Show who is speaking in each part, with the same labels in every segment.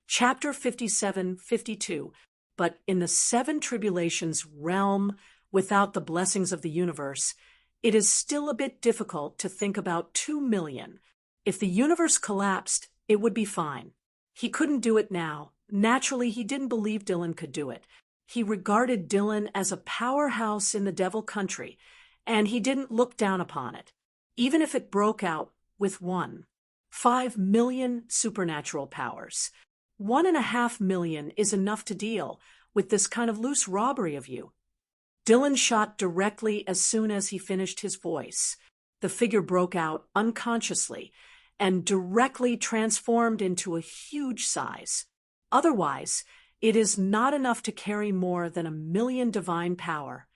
Speaker 1: Chapter 57-52. But in the seven tribulations realm, without the blessings of the universe, it is still a bit difficult to think about 2 million. If the universe collapsed, it would be fine. He couldn't do it now. Naturally, he didn't believe Dylan could do it. He regarded Dylan as a powerhouse in the devil country, and he didn't look down upon it, even if it broke out with 1.5 million supernatural powers. 1.5 million is enough to deal with this kind of loose robbery of you. Dylan shot directly as soon as he finished his voice. The figure broke out unconsciously and directly transformed into a huge size. Otherwise, it is not enough to carry more than 1 million divine power,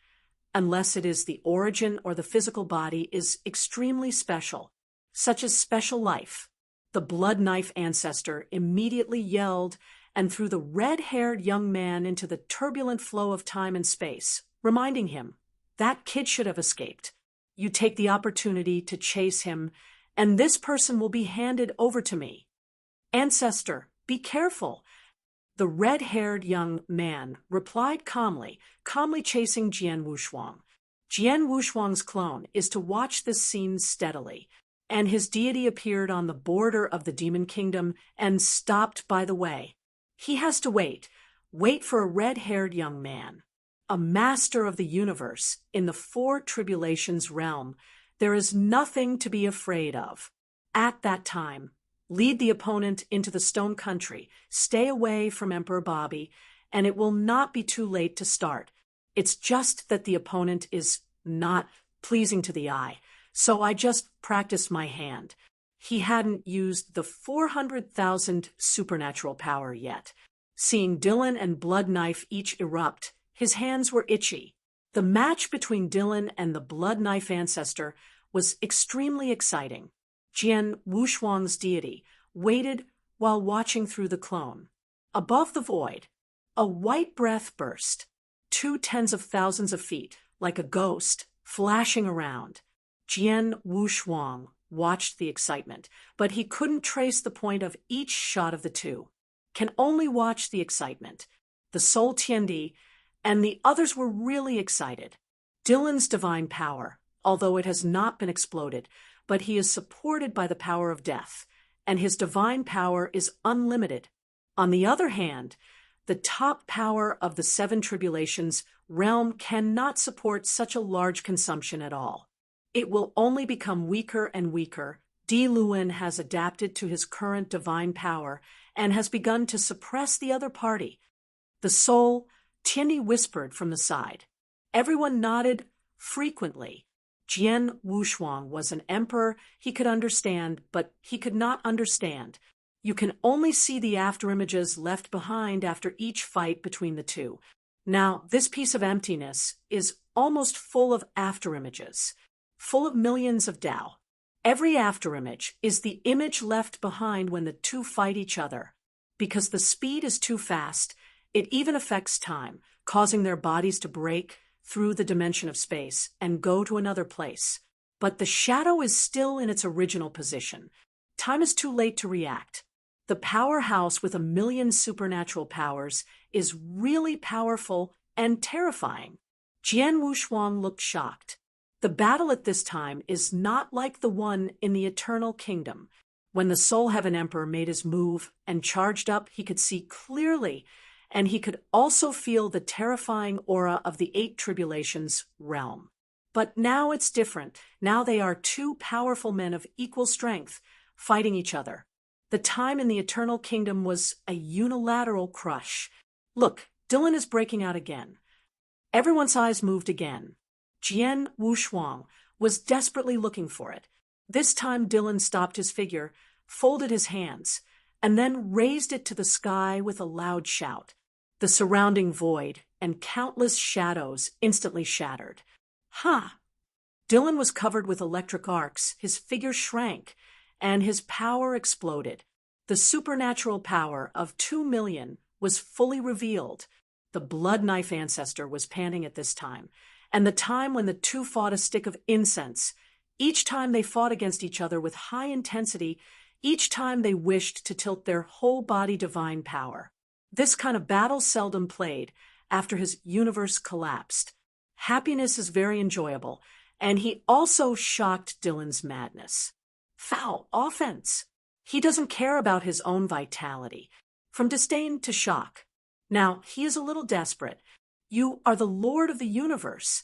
Speaker 1: unless it is the origin or the physical body is extremely special, such as special life. The blood knife ancestor immediately yelled and threw the red-haired young man into the turbulent flow of time and space, reminding him, that kid should have escaped. You take the opportunity to chase him, and this person will be handed over to me. Ancestor, be careful. The red-haired young man replied calmly chasing Jian Wushuang. Jian Wushuang's clone is to watch this scene steadily, and his deity appeared on the border of the demon kingdom and stopped by the way. He has to wait for a red-haired young man. A master of the universe in the 4 tribulations realm, there is nothing to be afraid of. At that time, lead the opponent into the stone country, stay away from Emperor Bobby, and it will not be too late to start. It's just that the opponent is not pleasing to the eye, so I just practiced my hand. He hadn't used the 400,000 supernatural power yet. Seeing Dylan and Blood Knife each erupt, his hands were itchy. The match between Dylan and the Blood Knife ancestor was extremely exciting. Jian Wushuang's deity waited while watching through the clone. Above the void, a white breath burst, 2 tens of thousands of feet, like a ghost, flashing around. Jian Wushuang watched the excitement, but he couldn't trace the point of each shot of the 2. Can only watch the excitement. The Soul Tiandi and the others were really excited. Dylan's divine power, although it has not been exploded, but he is supported by the power of death, and his divine power is unlimited. On the other hand, the top power of the 7 tribulations realm cannot support such a large consumption at all. It will only become weaker and weaker. Di Luan has adapted to his current divine power and has begun to suppress the other party. The soul, Tiandi whispered from the side. Everyone nodded frequently. Jian Wushuang was an emperor he could understand, but he could not understand. You can only see the afterimages left behind after each fight between the 2. Now, this piece of emptiness is almost full of afterimages, full of millions of Tao. Every afterimage is the image left behind when the 2 fight each other. Because the speed is too fast, it even affects time, causing their bodies to break through the dimension of space and go to another place. But the shadow is still in its original position. Time is too late to react. The powerhouse with 1 million supernatural powers is really powerful and terrifying. Jian Wushuang looked shocked. The battle at this time is not like the one in the Eternal Kingdom. When the Soul Heaven Emperor made his move and charged up, he could see clearly, and he could also feel the terrifying aura of the 8 tribulations realm. But now it's different. Now they are 2 powerful men of equal strength, fighting each other. The time in the Eternal Kingdom was a unilateral crush. Look, Dylan is breaking out again. Everyone's eyes moved again. Jian Wushuang was desperately looking for it. This time Dylan stopped his figure, folded his hands, and then raised it to the sky with a loud shout. The surrounding void and countless shadows instantly shattered. Ha! Dylan was covered with electric arcs, his figure shrank, and his power exploded. The supernatural power of 2 million was fully revealed. The Blood Knife ancestor was panting at this time, and the time when the 2 fought a stick of incense. Each time they fought against each other with high intensity, each time they wished to tilt their whole body divine power. This kind of battle seldom played after his universe collapsed. Happiness is very enjoyable, and he also shocked Dylan's madness. Foul offense. He doesn't care about his own vitality. From disdain to shock. Now, he is a little desperate. You are the Lord of the universe.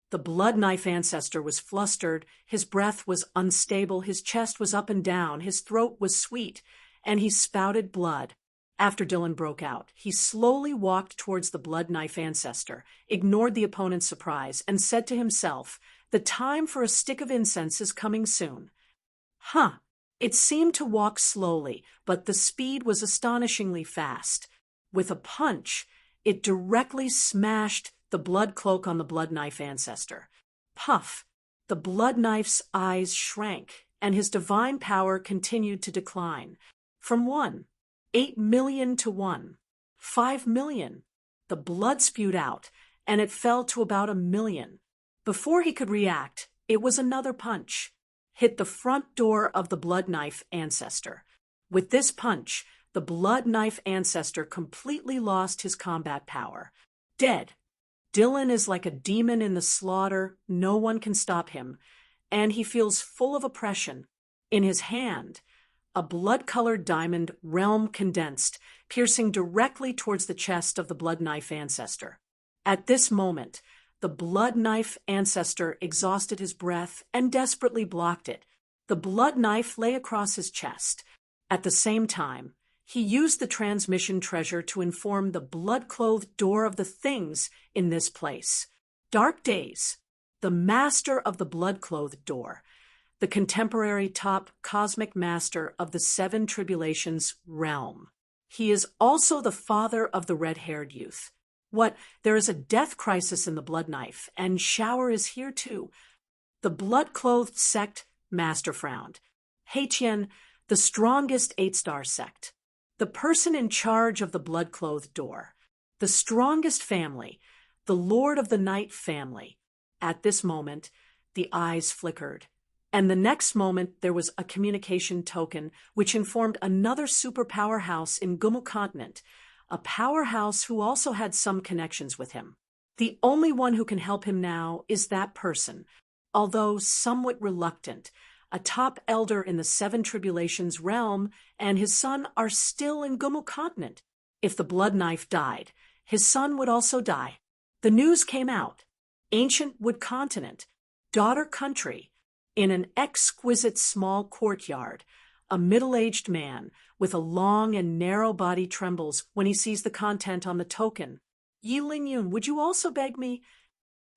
Speaker 1: The blood knife ancestor was flustered, his breath was unstable, his chest was up and down, his throat was sweet, and he spouted blood. After Dylan broke out, he slowly walked towards the blood knife ancestor, ignored the opponent's surprise, and said to himself, "The time for a stick of incense is coming soon." It seemed to walk slowly, but the speed was astonishingly fast. With a punch, it directly smashed the blood cloak on the blood knife ancestor. Puff! The blood knife's eyes shrank, and his divine power continued to decline. From 8 million to 5 million. The blood spewed out, and it fell to about 1 million. Before he could react, it was another punch. Hit the front door of the blood knife ancestor. With this punch, the blood knife ancestor completely lost his combat power. Dead. Dylan is like a demon in the slaughter. No one can stop him, and he feels full of oppression. In his hand, a blood-colored diamond realm condensed, piercing directly towards the chest of the blood knife ancestor. At this moment, the blood knife ancestor exhausted his breath and desperately blocked it. The blood knife lay across his chest. At the same time, he used the transmission treasure to inform the blood-clothed door of the things in this place. Dark days. The master of the blood-clothed door. The contemporary top cosmic master of the 7 tribulations realm. He is also the father of the red-haired youth. There is a death crisis in the blood knife, and Shower is here too. The blood-clothed sect master frowned. Haitian, the strongest 8-star sect. The person in charge of the blood-clothed door. The strongest family, the Lord of the Night family. At this moment, the eyes flickered. And the next moment, there was a communication token which informed another superpower house in Gumu continent, a powerhouse who also had some connections with him. The only one who can help him now is that person, although somewhat reluctant. A top elder in the 7 tribulations realm and his son are still in Gumu continent. If the blood knife died, his son would also die. The news came out. Ancient Wood continent, daughter country, in an exquisite small courtyard, a middle-aged man with a long and narrow body trembles when he sees the content on the token. "Yi Lingyun, would you also beg me?"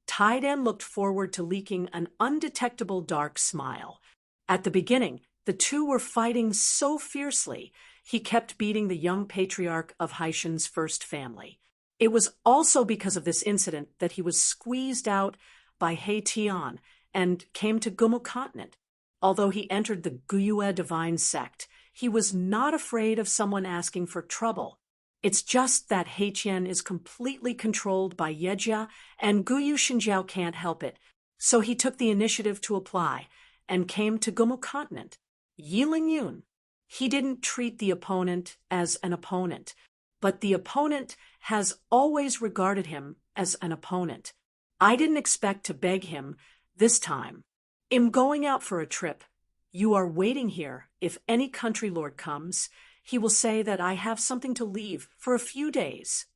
Speaker 1: Taidan looked forward to leaking an undetectable dark smile. At the beginning, the two were fighting so fiercely, he kept beating the young patriarch of Haitian's first family. It was also because of this incident that he was squeezed out by Haitian and came to Gumu continent. Although he entered the Guyue divine sect, he was not afraid of someone asking for trouble. It's just that Haitian is completely controlled by Yejia, and Guyu Xinjiao can't help it. So he took the initiative to apply, and came to Gumu continent. Yi Lingyun. He didn't treat the opponent as an opponent, but the opponent has always regarded him as an opponent. I didn't expect to beg him this time. "I'm going out for a trip. You are waiting here. If any country lord comes, he will say that I have something to leave for a few days."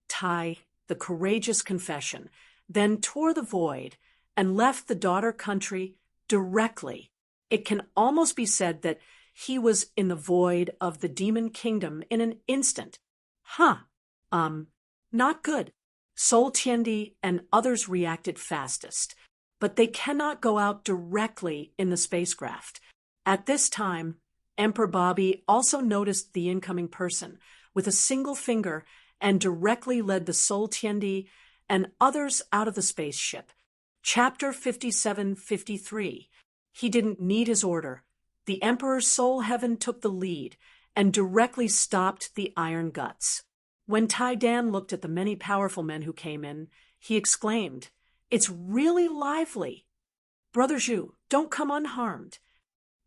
Speaker 1: Tai, the courageous confession, then tore the void and left the daughter country directly. It can almost be said that he was in the void of the demon kingdom in an instant. Not good. Sol Tiendi and others reacted fastest, but they cannot go out directly in the spacecraft. At this time, Emperor Bobby also noticed the incoming person with a single finger and directly led the Sol Tiendi and others out of the spaceship. Chapter 57-53. He didn't need his order. The Emperor's soul heaven took the lead and directly stopped the iron guts. When Taidan looked at the many powerful men who came in, he exclaimed, "It's really lively. Brother Zhu, don't come unharmed."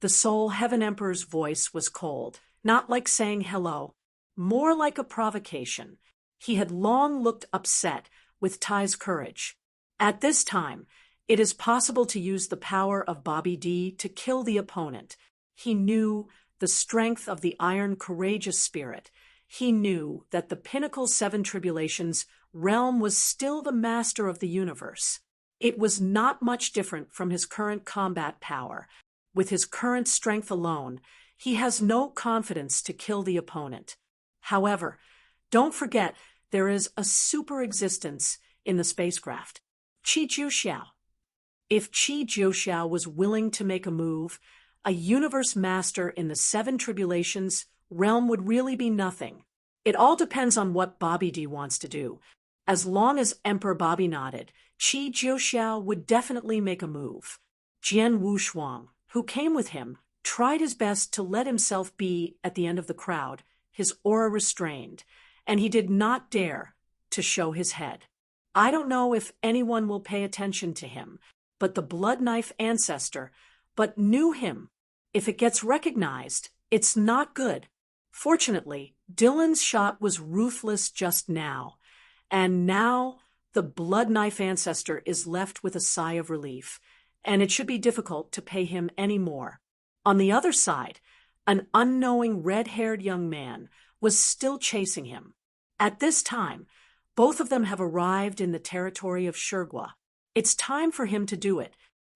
Speaker 1: The Soul Heaven Emperor's voice was cold, not like saying hello, more like a provocation. He had long looked upset with Ty's courage. At this time, it is possible to use the power of Bobby D to kill the opponent. He knew the strength of the iron, courageous spirit. He knew that the Pinnacle 7 Tribulations realm was still the master of the universe. It was not much different from his current combat power. With his current strength alone, he has no confidence to kill the opponent. However, don't forget there is a super existence in the spacecraft, Qi Jiuxiao. If Qi Jiuxiao was willing to make a move, a universe master in the 7 Tribulations realm would really be nothing. It all depends on what Bobby D wants to do. As long as Emperor Bobby nodded, Qi Jiuxiao would definitely make a move. Jian Wushuang, who came with him, tried his best to let himself be at the end of the crowd, his aura restrained, and he did not dare to show his head. I don't know if anyone will pay attention to him, but the blood knife ancestor, but knew him. If it gets recognized, it's not good. Fortunately, Dylan's shot was ruthless just now, and now the blood knife ancestor is left with a sigh of relief, and it should be difficult to pay him any more. On the other side, an unknowing red-haired young man was still chasing him. At this time, both of them have arrived in the territory of Shurgua. It's time for him to do it.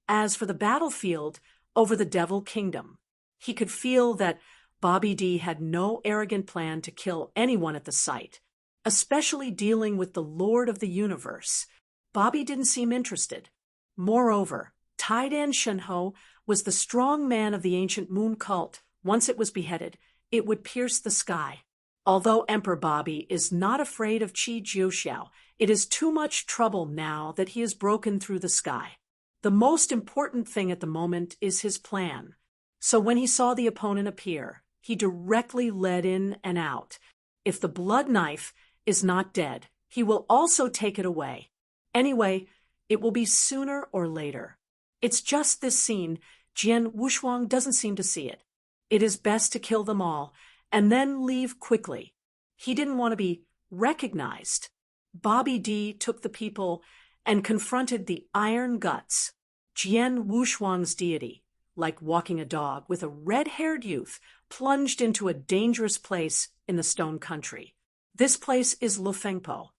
Speaker 1: As for the battlefield over the Devil Kingdom, he could feel that Bobby D had no arrogant plan to kill anyone at the site, especially dealing with the Lord of the Universe. Bobby didn't seem interested. Moreover, Taidan Shenho was the strong man of the ancient moon cult. Once it was beheaded, it would pierce the sky. Although Emperor Bobby is not afraid of Qi Jiuxiao, it is too much trouble now that he has broken through the sky. The most important thing at the moment is his plan. So when he saw the opponent appear, he directly led in and out. If the blood knife is not dead, he will also take it away. Anyway, it will be sooner or later. It's just this scene, Jian Wushuang doesn't seem to see it. It is best to kill them all, and then leave quickly. He didn't want to be recognized. Bobby D took the people and confronted the iron guts. Jian Wushuang's deity, like walking a dog with a red-haired youth, plunged into a dangerous place in the Stone Country. This place is Lufengpo.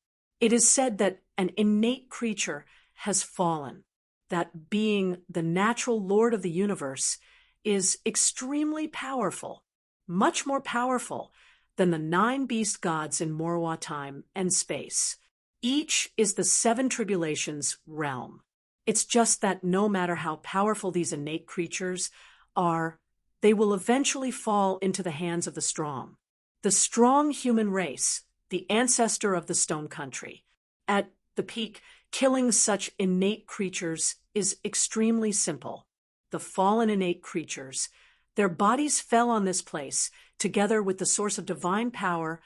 Speaker 1: It is said that an innate creature has fallen, that being the natural lord of the universe is extremely powerful, much more powerful than the 9 beast gods in Morwa time and space. Each is the 7 Tribulations realm. It's just that no matter how powerful these innate creatures are, they will eventually fall into the hands of the strong. The strong human race, the ancestor of the Stone Country. At the peak, killing such innate creatures is extremely simple. The fallen innate creatures, their bodies fell on this place, together with the source of divine power,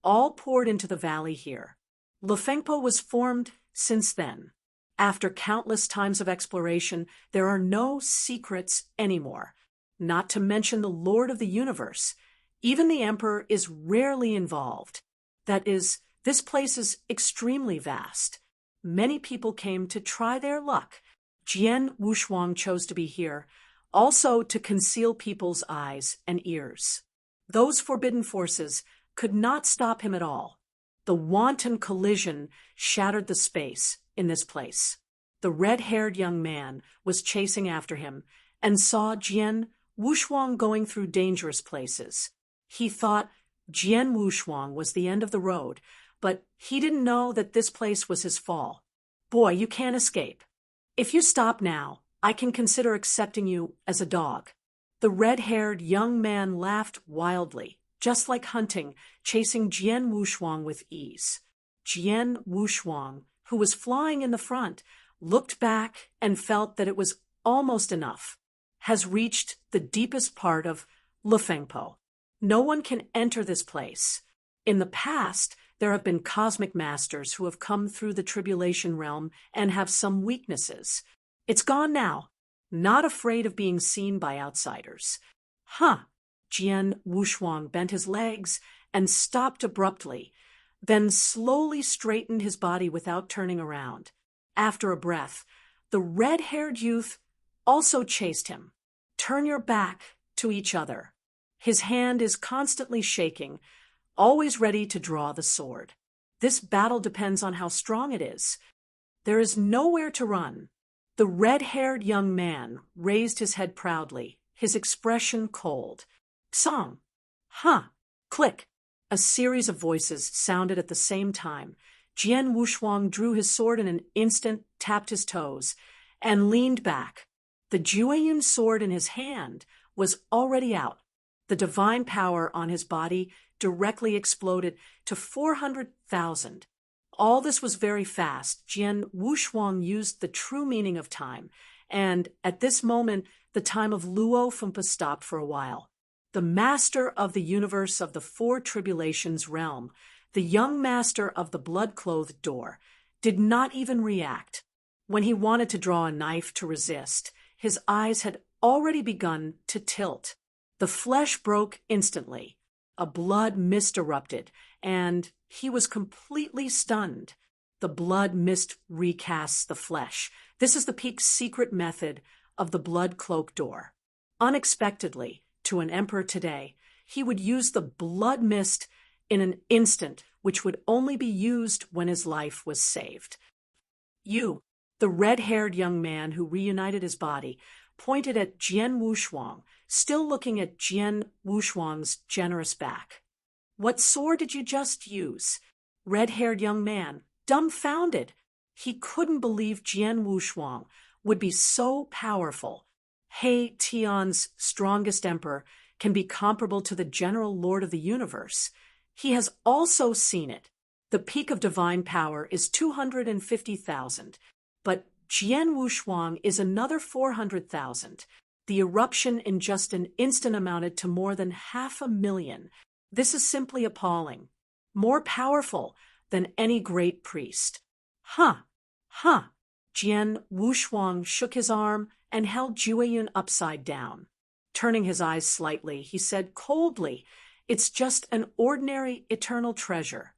Speaker 1: all poured into the valley here. Lufengpo was formed since then. After countless times of exploration, there are no secrets anymore, not to mention the Lord of the Universe. Even the Emperor is rarely involved. That is, this place is extremely vast. Many people came to try their luck. Jian Wushuang chose to be here, also to conceal people's eyes and ears. Those forbidden forces could not stop him at all. The wanton collision shattered the space in this place. The red-haired young man was chasing after him and saw Jian Wushuang going through dangerous places. He thought Jian Wushuang was the end of the road, but he didn't know that this place was his fall. Boy, you can't escape. If you stop now, I can consider accepting you as a dog. The red-haired young man laughed wildly, just like hunting, chasing Jian Wushuang with ease. Jian Wushuang, who was flying in the front, looked back and felt that it was almost enough, has reached the deepest part of Lufengpo. No one can enter this place. In the past, there have been cosmic masters who have come through the tribulation realm and have some weaknesses. It's gone now. not afraid of being seen by outsiders. Huh. Jian Wushuang bent his legs and stopped abruptly, then slowly straightened his body without turning around. After a breath, the red-haired youth also chased him. Turn your back to each other. His hand is constantly shaking, always ready to draw the sword. This battle depends on how strong it is. There is nowhere to run. The red-haired young man raised his head proudly, his expression cold. Song. Huh. Click. A series of voices sounded at the same time. Jian Wushuang drew his sword in an instant, tapped his toes, and leaned back. The Jueyun sword in his hand was already out. The divine power on his body directly exploded to 400,000. All this was very fast. Jian Wushuang used the true meaning of time, and at this moment, the time of Luo Fengpa stopped for a while. The master of the universe of the Four Tribulations realm, the young master of the blood-clothed door, did not even react. When he wanted to draw a knife to resist, his eyes had already begun to tilt. The flesh broke instantly. A blood mist erupted, and he was completely stunned. The blood mist recasts the flesh. This is the peak's secret method of the blood-cloaked door. Unexpectedly, to an emperor today, he would use the blood mist in an instant, which would only be used when his life was saved. You, the red-haired young man who reunited his body, pointed at Jian Wushuang, still looking at Jian Wushuang's generous back. What sword did you just use? Red-haired young man, dumbfounded. He couldn't believe Jian Wushuang would be so powerful. He Tian's strongest emperor can be comparable to the general lord of the universe. He has also seen it. The peak of divine power is 250,000, but Jian Wushuang is another 400,000. The eruption in just an instant amounted to more than 500,000. This is simply appalling. More powerful than any great priest. Huh. Jian Wushuang shook his arm and held Jueyun upside down. Turning his eyes slightly, he said coldly, "It's just an ordinary eternal treasure."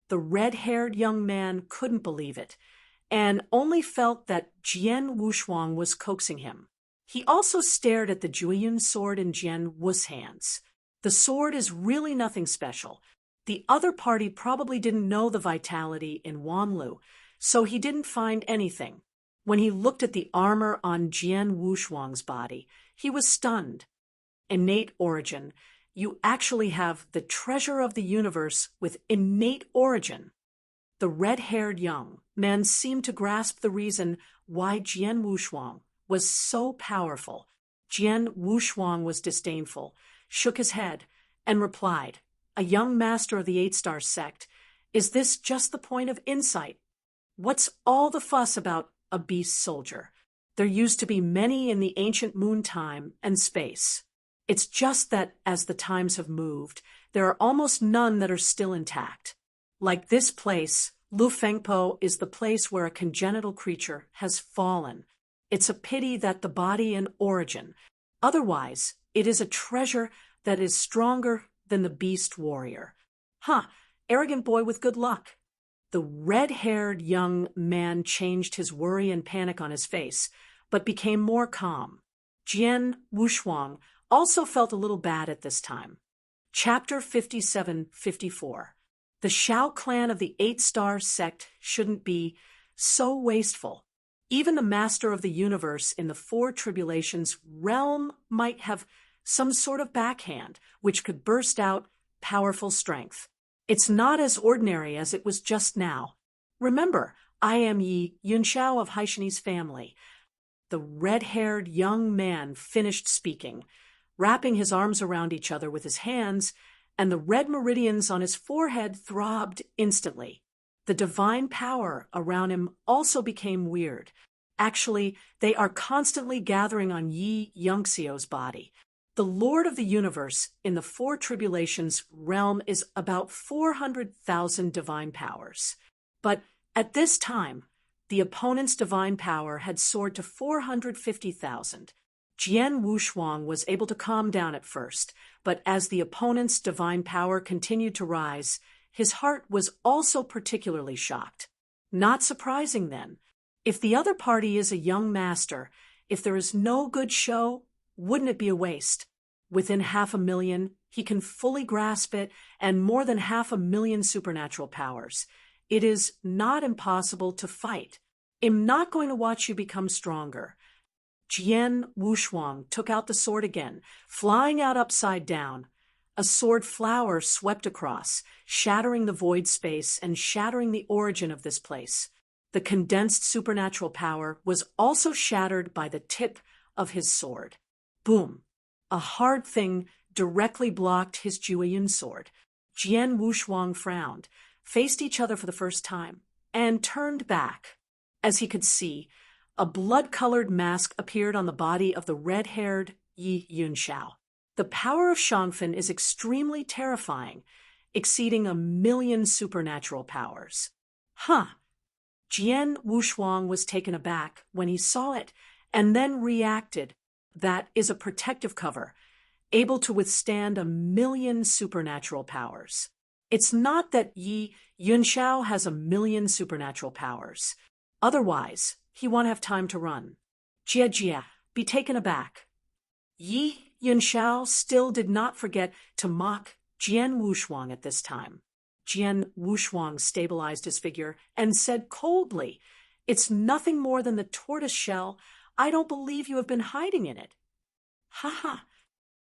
Speaker 1: The red-haired young man couldn't believe it, and only felt that Jian Wushuang was coaxing him. He also stared at the Jueyun sword in Jian Wu's hands. The sword is really nothing special. The other party probably didn't know the vitality in Wanlu, so he didn't find anything. When he looked at the armor on Jian Wushuang's body, he was stunned. Innate origin. You actually have the treasure of the universe with innate origin. The red-haired young man seemed to grasp the reason why Jian Wushuang was so powerful. Jian Wushuang was disdainful, shook his head, and replied, "A young master of the 8-star sect, is this just the point of insight? What's all the fuss about a beast soldier? There used to be many in the ancient moon time and space. It's just that as the times have moved, there are almost none that are still intact. Like this place, Lu Fengpo is the place where a congenital creature has fallen. It's a pity that the body and origin. Otherwise, it is a treasure that is stronger than the beast warrior." Arrogant boy with good luck. The red-haired young man changed his worry and panic on his face, but became more calm. Jian Wushuang also felt a little bad at this time. Chapter 57-54. The Shao clan of the 8-star sect shouldn't be so wasteful. Even the master of the universe in the Four Tribulations realm might have some sort of backhand, which could burst out powerful strength. It's not as ordinary as it was just now. Remember, I am Yi Yunxiao of Haishani's family. The red-haired young man finished speaking, wrapping his arms around each other with his hands, and the red meridians on his forehead throbbed instantly. The divine power around him also became weird. Actually, they are constantly gathering on Yi Yunxiao's body. The Lord of the Universe in the Four Tribulations realm is about 400,000 divine powers. But at this time, The opponent's divine power had soared to 450,000. Jian Wushuang was able to calm down at first, but as the opponent's divine power continued to rise, his heart was also particularly shocked. Not surprising then. If the other party is a young master, if there is no good show, wouldn't it be a waste? Within 500,000, he can fully grasp it, and more than 500,000 supernatural powers. It is not impossible to fight. I'm not going to watch you become stronger. Jian Wushuang took out the sword again, flying out upside down. A sword flower swept across, shattering the void space and shattering the origin of this place. The condensed supernatural power was also shattered by the tip of his sword. Boom! A hard thing directly blocked his Jueyun sword. Jian Wushuang frowned, faced each other for the first time, and turned back. As he could see, a blood-colored mask appeared on the body of the red-haired Yi Yunxiao. The power of Shangfen is extremely terrifying, exceeding 1,000,000 supernatural powers. Jian Wushuang was taken aback when he saw it, and then reacted. That is a protective cover, able to withstand 1,000,000 supernatural powers. It's not that Yi Yunxiao has 1,000,000 supernatural powers. Otherwise, he won't have time to run. Jia, be taken aback. Yi Yunxiao still did not forget to mock Jian Wushuang at this time. Jian Wushuang stabilized his figure and said coldly, "It's nothing more than the tortoise shell. I don't believe you have been hiding in it." Ha!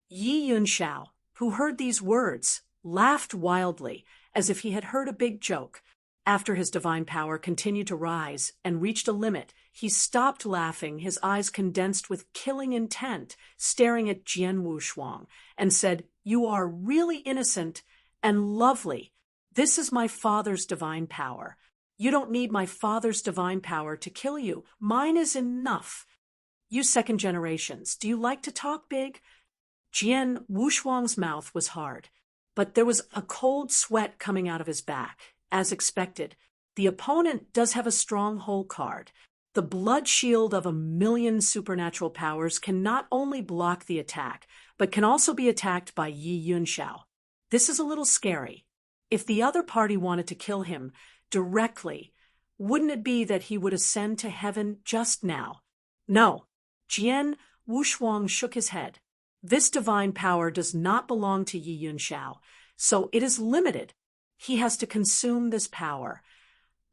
Speaker 1: Yi Yunxiao, who heard these words, laughed wildly, as if he had heard a big joke. After his divine power continued to rise and reached a limit, he stopped laughing, his eyes condensed with killing intent, staring at Jian Wushuang, and said, "You are really innocent and lovely. This is my father's divine power. You don't need my father's divine power to kill you. Mine is enough. You second generations, do you like to talk big?" Jian Wushuang's mouth was hard, but there was a cold sweat coming out of his back. As expected, the opponent does have a strong hole card. The blood shield of 1,000,000 supernatural powers can not only block the attack, but can also be attacked by Yi Yunxiao. This is a little scary. If the other party wanted to kill him directly, wouldn't it be that he would ascend to heaven just now? No. Jian Wushuang shook his head. This divine power does not belong to Yi Yunxiao, so it is limited. He has to consume this power.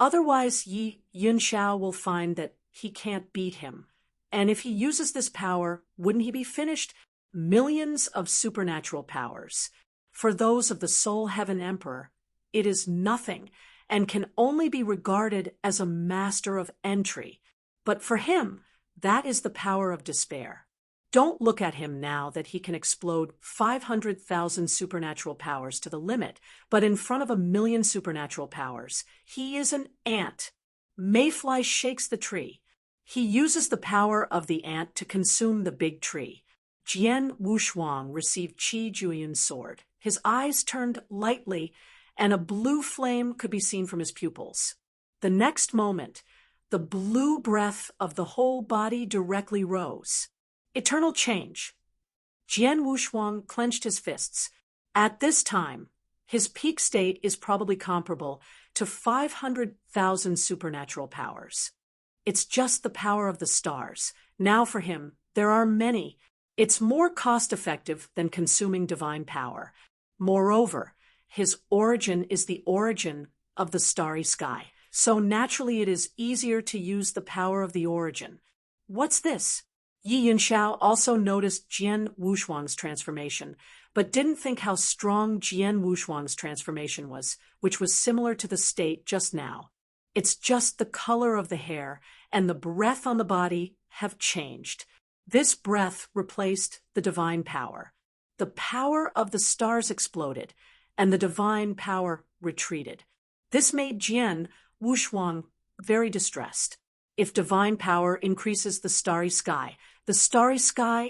Speaker 1: Otherwise, Yi Yunxiao will find that he can't beat him. And if he uses this power, wouldn't he be finished? Millions of supernatural powers. For those of the Soul Heaven Emperor, it is nothing and can only be regarded as a master of entry. But for him, that is the power of despair. Don't look at him now that he can explode 500,000 supernatural powers to the limit, but in front of 1,000,000 supernatural powers, he is an ant. Mayfly shakes the tree. He uses the power of the ant to consume the big tree. Jian Wushuang received Qi Jueyun's sword. His eyes turned lightly, and a blue flame could be seen from his pupils. The next moment, the blue breath of the whole body directly rose. Eternal change. Jian Wushuang clenched his fists. At this time, his peak state is probably comparable to 500,000 supernatural powers. It's just the power of the stars. Now for him, there are many. It's more cost-effective than consuming divine power. Moreover, his origin is the origin of the starry sky. So naturally it is easier to use the power of the origin. What's this? Yi Yunxiao also noticed Jian Wushuang's transformation, but didn't think how strong Jian Wushuang's transformation was, which was similar to the state just now. It's just the color of the hair and the breath on the body have changed. This breath replaced the divine power. The power of the stars exploded, and the divine power retreated. This made Jian Wushuang very distressed. If divine power increases the starry sky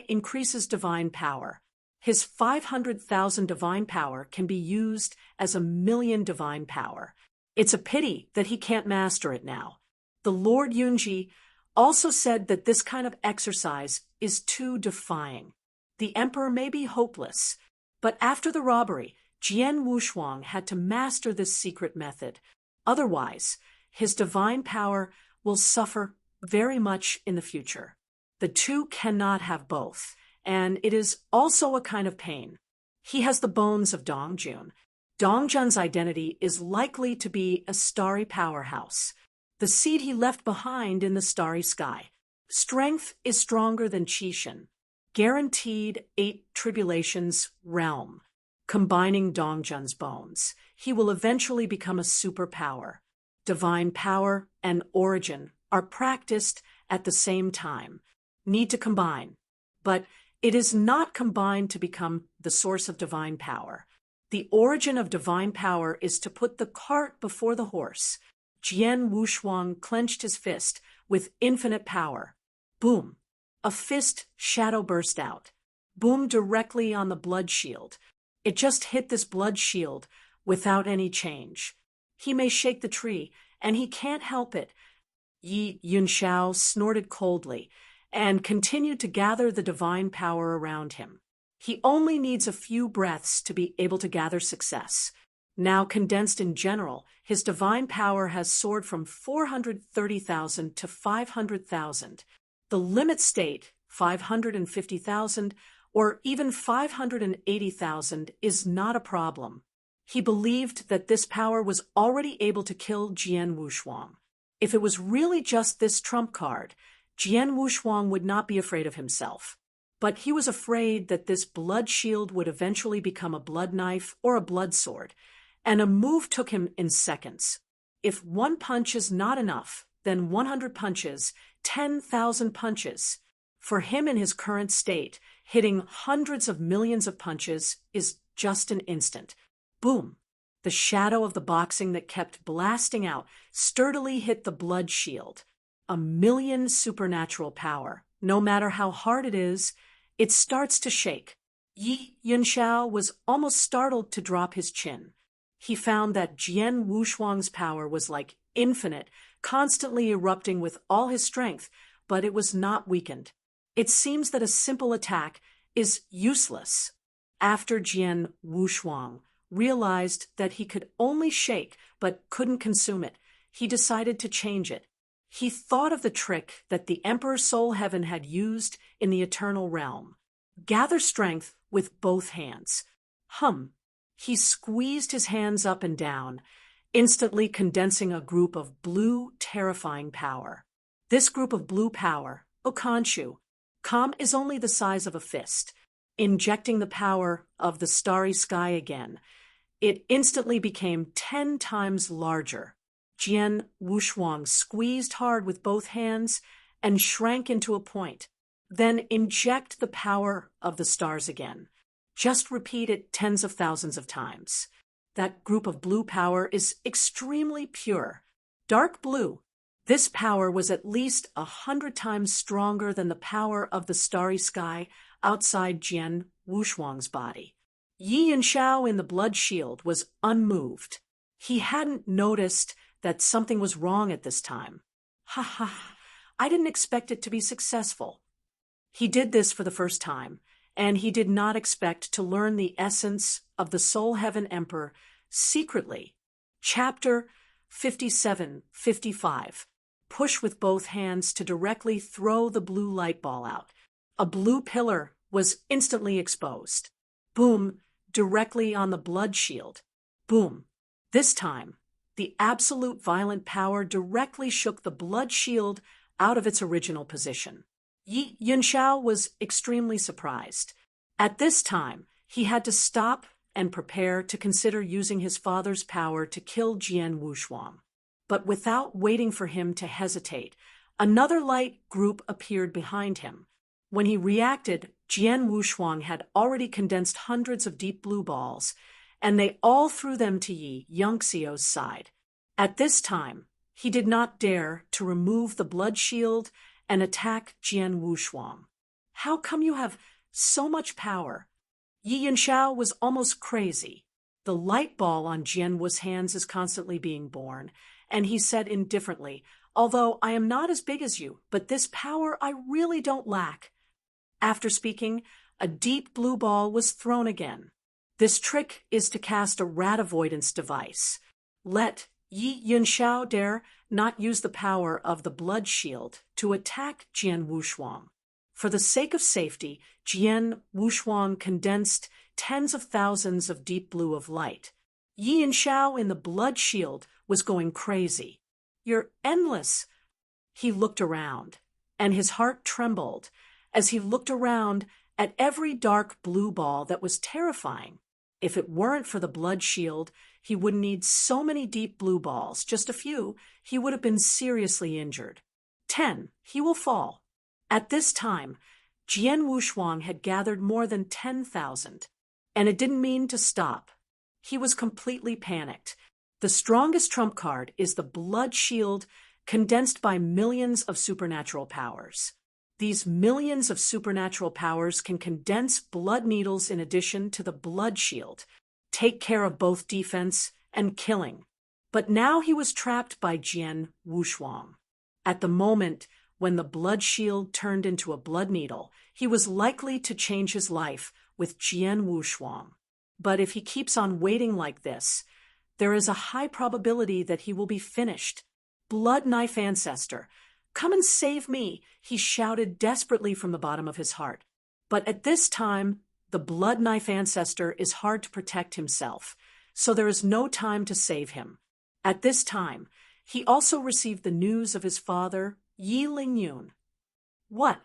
Speaker 1: increases divine power. His 500,000 divine power can be used as 1,000,000 divine power. It's a pity that he can't master it now. The Lord Yunji also said that this kind of exercise is too defying. The emperor may be hopeless, but after the robbery, Jian Wushuang had to master this secret method. Otherwise, his divine power will suffer very much in the future. The two cannot have both, and it is also a kind of pain. He has the bones of Dongjun. Dongjun's identity is likely to be a starry powerhouse, the seed he left behind in the starry sky. Strength is stronger than Qishan. Guaranteed 8 tribulations realm. Combining Dongjun's bones, he will eventually become a superpower. Divine power and origin are practiced at the same time. Need to combine. But it is not combined to become the source of divine power. The origin of divine power is to put the cart before the horse. Jian Wushuang clenched his fist with infinite power. Boom! A fist shadow burst out. Boom directly on the blood shield. It just hit this blood shield without any change. He may shake the tree, and he can't help it. Yi Yunxiao snorted coldly and continued to gather the divine power around him. He only needs a few breaths to be able to gather success. Now condensed in general, his divine power has soared from 430,000 to 500,000. The limit state, 550,000, or even 580,000, is not a problem. He believed that this power was already able to kill Jian Wushuang. If it was really just this trump card, Jian Wushuang would not be afraid of himself. But he was afraid that this blood shield would eventually become a blood knife or a blood sword, and a move took him in seconds. If 1 punch is not enough, then 100 punches, 10,000 punches. For him in his current state, hitting hundreds of millions of punches is just an instant. Boom! The shadow of the boxing that kept blasting out sturdily hit the blood shield. 1,000,000 supernatural power. No matter how hard it is, it starts to shake. Yi Yunxiao was almost startled to drop his chin. He found that Jian Wushuang's power was like infinite, constantly erupting with all his strength, but it was not weakened. It seems that a simple attack is useless. After Jian Wushuang realized that he could only shake but couldn't consume it, he decided to change it. He thought of the trick that the Emperor Soul Heaven had used in the Eternal Realm. Gather strength with both hands. He squeezed his hands up and down, instantly condensing a group of blue, terrifying power. This group of blue power, Okanshu, is only the size of a fist. Injecting the power of the starry sky again, it instantly became 10 times larger. Jian Wushuang squeezed hard with both hands and shrank into a point. Then inject the power of the stars again. Just repeat it tens of thousands of times. That group of blue power is extremely pure. Dark blue. This power was at least 100 times stronger than the power of the starry sky outside Jian Wushuang's body. Yi Yunxiao in the blood shield was unmoved. He hadn't noticed that something was wrong at this time. I didn't expect it to be successful. He did this for the first time, and he did not expect to learn the essence of the Soul Heaven Emperor secretly. Chapter 57-55. Push with both hands to directly throw the blue light ball out. A blue pillar was instantly exposed. Boom, directly on the blood shield. Boom. This time, the absolute violent power directly shook the blood shield out of its original position. Yi Yunxiao was extremely surprised. At this time, he had to stop and prepare to consider using his father's power to kill Jian Wushuang. But without waiting for him to hesitate, another light group appeared behind him. When he reacted, Jian Wushuang had already condensed hundreds of deep blue balls, and they all threw them to Yi Yunxiao's side. At this time, he did not dare to remove the blood shield and attack Jian Wushuang. How come you have so much power? Yi Yunxiao was almost crazy. The light ball on Jian Wu's hands is constantly being born, and he said indifferently, although I am not as big as you, but this power I really don't lack." After speaking, a deep blue ball was thrown again. This trick is to cast a rat avoidance device. Let Yi Yunxiao dare not use the power of the blood shield to attack Jian Wushuang. For the sake of safety, Jian Wushuang condensed tens of thousands of deep blue of light. Yi Yunxiao in the blood shield was going crazy. "You're endless." He looked around, and his heart trembled as he looked around at every dark blue ball that was terrifying. If it weren't for the blood shield, he wouldn't need so many deep blue balls. Just a few, he would have been seriously injured. 10. He will fall. At this time, Jian Wushuang had gathered more than 10,000, and it didn't mean to stop. He was completely panicked. The strongest trump card is the blood shield condensed by millions of supernatural powers. These millions of supernatural powers can condense blood needles in addition to the blood shield, take care of both defense and killing. But now he was trapped by Jian Wushuang. At the moment when the blood shield turned into a blood needle, he was likely to change his life with Jian Wushuang. But if he keeps on waiting like this, there is a high probability that he will be finished. "Blood knife ancestor, come and save me," he shouted desperately from the bottom of his heart. But at this time, the blood knife ancestor is hard to protect himself, so there is no time to save him. At this time, he also received the news of his father, Yi Lingyun. What?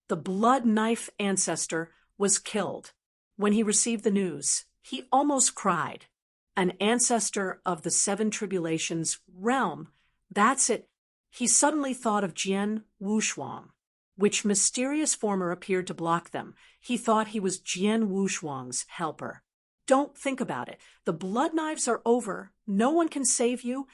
Speaker 1: The blood knife ancestor was killed. When he received the news, he almost cried. An ancestor of the seven tribulations realm, that's it. He suddenly thought of Jian Wushuang. Which mysterious former appeared to block them. He thought he was Jian Wushuang's helper. "Don't think about it. The blood knives are over. No one can save you."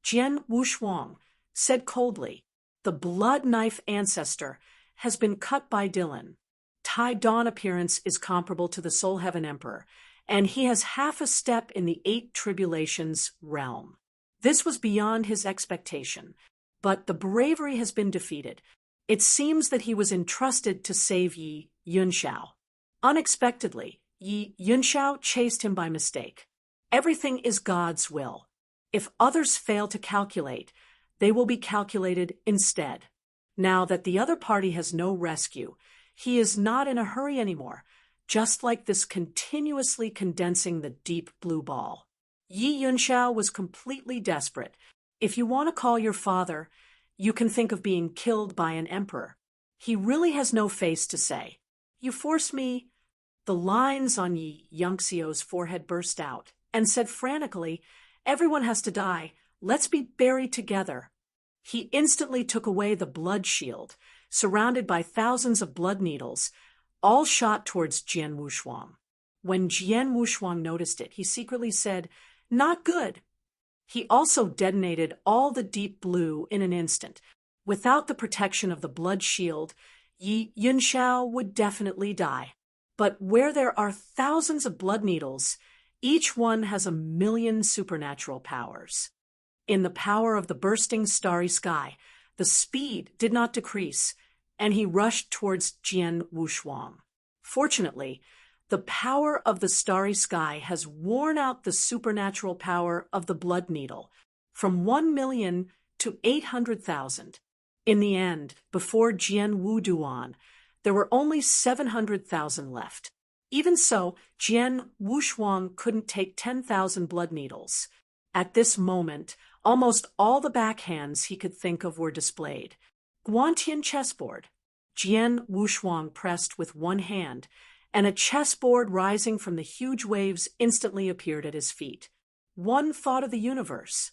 Speaker 1: Jian Wushuang said coldly, "The blood knife ancestor has been cut by Dylan. Tai Dawn appearance is comparable to the Soul Heaven Emperor, and he has half a step in the 8 tribulations realm." This was beyond his expectation, but the bravery has been defeated. It seems that he was entrusted to save Yi Yunxiao. Unexpectedly, Yi Yunxiao chased him by mistake. Everything is God's will. If others fail to calculate, they will be calculated instead. Now that the other party has no rescue, he is not in a hurry anymore, just like this continuously condensing the deep blue ball. Yi Yunxiao was completely desperate. If you want to call your father, you can think of being killed by an emperor. He really has no face to say. "You force me." The lines on Yi Yunxiao's forehead burst out and said frantically, "Everyone has to die. Let's be buried together." He instantly took away the blood shield, surrounded by thousands of blood needles, all shot towards Jian Wushuang. When Jian Wushuang noticed it, he secretly said, "Not good." He also detonated all the deep blue in an instant. Without the protection of the blood shield, Yi Yunxiao would definitely die. But where there are thousands of blood needles, each one has 1,000,000 supernatural powers. In the power of the bursting starry sky, the speed did not decrease, and he rushed towards Jian Wushuang. Fortunately, the power of the starry sky has worn out the supernatural power of the blood needle, from 1,000,000 to 800,000. In the end, before Jian Wuduan, there were only 700,000 left. Even so, Jian Wushuang couldn't take 10,000 blood needles. At this moment, almost all the backhands he could think of were displayed. Guantian chessboard. Jian Wushuang pressed with one hand, and a chessboard rising from the huge waves instantly appeared at his feet. One thought of the universe.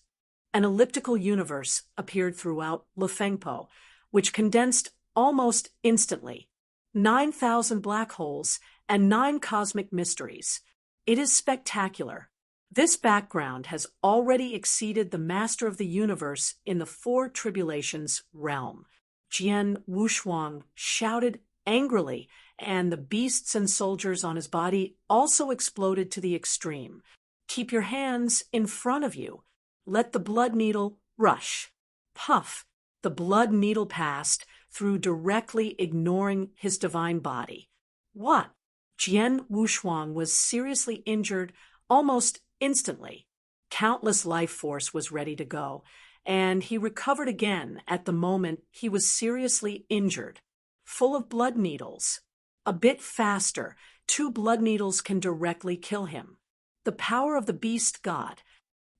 Speaker 1: An elliptical universe appeared throughout Lefengpo, which condensed almost instantly. 9,000 black holes and 9 cosmic mysteries. It is spectacular. This background has already exceeded the master of the universe in the 4 tribulations realm. Jian Wushuang shouted angrily, and the beasts and soldiers on his body also exploded to the extreme. Keep your hands in front of you. Let the blood needle rush. Puff. The blood needle passed through, directly ignoring his divine body. What? Jian Wushuang was seriously injured almost instantly. Countless life force was ready to go, and he recovered again at the moment he was seriously injured. Full of blood needles. A bit faster, 2 blood needles can directly kill him. The power of the beast god.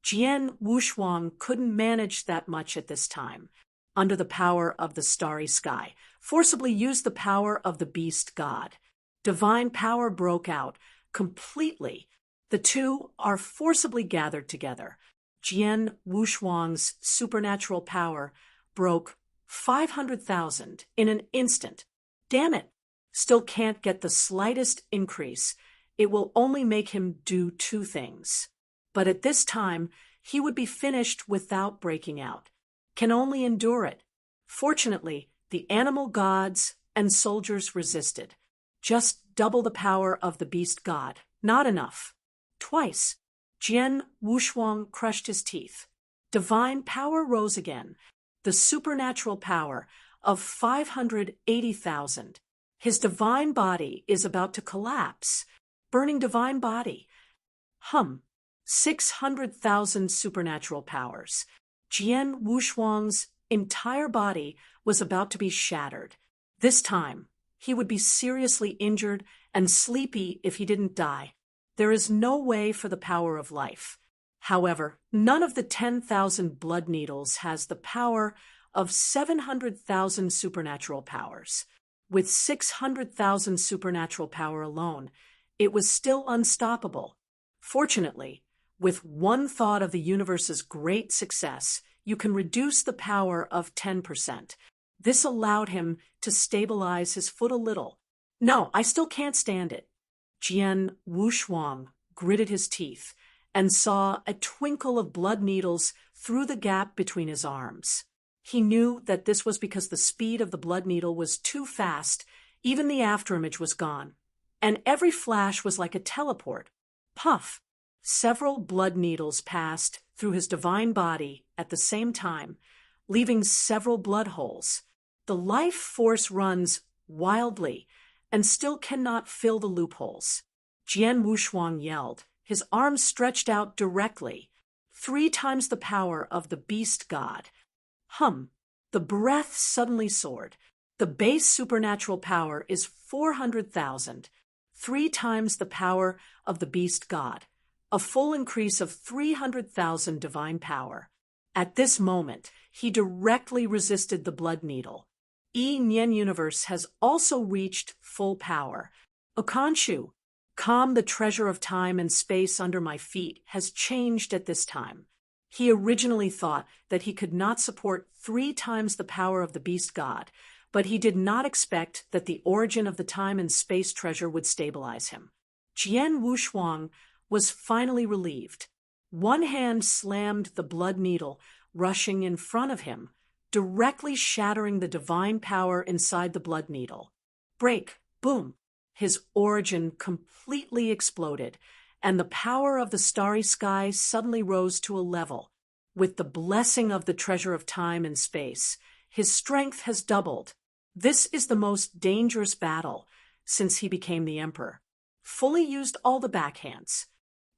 Speaker 1: Jian Wushuang couldn't manage that much at this time. Under the power of the starry sky, forcibly used the power of the beast god. Divine power broke out completely. The two are forcibly gathered together. Jian Wushuang's supernatural power broke 500,000 in an instant. Damn it! Still can't get the slightest increase. It will only make him do 2 things. But at this time, he would be finished without breaking out. Can only endure it. Fortunately, the animal gods and soldiers resisted. Just double the power of the beast god. Not enough. Twice. Jian Wushuang crushed his teeth. Divine power rose again. The supernatural power of 580,000. His divine body is about to collapse. Burning divine body. 600,000 supernatural powers. Jian Wushuang's entire body was about to be shattered. This time, he would be seriously injured and sleepy if he didn't die. There is no way for the power of life. However, none of the 10,000 blood needles has the power of 700,000 supernatural powers. With 600,000 supernatural power alone, it was still unstoppable. Fortunately, with one thought of the universe's great success, you can reduce the power of 10%. This allowed him to stabilize his foot a little. No, I still can't stand it. Jian Wushuang gritted his teeth and saw a twinkle of blood needles through the gap between his arms. He knew that this was because the speed of the blood needle was too fast. Even the afterimage was gone. And every flash was like a teleport. Puff! Several blood needles passed through his divine body at the same time, leaving several blood holes. The life force runs wildly and still cannot fill the loopholes. Jian Wushuang yelled, his arms stretched out directly. 3 times the power of the beast god. The breath suddenly soared. The base supernatural power is 400,000. 3 times the power of the beast god. A full increase of 300,000 divine power. At this moment, he directly resisted the blood needle. Nian universe has also reached full power. Okanshu, calm, the treasure of time and space under my feet, has changed at this time. He originally thought that he could not support 3 times the power of the beast god, but he did not expect that the origin of the time and space treasure would stabilize him. Jian Wushuang was finally relieved. One hand slammed the blood needle, rushing in front of him, directly shattering the divine power inside the blood needle. Break! Boom! His origin completely exploded, and the power of the starry sky suddenly rose to a level. With the blessing of the treasure of time and space, his strength has doubled. This is the most dangerous battle since he became the emperor. Fully used all the backhands.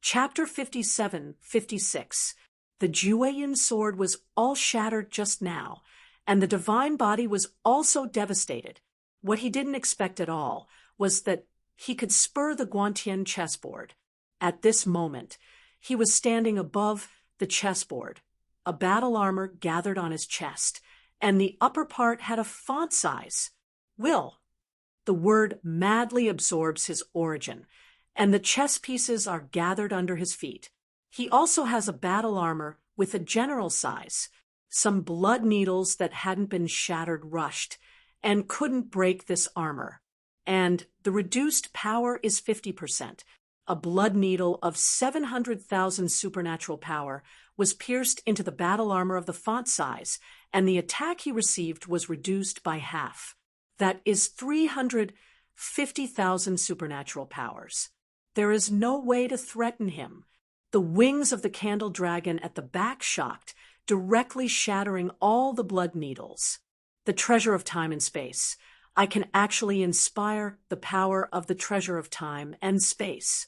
Speaker 1: Chapter 57-56. The Jueyun sword was all shattered just now, and the divine body was also devastated. What he didn't expect at all was that he could spur the Guantian chessboard. At this moment, he was standing above the chessboard. A battle armor gathered on his chest, and the upper part had a font size. Will. The word madly absorbs his origin, and the chess pieces are gathered under his feet. He also has a battle armor with a general size. Some blood needles that hadn't been shattered rushed and couldn't break this armor. And the reduced power is 50%. A blood needle of 700,000 supernatural power was pierced into the battle armor of the font size, and the attack he received was reduced by half. That is 350,000 supernatural powers. There is no way to threaten him. The wings of the candle dragon at the back shocked, directly shattering all the blood needles. The treasure of time and space. I can actually inspire the power of the treasure of time and space.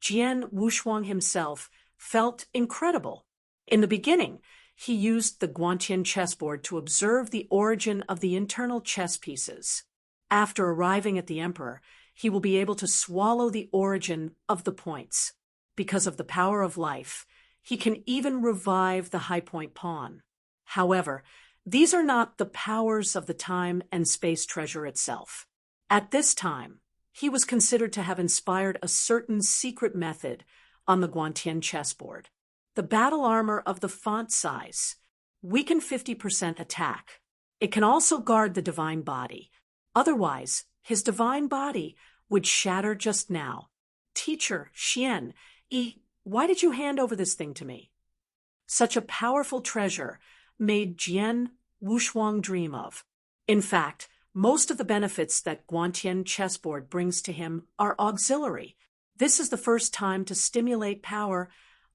Speaker 1: Jian Wushuang himself felt incredible. In the beginning, he used the Guantian chessboard to observe the origin of the internal chess pieces. After arriving at the emperor, he will be able to swallow the origin of the points. Because of the power of life, he can even revive the high point pawn. However, these are not the powers of the time and space treasure itself. At this time, he was considered to have inspired a certain secret method on the Guantian chessboard. The battle armor of the font size. Weaken 50% attack. It can also guard the divine body. Otherwise, his divine body would shatter just now. Teacher, Xian, why did you hand over this thing to me? Such a powerful treasure made Jian Wushuang dream of. In fact, most of the benefits that Guantian chessboard brings to him are auxiliary. This is the first time to stimulate power.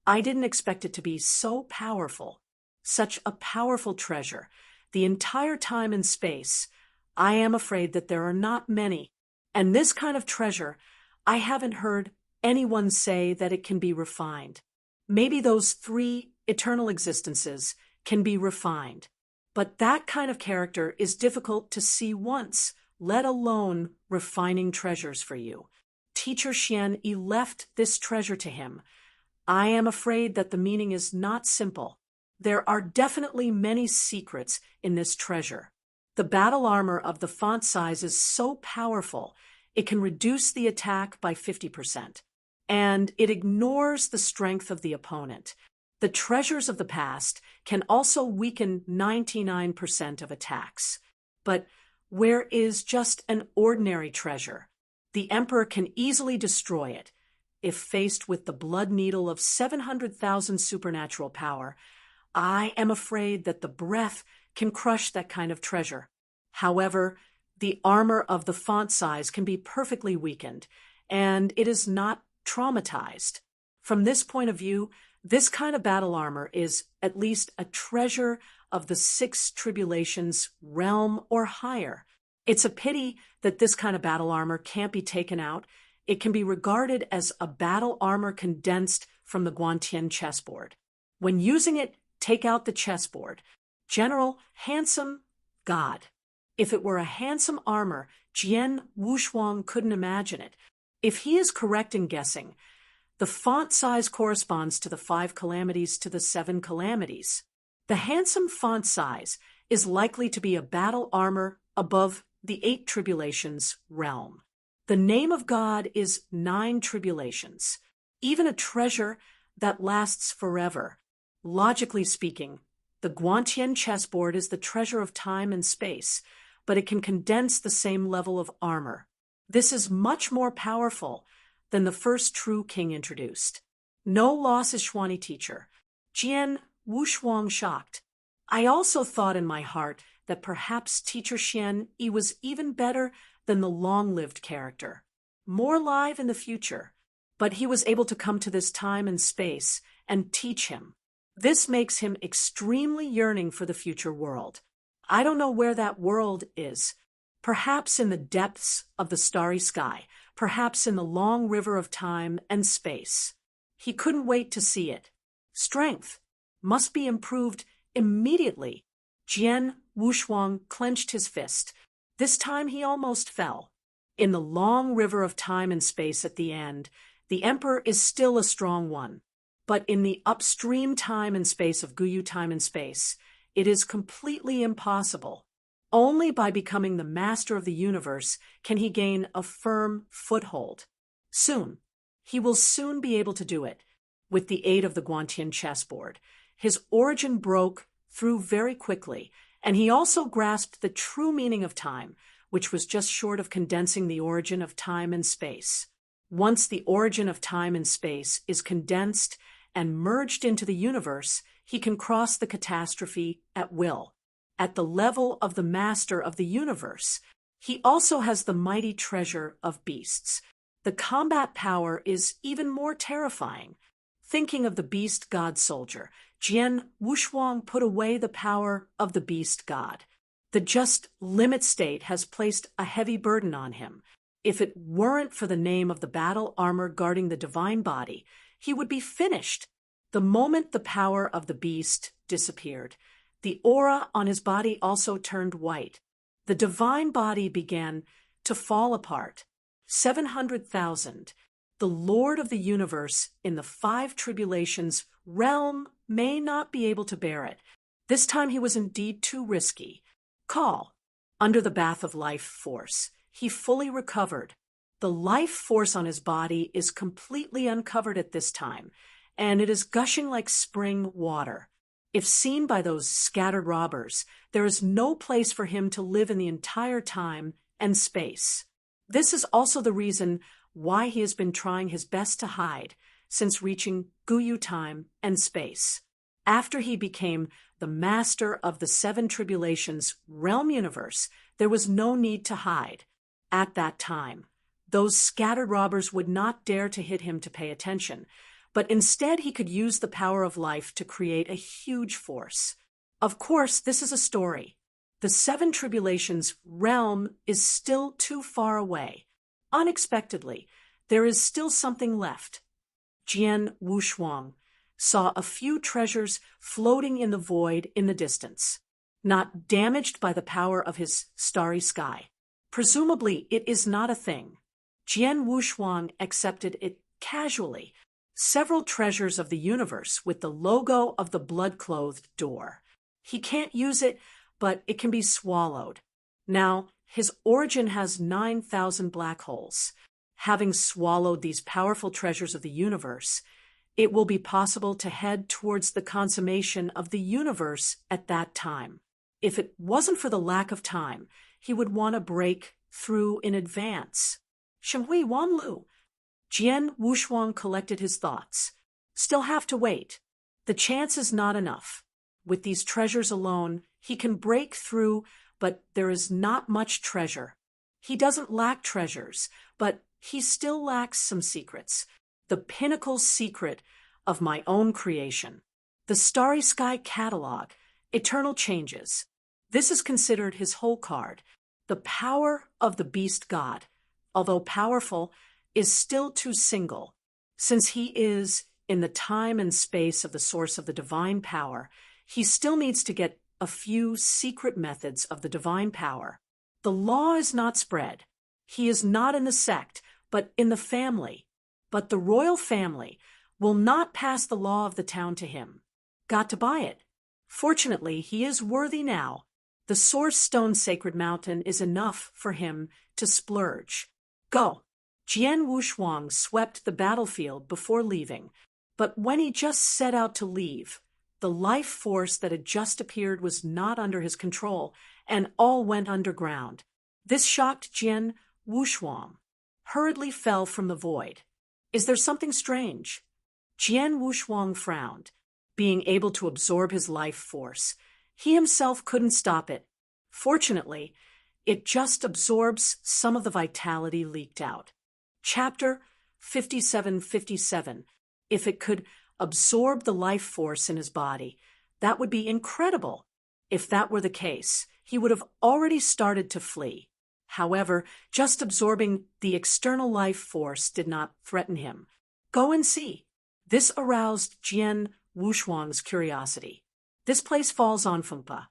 Speaker 1: I didn't expect it to be so powerful. Such a powerful treasure. The entire time and space. I am afraid that there are not many. And this kind of treasure, I haven't heard anyone say that it can be refined. Maybe those 3 eternal existences can be refined. But that kind of character is difficult to see once, let alone refining treasures for you. Teacher Xian left this treasure to him. I am afraid that the meaning is not simple. There are definitely many secrets in this treasure. The battle armor of the font size is so powerful, it can reduce the attack by 50%. And it ignores the strength of the opponent. The treasures of the past can also weaken 99% of attacks. But where is just an ordinary treasure? The emperor can easily destroy it. If faced with the blood needle of 700,000 supernatural power, I am afraid that the breath can crush that kind of treasure. However, the armor of the font size can be perfectly weakened, and it is not traumatized. From this point of view, this kind of battle armor is at least a treasure of the 6 tribulations realm or higher. It's a pity that this kind of battle armor can't be taken out. It can be regarded as a battle armor condensed from the Guantian chessboard. When using it, take out the chessboard. General, handsome, God. If it were a handsome armor, Jian Wushuang couldn't imagine it. If he is correct in guessing, the font size corresponds to the 5 calamities to the 7 calamities. The handsome font size is likely to be a battle armor above the 8 tribulations realm. The name of God is 9 tribulations, even a treasure that lasts forever. Logically speaking, the Guantian chessboard is the treasure of time and space, but it can condense the same level of armor. This is much more powerful than the first true king introduced. No loss is Xuani teacher. Jian Wushuang shocked. I also thought in my heart that perhaps teacher Xian was even better than the long-lived character, more alive in the future, but he was able to come to this time and space and teach him. This makes him extremely yearning for the future world. I don't know where that world is. Perhaps in the depths of the starry sky, perhaps in the long river of time and space. He couldn't wait to see it. Strength must be improved immediately. Jian Wushuang clenched his fist. This time he almost fell. In the long river of time and space at the end, the emperor is still a strong one. But in the upstream time and space of Guyu time and space, it is completely impossible. Only by becoming the master of the universe can he gain a firm foothold. He will soon be able to do it. With the aid of the Guantian chessboard, his origin broke through very quickly, and he also grasped the true meaning of time, which was just short of condensing the origin of time and space. Once the origin of time and space is condensed and merged into the universe, he can cross the catastrophe at will. At the level of the master of the universe, he also has the mighty treasure of beasts. The combat power is even more terrifying. Thinking of the beast god soldier, Jian Wushuang put away the power of the beast god. The just limit state has placed a heavy burden on him. If it weren't for the name of the battle armor guarding the divine body, he would be finished. The moment the power of the beast disappeared, the aura on his body also turned white. The divine body began to fall apart. 700,000. The Lord of the universe in the 5 tribulations realm may not be able to bear it. This time he was indeed too risky. Call. Under the bath of life force, he fully recovered. The life force on his body is completely uncovered at this time, and it is gushing like spring water. If seen by those scattered robbers, there is no place for him to live in the entire time and space. This is also the reason why he has been trying his best to hide since reaching Guyu time and space. After he became the master of the 7 tribulations realm universe, there was no need to hide. At that time, those scattered robbers would not dare to hit him to pay attention, but instead he could use the power of life to create a huge force. Of course, this is a story. The 7 tribulations realm is still too far away. Unexpectedly, there is still something left. Jian Wushuang saw a few treasures floating in the void in the distance, not damaged by the power of his starry sky. Presumably, it is not a thing. Jian Wushuang accepted it casually. Several treasures of the universe with the logo of the blood-clothed door. He can't use it, but it can be swallowed. Now, his origin has 9,000 black holes. Having swallowed these powerful treasures of the universe, it will be possible to head towards the consummation of the universe at that time. If it wasn't for the lack of time, he would want to break through in advance. Shenghui Wanlu. Jian Wushuang collected his thoughts. Still have to wait. The chance is not enough. With these treasures alone, he can break through, but there is not much treasure. He doesn't lack treasures, but he still lacks some secrets. The pinnacle secret of my own creation. The Starry Sky Catalog, Eternal Changes. This is considered his whole card. The power of the beast god, although powerful, is still too single. Since he is in the time and space of the source of the divine power, he still needs to get a few secret methods of the divine power. The law is not spread. He is not in the sect, but in the family. But the royal family will not pass the law of the town to him. Got to buy it. Fortunately, he is worthy now. The Source Stone Sacred Mountain is enough for him to splurge. Go. Jian Wushuang swept the battlefield before leaving, but when he just set out to leave, the life force that had just appeared was not under his control, and all went underground. This shocked Jian Wushuang. Hurriedly fell from the void. Is there something strange? Jian Wushuang frowned. Being able to absorb his life force, he himself couldn't stop it. Fortunately, it just absorbs some of the vitality leaked out. Chapter 5757. If it could absorb the life force in his body, that would be incredible. If that were the case, he would have already started to flee. However, just absorbing the external life force did not threaten him. Go and see. This aroused Jian Wushuang's curiosity. This place falls on Fengpa.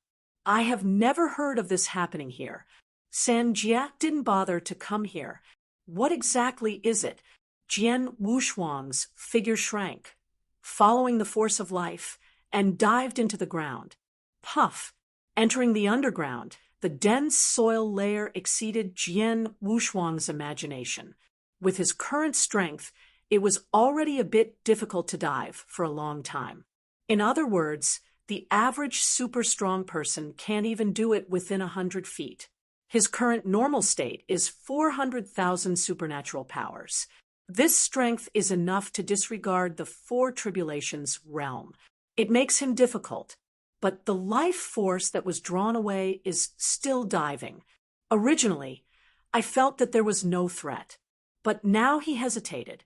Speaker 1: I have never heard of this happening here. San Jia didn't bother to come here. What exactly is it? Jian Wushuang's figure shrank, following the force of life, and dived into the ground. Puff! Entering the underground, the dense soil layer exceeded Jian Wushuang's imagination. With his current strength, it was already a bit difficult to dive for a long time. In other words, the average super strong person can't even do it within 100 feet. His current normal state is 400,000 supernatural powers. This strength is enough to disregard the 4 tribulations realm. It makes him difficult, but the life force that was drawn away is still diving. Originally, I felt that there was no threat, but now he hesitated.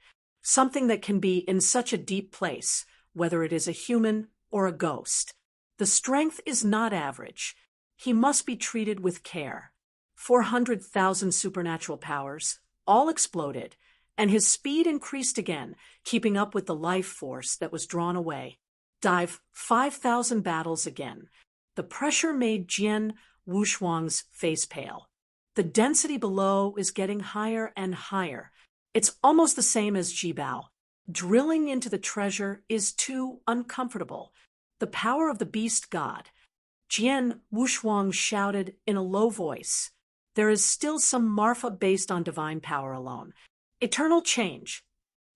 Speaker 1: something that can be in such a deep place, whether it is a human or a ghost. The strength is not average. He must be treated with care. 400,000 supernatural powers, all exploded, and his speed increased again, keeping up with the life force that was drawn away. Dive 5,000 battles again. The pressure made Jian Wushuang's face pale. The density below is getting higher and higher. It's almost the same as Jibao. Drilling into the treasure is too uncomfortable. The power of the beast god. Jian Wushuang shouted in a low voice. There is still some Marfa based on divine power alone. Eternal change.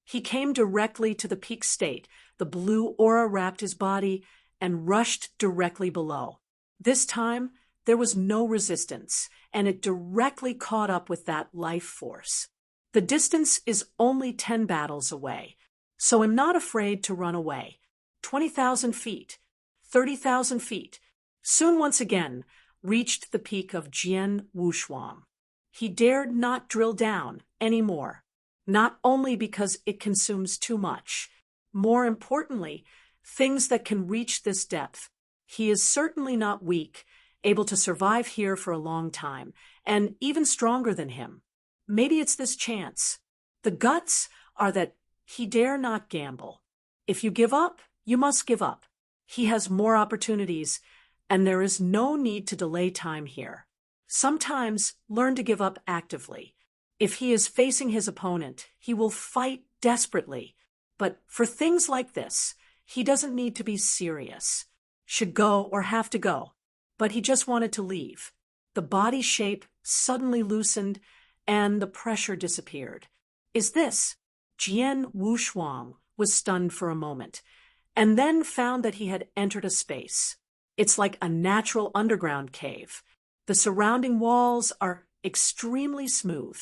Speaker 1: He came directly to the peak state. The blue aura wrapped his body and rushed directly below. This time, there was no resistance, and it directly caught up with that life force. The distance is only 10 battles away, so I'm not afraid to run away. 20,000 feet, 30,000 feet. Soon once again reached the peak of Jian Wushuang. He dared not drill down anymore, not only because it consumes too much. More importantly, things that can reach this depth. He is certainly not weak, able to survive here for a long time, and even stronger than him. Maybe it's this chance. The guts are that he dare not gamble. If you give up, you must give up. He has more opportunities, and there is no need to delay time here. Sometimes learn to give up actively. If he is facing his opponent, he will fight desperately. But for things like this, he doesn't need to be serious. Should go or have to go. But he just wanted to leave. The body shape suddenly loosened, and the pressure disappeared. Is this? Jian Wushuang was stunned for a moment, and then found that he had entered a space. It's like a natural underground cave. The surrounding walls are extremely smooth.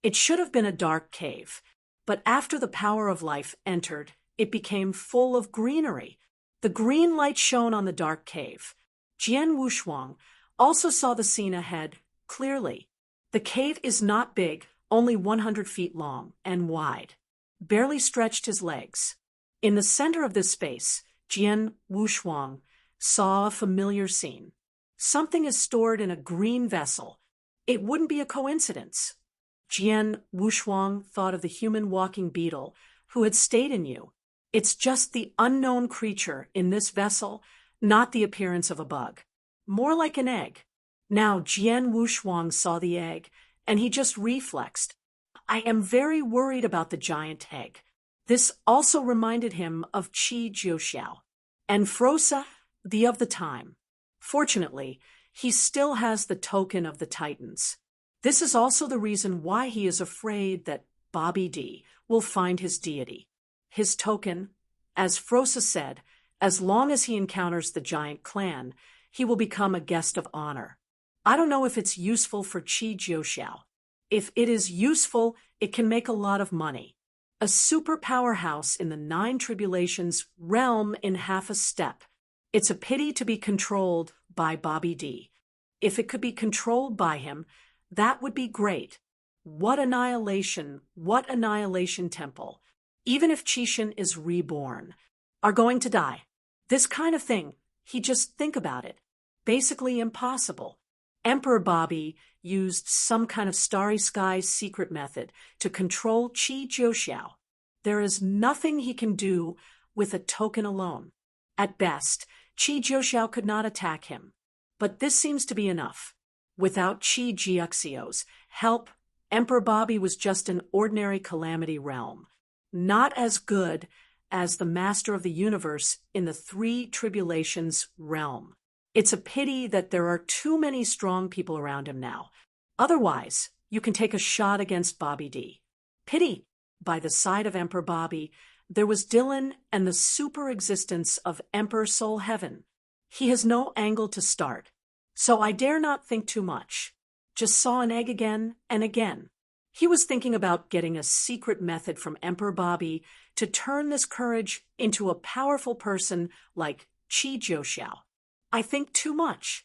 Speaker 1: It should have been a dark cave, but after the power of life entered, it became full of greenery. The green light shone on the dark cave. Jian Wushuang also saw the scene ahead clearly. The cave is not big, only 100 feet long and wide. Barely stretched his legs. In the center of this space, Jian Wushuang saw a familiar scene. Something is stored in a green vessel. It wouldn't be a coincidence. Jian Wushuang thought of the human walking beetle who had stayed in you. It's just the unknown creature in this vessel, not the appearance of a bug. More like an egg. Now Jian Wushuang saw the egg, and he just reflexed. I am very worried about the giant egg. This also reminded him of Qi Jiuxiao and Frosa, the of the time. Fortunately, he still has the token of the Titans. This is also the reason why he is afraid that Bobby D will find his deity. His token, as Frosa said, as long as he encounters the giant clan, he will become a guest of honor. I don't know if it's useful for Qi Jiuxiao. If it is useful, it can make a lot of money. A super powerhouse in the 9 tribulations realm in half a step. It's a pity to be controlled by Bobby D. If it could be controlled by him, that would be great. What annihilation temple. Even if Qishan is reborn, are going to die. This kind of thing, he just think about it. Basically impossible. Emperor Bobby used some kind of starry sky secret method to control Qi Jiuxiao. There is nothing he can do with a token alone. At best, Qi Jiuxiao could not attack him. But this seems to be enough. Without Qi Jiuxiao's help, Emperor Bobby was just an ordinary calamity realm. Not as good as the master of the universe in the 3 tribulations realm. It's a pity that there are too many strong people around him now. Otherwise, you can take a shot against Bobby D. Pity. By the side of Emperor Bobby, there was Dylan and the super existence of Emperor Soul Heaven. He has no angle to start. So I dare not think too much. Just saw an egg again and again. He was thinking about getting a secret method from Emperor Bobby to turn this courage into a powerful person like Qi Jiuxiao. I think too much.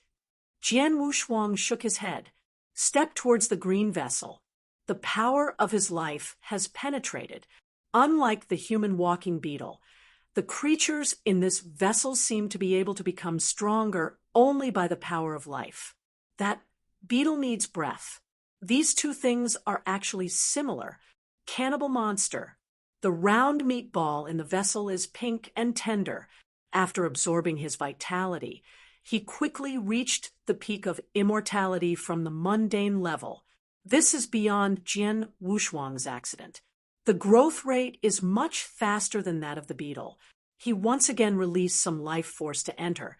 Speaker 1: Jian Wushuang shook his head, stepped towards the green vessel. The power of his life has penetrated. unlike the human walking beetle. The creatures in this vessel seem to be able to become stronger only by the power of life. That beetle needs breath. These two things are actually similar. Cannibal monster. The round meatball in the vessel is pink and tender. After absorbing his vitality, he quickly reached the peak of immortality from the mundane level. This is beyond Jian Wushuang's accident. The growth rate is much faster than that of the beetle. He once again released some life force to enter,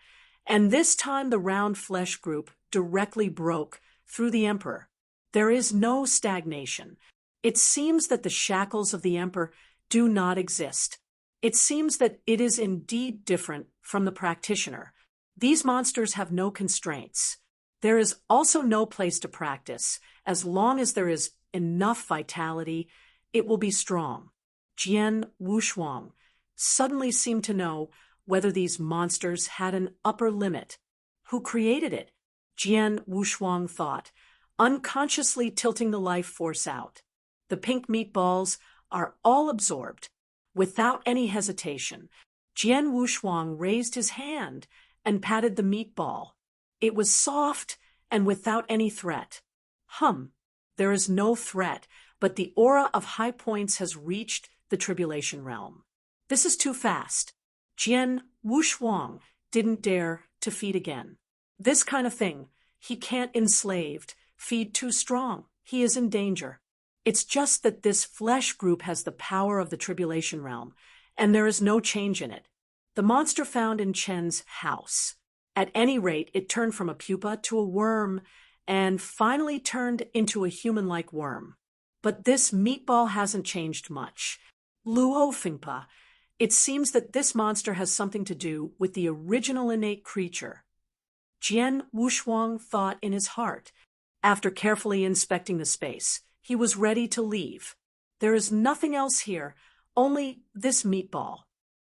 Speaker 1: and this time the round flesh group directly broke through the emperor. There is no stagnation. It seems that the shackles of the emperor do not exist. It seems that it is indeed different from the practitioner. These monsters have no constraints. There is also no place to practice. As long as there is enough vitality, it will be strong. Jian Wushuang suddenly seemed to know whether these monsters had an upper limit. Who created it? Jian Wushuang thought, unconsciously tilting the life force out. The pink meatballs are all absorbed. Without any hesitation, Jian Wushuang raised his hand and patted the meatball. It was soft and without any threat. There is no threat, but the aura of high points has reached the tribulation realm. This is too fast. Jian Wushuang didn't dare to feed again. This kind of thing, he can't enslaved, feed too strong. He is in danger. It's just that this flesh group has the power of the tribulation realm, and there is no change in it. The monster found in Chen's house. At any rate, it turned from a pupa to a worm, and finally turned into a human-like worm. But this meatball hasn't changed much. Luo Fingpa, it seems that this monster has something to do with the original innate creature. Jian Wushuang thought in his heart. After carefully inspecting the space, he was ready to leave. There is nothing else here, only this meatball.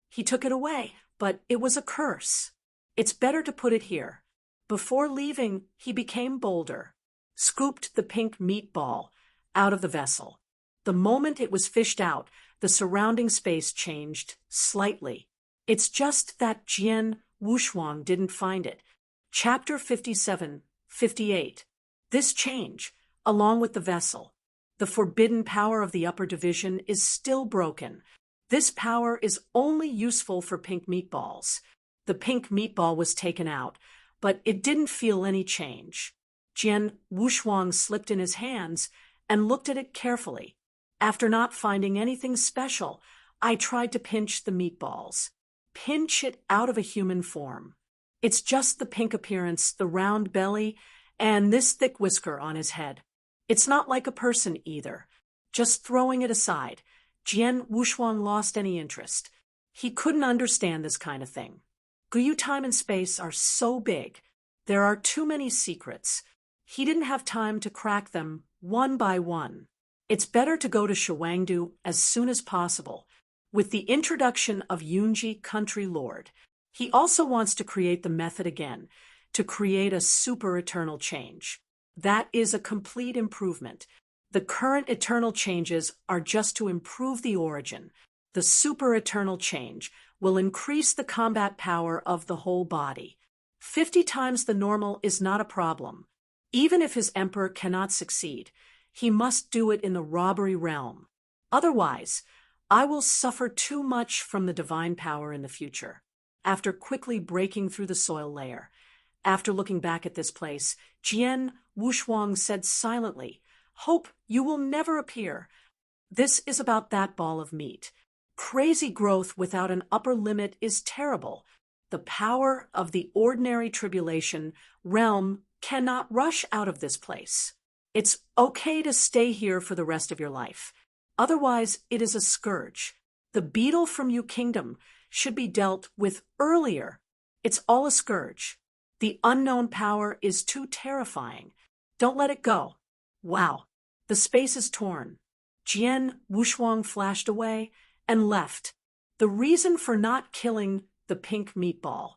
Speaker 1: He took it away, but it was a curse. It's better to put it here. Before leaving, he became bolder, scooped the pink meatball out of the vessel. The moment it was fished out, the surrounding space changed slightly. It's just that Jian Wushuang didn't find it. Chapter 57-58. This change, along with the vessel, the forbidden power of the upper division, is still broken. This power is only useful for pink meatballs. The pink meatball was taken out, but it didn't feel any change. Jian Wushuang slipped in his hands and looked at it carefully. After not finding anything special, I tried to pinch the meatballs. Pinch it out of a human form. It's just the pink appearance, the round belly, and this thick whisker on his head. It's not like a person either. Just throwing it aside, Jian Wushuang lost any interest. He couldn't understand this kind of thing. Guyu time and space are so big. There are too many secrets. He didn't have time to crack them one by one. It's better to go to Shuangdu as soon as possible. With the introduction of Yunji Country Lord, he also wants to create the method again, to create a super eternal change. That is a complete improvement. The current eternal changes are just to improve the origin. The super eternal change will increase the combat power of the whole body. 50 times the normal is not a problem. Even if his emperor cannot succeed, he must do it in the robbery realm. Otherwise, I will suffer too much from the divine power in the future. After quickly breaking through the soil layer, after looking back at this place, Jian Wushuang said silently, "Hope you will never appear. This is about that ball of meat. Crazy growth without an upper limit is terrible. The power of the ordinary tribulation realm cannot rush out of this place. It's okay to stay here for the rest of your life. Otherwise, it is a scourge. The beetle from Yu Kingdom should be dealt with earlier. It's all a scourge. The unknown power is too terrifying. Don't let it go." Wow, the space is torn. Jian Wushuang flashed away and left. The reason for not killing the pink meatball,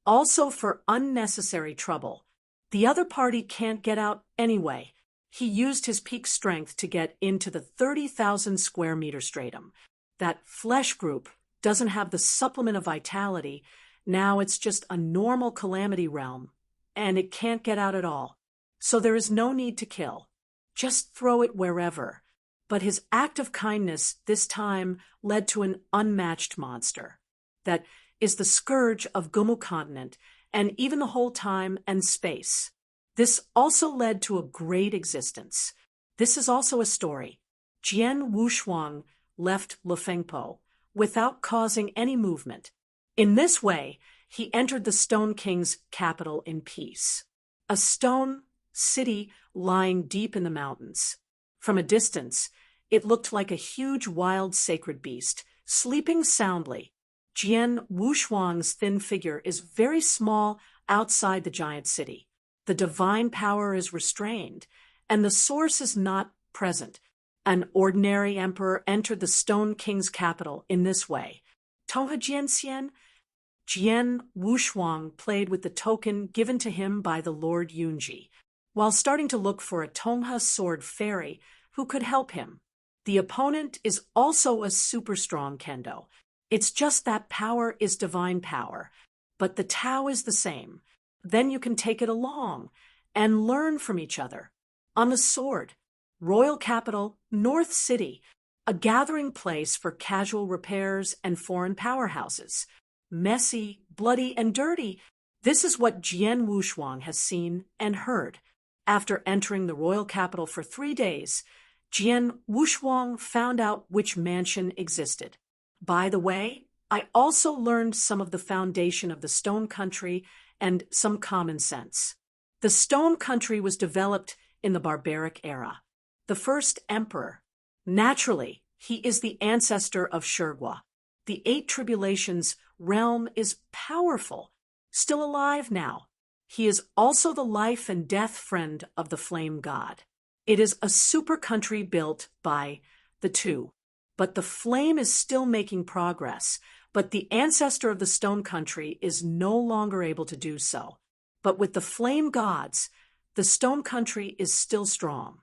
Speaker 1: also for unnecessary trouble. The other party can't get out anyway. He used his peak strength to get into the 30,000 square meter stratum. That flesh group doesn't have the supplement of vitality. Now it's just a normal calamity realm, and it can't get out at all. So there is no need to kill. Just throw it wherever. But his act of kindness this time led to an unmatched monster that is the scourge of Gumu continent and even the whole time and space. This also led to a great existence. This is also a story. Jian Wushuang left Lefengpo without causing any movement. In this way, he entered the Stone King's capital in peace, a stone city lying deep in the mountains. From a distance, it looked like a huge wild sacred beast, sleeping soundly. Jian Wushuang's thin figure is very small outside the giant city. The divine power is restrained, and the source is not present. An ordinary emperor entered the Stone King's capital in this way. Tonghe Jianxian, Jian Wushuang played with the token given to him by the Lord Yunji, while starting to look for a Tonghe sword fairy who could help him. The opponent is also a super strong kendo. It's just that power is divine power, but the Tao is the same. Then you can take it along and learn from each other. On the sword, Royal Capital, North City, a gathering place for casual repairs and foreign powerhouses. Messy, bloody, and dirty. This is what Jian Wushuang has seen and heard. After entering the royal capital for 3 days, Jian Wushuang found out which mansion existed. By the way, I also learned some of the foundation of the Stone Country and some common sense. The Stone Country was developed in the barbaric era. The first emperor. Naturally, he is the ancestor of Shurgua. The 8 Tribulations realm is powerful, still alive now. He is also the life and death friend of the flame god. It is a super country built by the two, but the flame is still making progress, but the ancestor of the Stone Country is no longer able to do so. But with the flame gods, the Stone Country is still strong.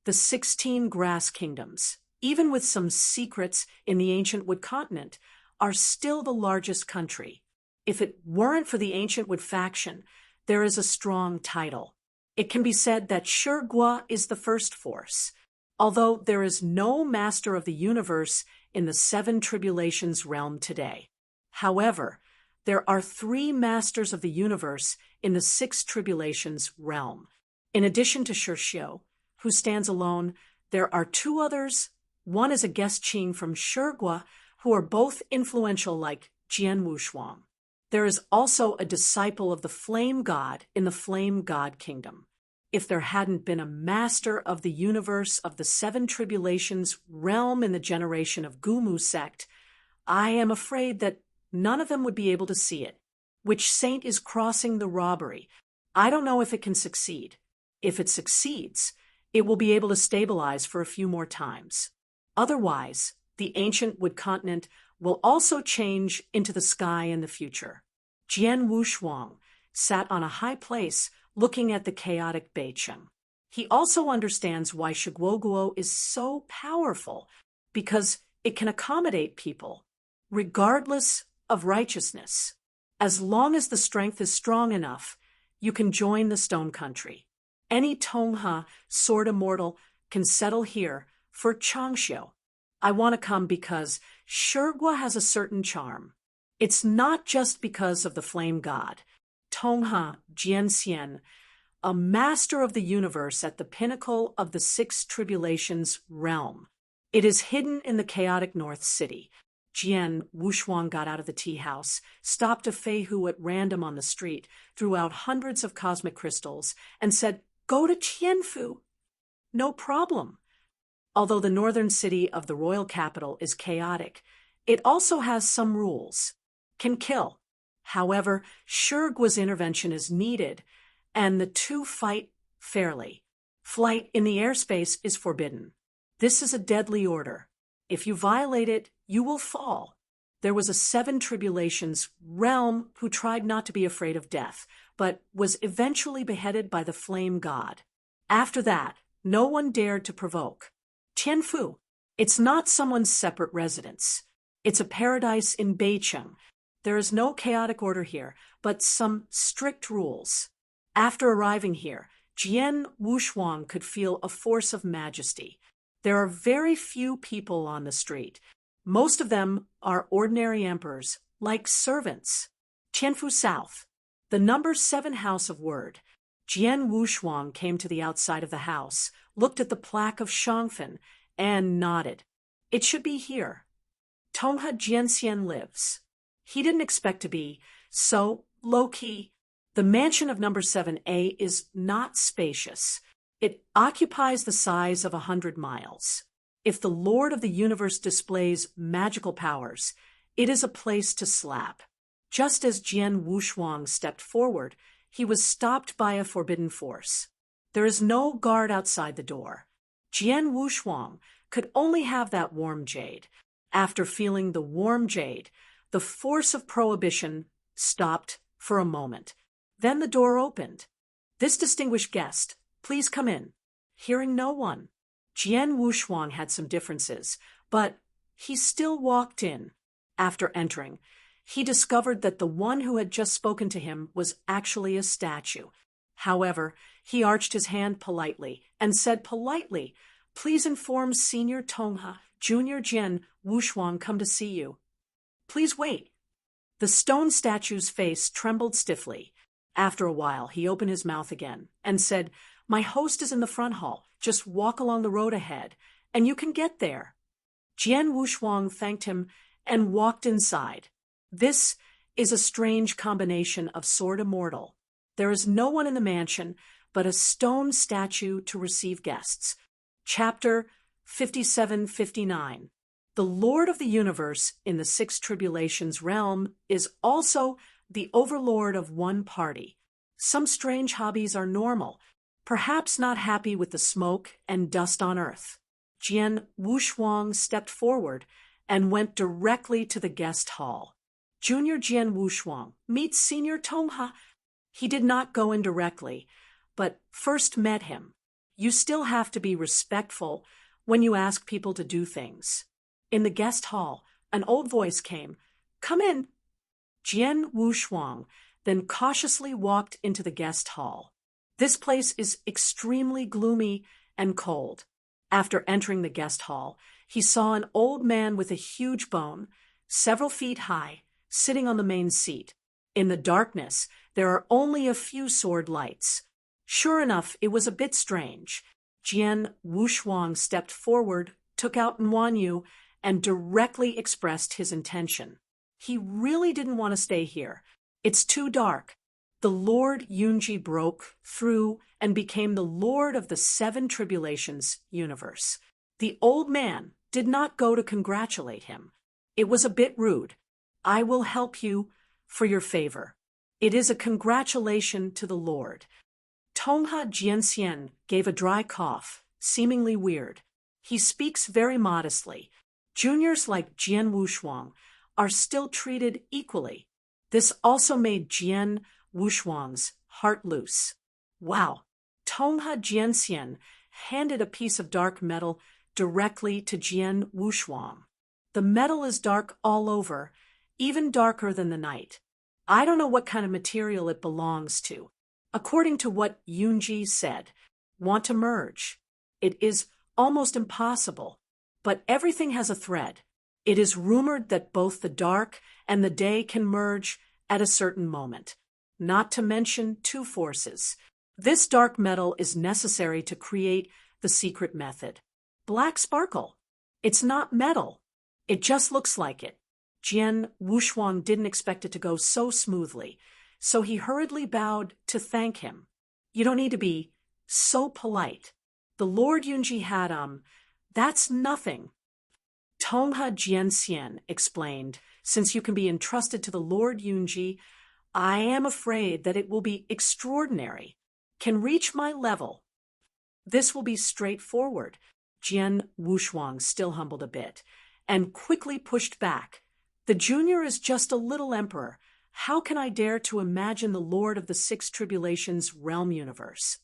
Speaker 1: The 16 grass kingdoms, even with some secrets in the ancient wood continent, are still the largest country. If it weren't for the ancient wood faction, there is a strong title. It can be said that Shurgua is the first force, although there is no master of the universe in the 7 Tribulations realm today. However, there are 3 masters of the universe in the 6 Tribulations realm. In addition to Shurxiu, who stands alone, there are 2 others. One is a guest Qing from Shurgua, who are both influential like Jian Wushuang. There is also a disciple of the Flame God in the Flame God Kingdom. If there hadn't been a master of the universe of the 7 Tribulations realm in the generation of Gumu sect, I am afraid that none of them would be able to see it. Which saint is crossing the robbery? I don't know if it can succeed. If it succeeds, it will be able to stabilize for a few more times. Otherwise, the ancient wood continent will also change into the sky in the future. Jian Wushuang sat on a high place looking at the chaotic Beicheng. He also understands why Shiguoguo is so powerful, because it can accommodate people, regardless of righteousness. As long as the strength is strong enough, you can join the Stone Country. Any Tonghe sword immortal can settle here for Changxiu. I want to come because Shurgua has a certain charm. It's not just because of the flame god. Tonghe Jianxian, a master of the universe at the pinnacle of the 6 Tribulations realm. It is hidden in the chaotic North City. Jian Wushuang got out of the tea house, stopped a Feihu at random on the street, threw out hundreds of cosmic crystals, and said, "Go to Tianfu." No problem. Although the northern city of the royal capital is chaotic, it also has some rules. Can kill. However, Shurgua's intervention is needed, and the two fight fairly. Flight in the airspace is forbidden. This is a deadly order. If you violate it, you will fall. There was a 7 Tribulations realm who tried not to be afraid of death, but was eventually beheaded by the flame god. After that, no one dared to provoke. Tianfu, It's not someone's separate residence. It's a paradise in Beicheng. There is no chaotic order here, but some strict rules. After arriving here, Jian Wushuang could feel a force of majesty. There are very few people on the street. Most of them are ordinary emperors, like servants. Tianfu South, the number 7 house of word. Jian Wushuang came to the outside of the house, looked at the plaque of Shangfen, and nodded. It should be here. Tongha Jianxian lives. He didn't expect to be so low-key. The mansion of number 7A is not spacious. It occupies the size of 100 miles. If the Lord of the Universe displays magical powers, it is a place to slap. Just as Jian Wushuang stepped forward, he was stopped by a forbidden force. There is no guard outside the door. Jian Wushuang could only have that warm jade. After feeling the warm jade, the force of prohibition stopped for a moment. Then the door opened. "This distinguished guest, please come in." Hearing no one, Jian Wushuang had some differences, but he still walked in. After entering, he discovered that the one who had just spoken to him was actually a statue. However, he arched his hand politely and said politely, "Please inform Senior Tongha, Junior Jian Wushuang come to see you. Please wait." The stone statue's face trembled stiffly. After a while, he opened his mouth again and said, "My host is in the front hall. Just walk along the road ahead, and you can get there." Jian Wushuang thanked him and walked inside. This is a strange combination of sword immortal. There is no one in the mansion but a stone statue to receive guests. Chapter 5759. The Lord of the Universe in the 6 Tribulations realm is also the overlord of one party. Some strange hobbies are normal, perhaps not happy with the smoke and dust on earth. Jian Wushuang stepped forward and went directly to the guest hall. "Junior Jian Wushuang, meet Senior Tongha." He did not go in directly, but first met him. You still have to be respectful when you ask people to do things. In the guest hall, an old voice came, "Come in." Jian Wushuang then cautiously walked into the guest hall. This place is extremely gloomy and cold. After entering the guest hall, he saw an old man with a huge bone, several feet high, sitting on the main seat. In the darkness, there are only a few sword lights. Sure enough, it was a bit strange. Jian Wushuang stepped forward, took out Nuanyu, and directly expressed his intention. He really didn't want to stay here. It's too dark. The Lord Yunji broke through and became the Lord of the 7 Tribulations universe. The old man did not go to congratulate him. It was a bit rude. "I will help you for your favor. It is a congratulation to the Lord." Tongha Jianxian gave a dry cough, seemingly weird. He speaks very modestly. Juniors like Jian Wushuang are still treated equally. This also made Jian Wushuang's heart loose. Wow! Tongha Jianxian handed a piece of dark metal directly to Jian Wushuang. The metal is dark all over, even darker than the night. I don't know what kind of material it belongs to. According to what Yunji said, want to merge. It is almost impossible, but everything has a thread. It is rumored that both the dark and the day can merge at a certain moment, not to mention 2 forces. This dark metal is necessary to create the secret method. Black sparkle. It's not metal. It just looks like it. Jian Wushuang didn't expect it to go so smoothly, so he hurriedly bowed to thank him. "You don't need to be so polite. The Lord Yunji had, that's nothing." Tongha Jianxian explained, "Since you can be entrusted to the Lord Yunji, I am afraid that it will be extraordinary. Can reach my level. This will be straightforward." Jian Wushuang still humbled a bit, and quickly pushed back. "The junior is just a little emperor. How can I dare to imagine the Lord of the 6 Tribulations realm universe?"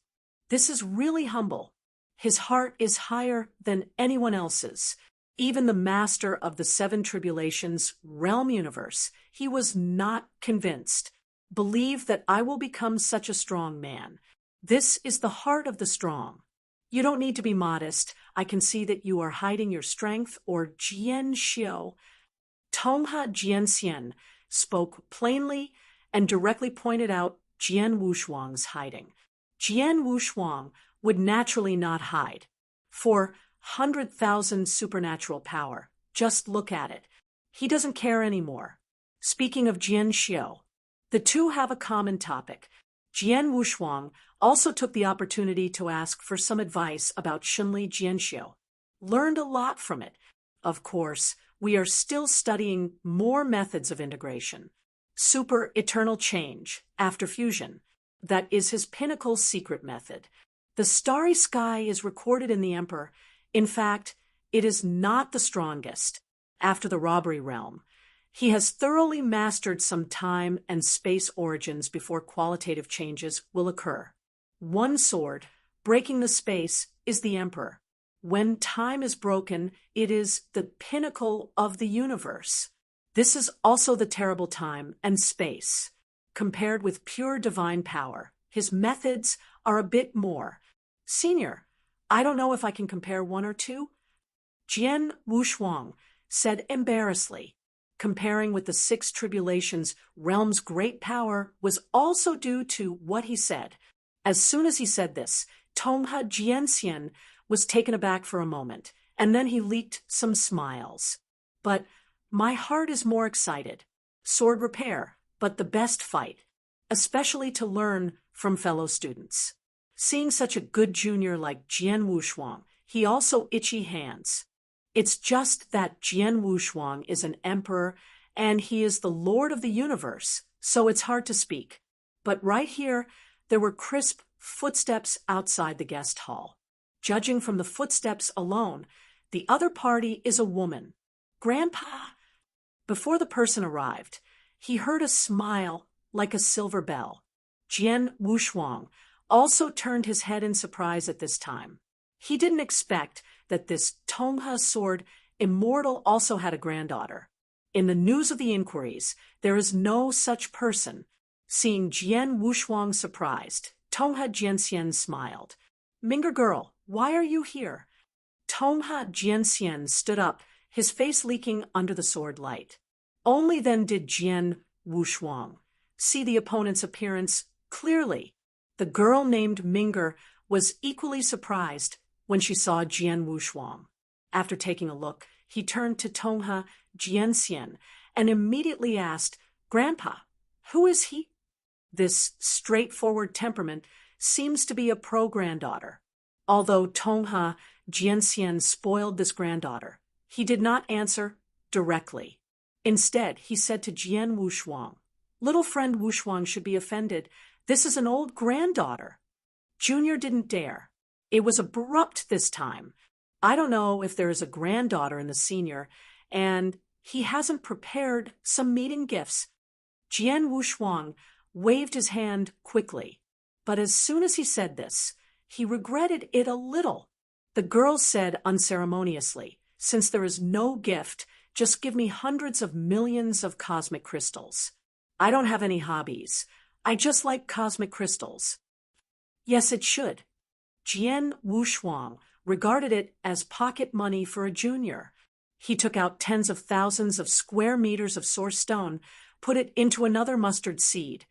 Speaker 1: This is really humble. His heart is higher than anyone else's. Even the master of the seven tribulations realm universe, he was not convinced. Believe that I will become such a strong man. This is the heart of the strong. You don't need to be modest. I can see that you are hiding your strength, or Jian Xiu. Tongha Jianxian spoke plainly and directly pointed out Jian Wushuang's hiding. Jian Wushuang would naturally not hide. For 100,000 supernatural power, just look at it. He doesn't care anymore. Speaking of Jian Xiu, the two have a common topic. Jian Wushuang also took the opportunity to ask for some advice about Shunli Jianxiu. Learned a lot from it. Of course, we are still studying more methods of integration. Super eternal change after fusion. That is his pinnacle secret method. The starry sky is recorded in the Emperor. In fact, it is not the strongest. After the robbery realm, he has thoroughly mastered some time and space origins before qualitative changes will occur. One sword, breaking the space, is the Emperor. When time is broken, it is the pinnacle of the universe. This is also the terrible time and space. Compared with pure divine power, his methods are a bit more. Senior, I don't know if I can compare one or two. Jian Wushuang said embarrassedly. Comparing with the six tribulations, realm's great power was also due to what he said. As soon as he said this, Tongha Jianxian was taken aback for a moment, and then he leaked some smiles. But my heart is more excited. Sword repair, but the best fight, especially to learn from fellow students. Seeing such a good junior like Jian Wushuang, he also itchy hands. It's just that Jian Wushuang is an emperor, and he is the lord of the universe, so it's hard to speak. But right here, there were crisp footsteps outside the guest hall. Judging from the footsteps alone, the other party is a woman. Grandpa! Before the person arrived, he heard a smile like a silver bell. Jian Wushuang also turned his head in surprise at this time. He didn't expect that this Tongha sword immortal also had a granddaughter. In the news of the inquiries, there is no such person. Seeing Jian Wushuang surprised, Tongha Jianxian smiled. Minger girl, why are you here? Tongha Jianxian stood up, his face leaking under the sword light. Only then did Jian Wushuang see the opponent's appearance clearly. The girl named Minger was equally surprised when she saw Jian Wushuang. After taking a look, he turned to Tongha Jianxian and immediately asked, Grandpa, who is he? This straightforward temperament seems to be a pro-granddaughter. Although Tongha Jianxian spoiled this granddaughter, he did not answer directly. Instead, he said to Jian Wushuang, Little friend Wushuang should be offended. This is an old granddaughter. Junior didn't dare. It was abrupt this time. I don't know if there is a granddaughter in the senior, and he hasn't prepared some meeting gifts. Jian Wushuang waved his hand quickly, but as soon as he said this, he regretted it a little. The girl said unceremoniously, Since there is no gift, just give me hundreds of millions of cosmic crystals. I don't have any hobbies. I just like cosmic crystals. Yes, it should. Jian Wushuang regarded it as pocket money for a junior. He took out tens of thousands of square meters of source stone, put it into another mustard seed,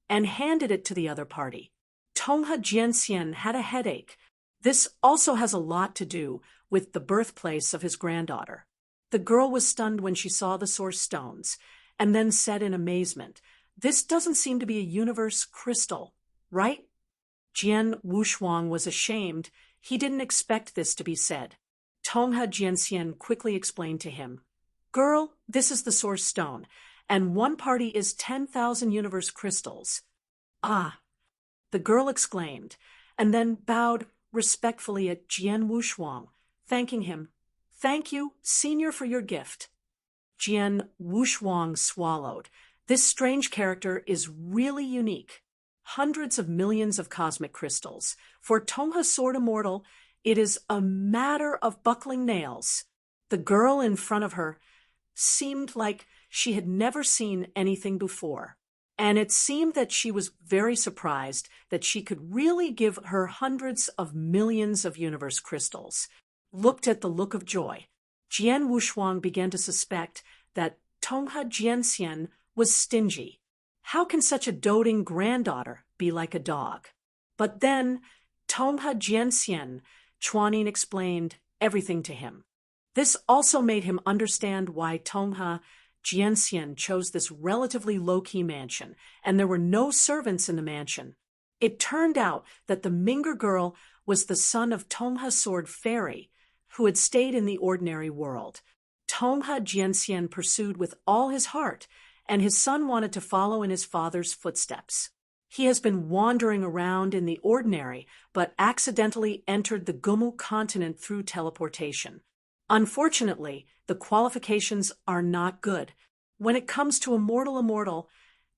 Speaker 1: and handed it to the other party. Tongha Jianxian had a headache. This also has a lot to do with the birthplace of his granddaughter. The girl was stunned when she saw the source stones, and then said in amazement, This doesn't seem to be a universe crystal, right? Jian Wushuang was ashamed. He didn't expect this to be said. Tongha Jianxian quickly explained to him, Girl, this is the source stone, and one party is 10,000 universe crystals. Ah, the girl exclaimed, and then bowed respectfully at Jian Wushuang, thanking him. Thank you, senior, for your gift. Jian Wushuang swallowed. This strange character is really unique. Hundreds of millions of cosmic crystals. For Tongha Sword Immortal, it is a matter of buckling nails. The girl in front of her seemed like she had never seen anything before, and it seemed that she was very surprised that she could really give her hundreds of millions of universe crystals. Looked at the look of joy, Jian Wushuang began to suspect that Tongha Jianxian was stingy. How can such a doting granddaughter be like a dog? But then Tongha Jianxian, Chuanin explained everything to him. This also made him understand why Tongha Jianxian chose this relatively low-key mansion, and there were no servants in the mansion. It turned out that the Mingger girl was the son of Tongha Sword Fairy, who had stayed in the ordinary world. Tongha Jianxian pursued with all his heart, and his son wanted to follow in his father's footsteps. He has been wandering around in the ordinary, but accidentally entered the Gumu continent through teleportation. Unfortunately, the qualifications are not good. When it comes to immortal,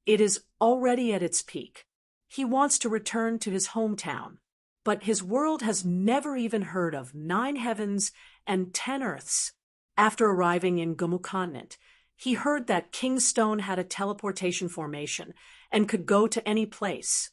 Speaker 1: it is already at its peak. He wants to return to his hometown, but his world has never even heard of 9 heavens and 10 earths. After arriving in Gumu continent, he heard that Kingstone had a teleportation formation and could go to any place.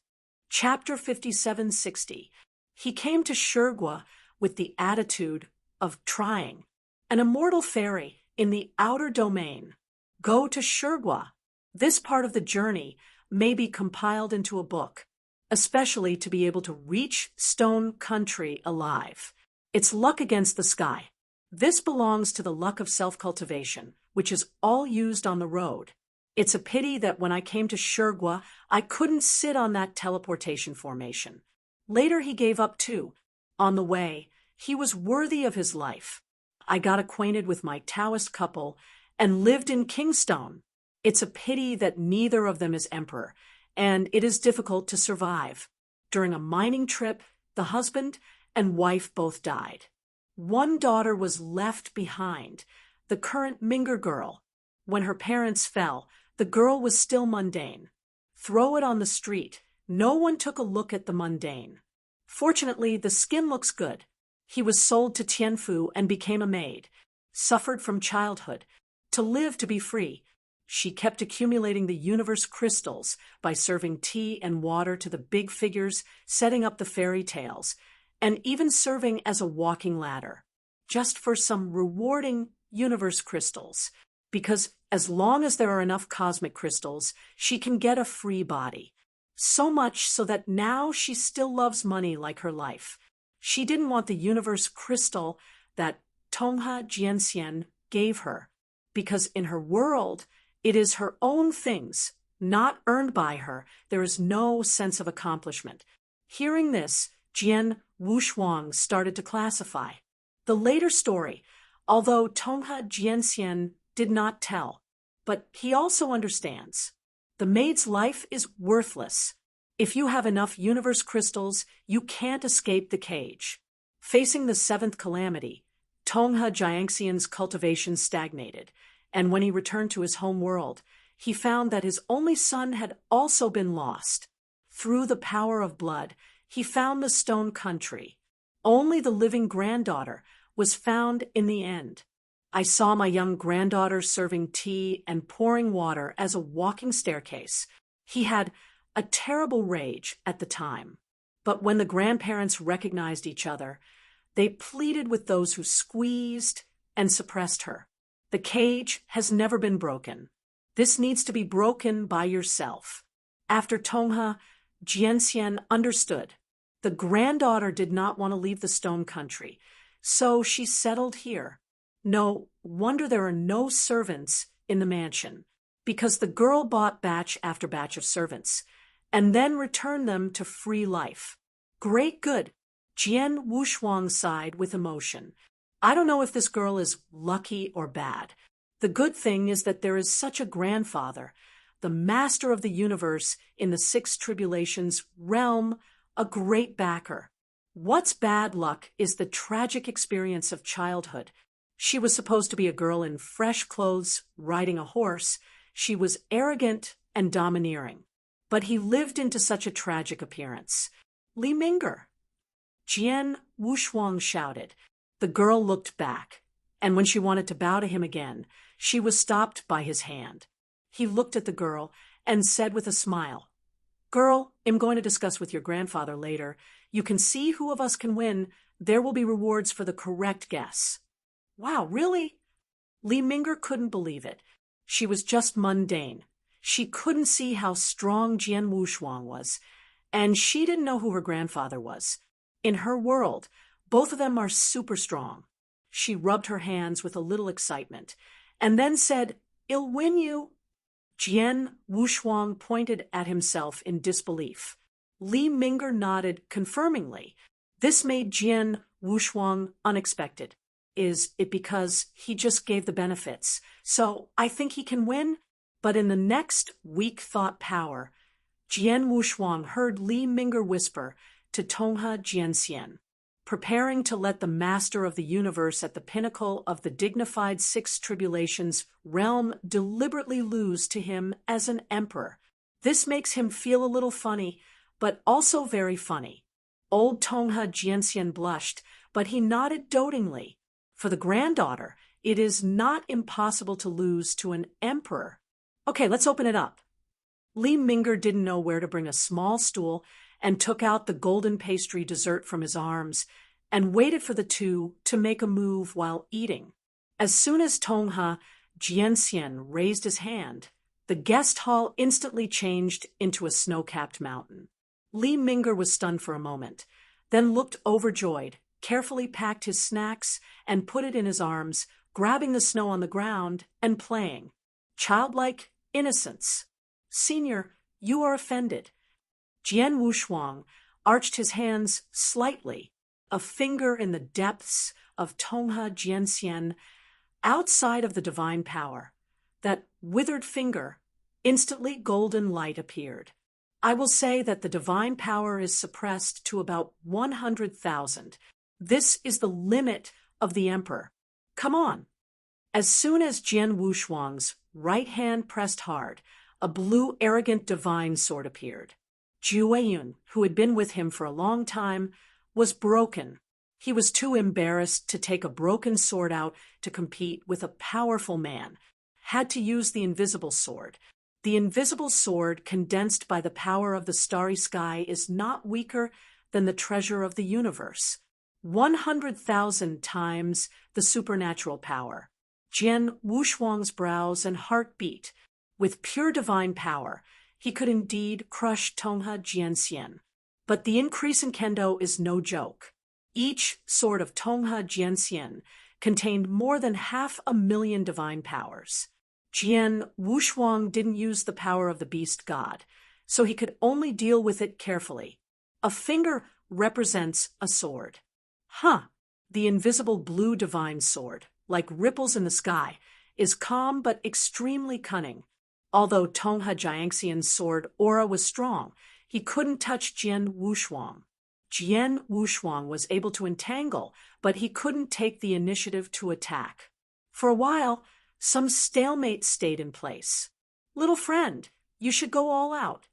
Speaker 1: Chapter 5760. He came to Shurgua with the attitude of trying. An immortal fairy in the outer domain. Go to Shurgua. This part of the journey may be compiled into a book, especially to be able to reach Stone Country alive. It's luck against the sky. This belongs to the luck of self-cultivation, which is all used on the road. It's a pity that when I came to Shurgua, I couldn't sit on that teleportation formation. Later he gave up too. On the way, he was worthy of his life. I got acquainted with my Taoist couple and lived in Kingstone. It's a pity that neither of them is emperor, and it is difficult to survive. During a mining trip, the husband and wife both died. One daughter was left behind, the current Mingger girl. When her parents fell, the girl was still mundane. Throw it on the street. No one took a look at the mundane. Fortunately, the skin looks good. He was sold to Tianfu and became a maid. Suffered from childhood. To live to be free. She kept accumulating the universe crystals by serving tea and water to the big figures, setting up the fairy tales, and even serving as a walking ladder, just for some rewarding universe crystals, because as long as there are enough cosmic crystals, she can get a free body. So much so that now she still loves money like her life. She didn't want the universe crystal that Tongha Jianxian gave her, because in her world, it is her own things, not earned by her. There is no sense of accomplishment. Hearing this, Jian Wushuang started to classify. The later story, although Tongha Jianxian did not tell, but he also understands. The maid's life is worthless. If you have enough universe crystals, you can't escape the cage. Facing the 7th calamity, Tongha Jianxian's cultivation stagnated, and when he returned to his home world, he found that his only son had also been lost. Through the power of blood, he found the Stone Country. Only the living granddaughter was found in the end. I saw my young granddaughter serving tea and pouring water as a walking staircase. He had a terrible rage at the time. But when the grandparents recognized each other, they pleaded with those who squeezed and suppressed her. The cage has never been broken. This needs to be broken by yourself. After Tongha Jianxian understood, the granddaughter did not want to leave the Stone Country, so she settled here. No wonder there are no servants in the mansion, because the girl bought batch after batch of servants, and then returned them to free life. Great good. Jian Wushuang sighed with emotion. I don't know if this girl is lucky or bad. The good thing is that there is such a grandfather, the master of the universe in the 6 tribulations realm, a great backer. What's bad luck is the tragic experience of childhood. She was supposed to be a girl in fresh clothes, riding a horse. She was arrogant and domineering. But he lived into such a tragic appearance. Li Mingger. Jian Wushuang shouted. The girl looked back. And when she wanted to bow to him again, she was stopped by his hand. He looked at the girl and said with a smile, "Girl, I'm going to discuss with your grandfather later. You can see who of us can win. There will be rewards for the correct guess." Wow, really? Li Ming'er couldn't believe it. She was just mundane. She couldn't see how strong Jian Wushuang was, and she didn't know who her grandfather was. In her world, both of them are super strong. She rubbed her hands with a little excitement, and then said, "I'll win you." Jian Wushuang pointed at himself in disbelief. Li Ming'er nodded confirmingly. This made Jian Wushuang unexpected. Is it because he just gave the benefits? So I think he can win? But in the next weak thought power, Jian Wushuang heard Li Ming'er whisper to Tongha Jianxian, preparing to let the master of the universe at the pinnacle of the dignified six tribulations realm deliberately lose to him as an emperor. This makes him feel a little funny, but also very funny. Old Tongha Jianxian blushed, but he nodded dotingly. For the granddaughter, it is not impossible to lose to an emperor. Okay, let's open it up. Li Ming'er didn't know where to bring a small stool and took out the golden pastry dessert from his arms and waited for the two to make a move while eating. As soon as Tongha Jianxian raised his hand, the guest hall instantly changed into a snow-capped mountain. Li Ming'er was stunned for a moment, then looked overjoyed, carefully packed his snacks and put it in his arms, grabbing the snow on the ground and playing. Childlike innocence. "Senior, you are offended." Jian Wushuang arched his hands slightly, a finger in the depths of Tongha Jianxian, outside of the divine power. That withered finger, instantly golden light appeared. I will say that the divine power is suppressed to about 100,000. This is the limit of the emperor. Come on. As soon as Jian Wushuang's right hand pressed hard, a blue, arrogant divine sword appeared. Zhu Weiyun, who had been with him for a long time, was broken. He was too embarrassed to take a broken sword out to compete with a powerful man. Had to use the invisible sword. The invisible sword, condensed by the power of the starry sky, is not weaker than the treasure of the universe. 100,000 times the supernatural power. Jian Wushuang's brows and heart beat. With pure divine power, he could indeed crush Tongha Jianxian. But the increase in kendo is no joke. Each sword of Tongha Jianxian contained more than 500,000 divine powers. Jian Wushuang didn't use the power of the beast god, so he could only deal with it carefully. A finger represents a sword. The invisible blue divine sword, like ripples in the sky, is calm but extremely cunning. Although Tongha Jianxian's sword aura was strong, he couldn't touch Jian Wushuang. Jian Wushuang was able to entangle, but he couldn't take the initiative to attack. For a while, some stalemate stayed in place. "Little friend, you should go all out."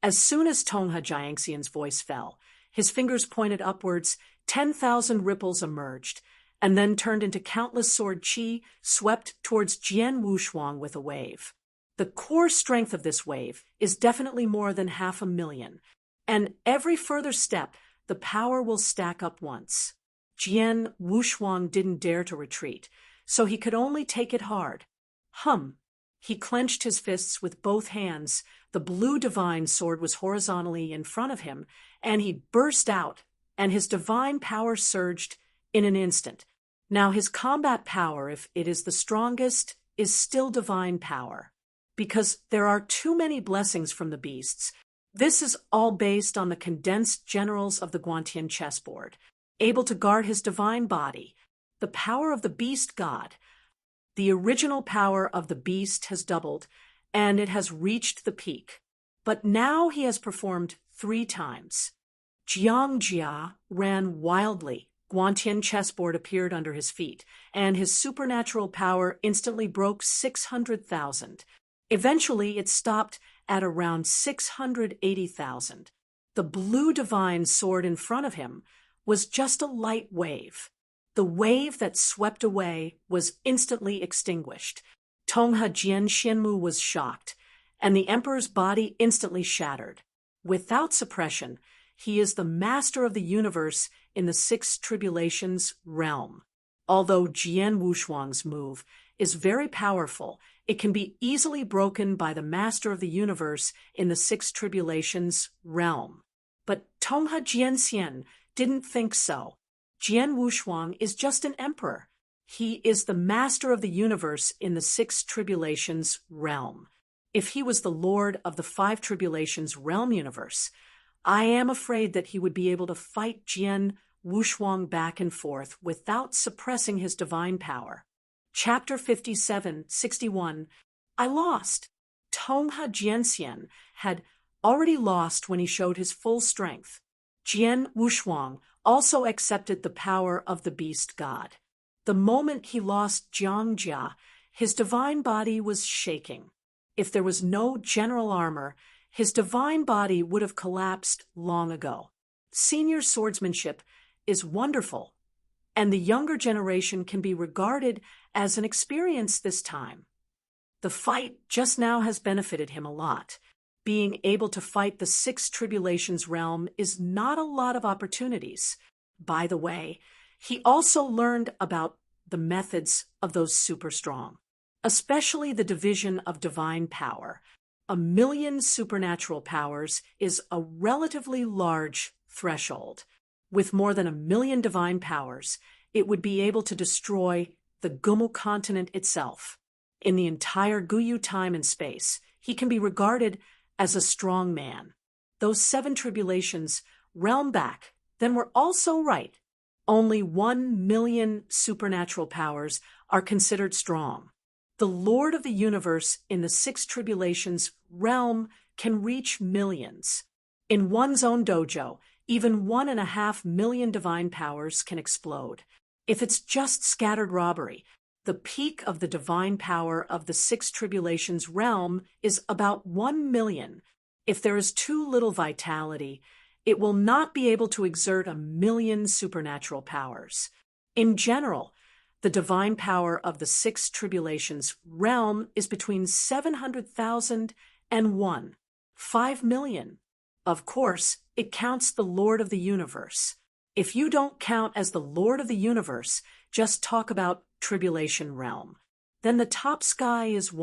Speaker 1: As soon as Tongha Jianxian's voice fell, his fingers pointed upwards, 10,000 ripples emerged, and then turned into countless sword qi swept towards Jian Wushuang with a wave. The core strength of this wave is definitely more than 500,000, and every further step, the power will stack up once. Jian Wushuang didn't dare to retreat, so he could only take it hard. He clenched his fists with both hands. The blue divine sword was horizontally in front of him, and he burst out, and his divine power surged in an instant. Now his combat power, if it is the strongest, is still divine power. Because there are too many blessings from the beasts, this is all based on the condensed generals of the Guantian chessboard, able to guard his divine body. The power of the beast god. The original power of the beast has doubled, and it has reached the peak. But now he has performed 3 times. Jiang Jia ran wildly. Guantian chessboard appeared under his feet, and his supernatural power instantly broke 600,000. Eventually, it stopped at around 680,000. The blue divine sword in front of him was just a light wave. The wave that swept away was instantly extinguished. Tongha Jian Xianmu was shocked, and the emperor's body instantly shattered. Without suppression, he is the master of the universe in the six tribulations realm. Although Jian Wushuang's move is very powerful, it can be easily broken by the master of the universe in the six tribulations realm. But Tongha Jianxian didn't think so. Jian Wushuang is just an emperor. He is the master of the universe in the six tribulations realm. If he was the lord of the five tribulations realm universe, I am afraid that he would be able to fight Jian Wushuang back and forth without suppressing his divine power. Chapter 57:61. I lost. Tongha Jianxian had already lost when he showed his full strength. Jian Wushuang also accepted the power of the beast god. The moment he lost Jiangjia, his divine body was shaking. If there was no general armor, his divine body would have collapsed long ago. Senior swordsmanship is wonderful, and the younger generation can be regarded as an experience this time. The fight just now has benefited him a lot. Being able to fight the six tribulations realm is not a lot of opportunities. By the way, he also learned about the methods of those super strong, especially the division of divine power. 1,000,000 supernatural powers is a relatively large threshold. With more than 1,000,000 divine powers, it would be able to destroy the Gumu continent itself. In the entire Guyu time and space, he can be regarded as a strong man. Those seven tribulations realm back, then were also right. Only 1,000,000 supernatural powers are considered strong. The Lord of the universe in the six tribulations realm can reach millions. In one's own dojo, even 1.5 million divine powers can explode. If it's just scattered robbery, the peak of the divine power of the six tribulations realm is about 1 million. If there is too little vitality, it will not be able to exert 1,000,000 supernatural powers. In general, the divine power of the six tribulations realm is between 700,000 and 5 million. Of course, it counts the Lord of the universe. If you don't count as the Lord of the universe, just talk about tribulation realm. Then the top sky is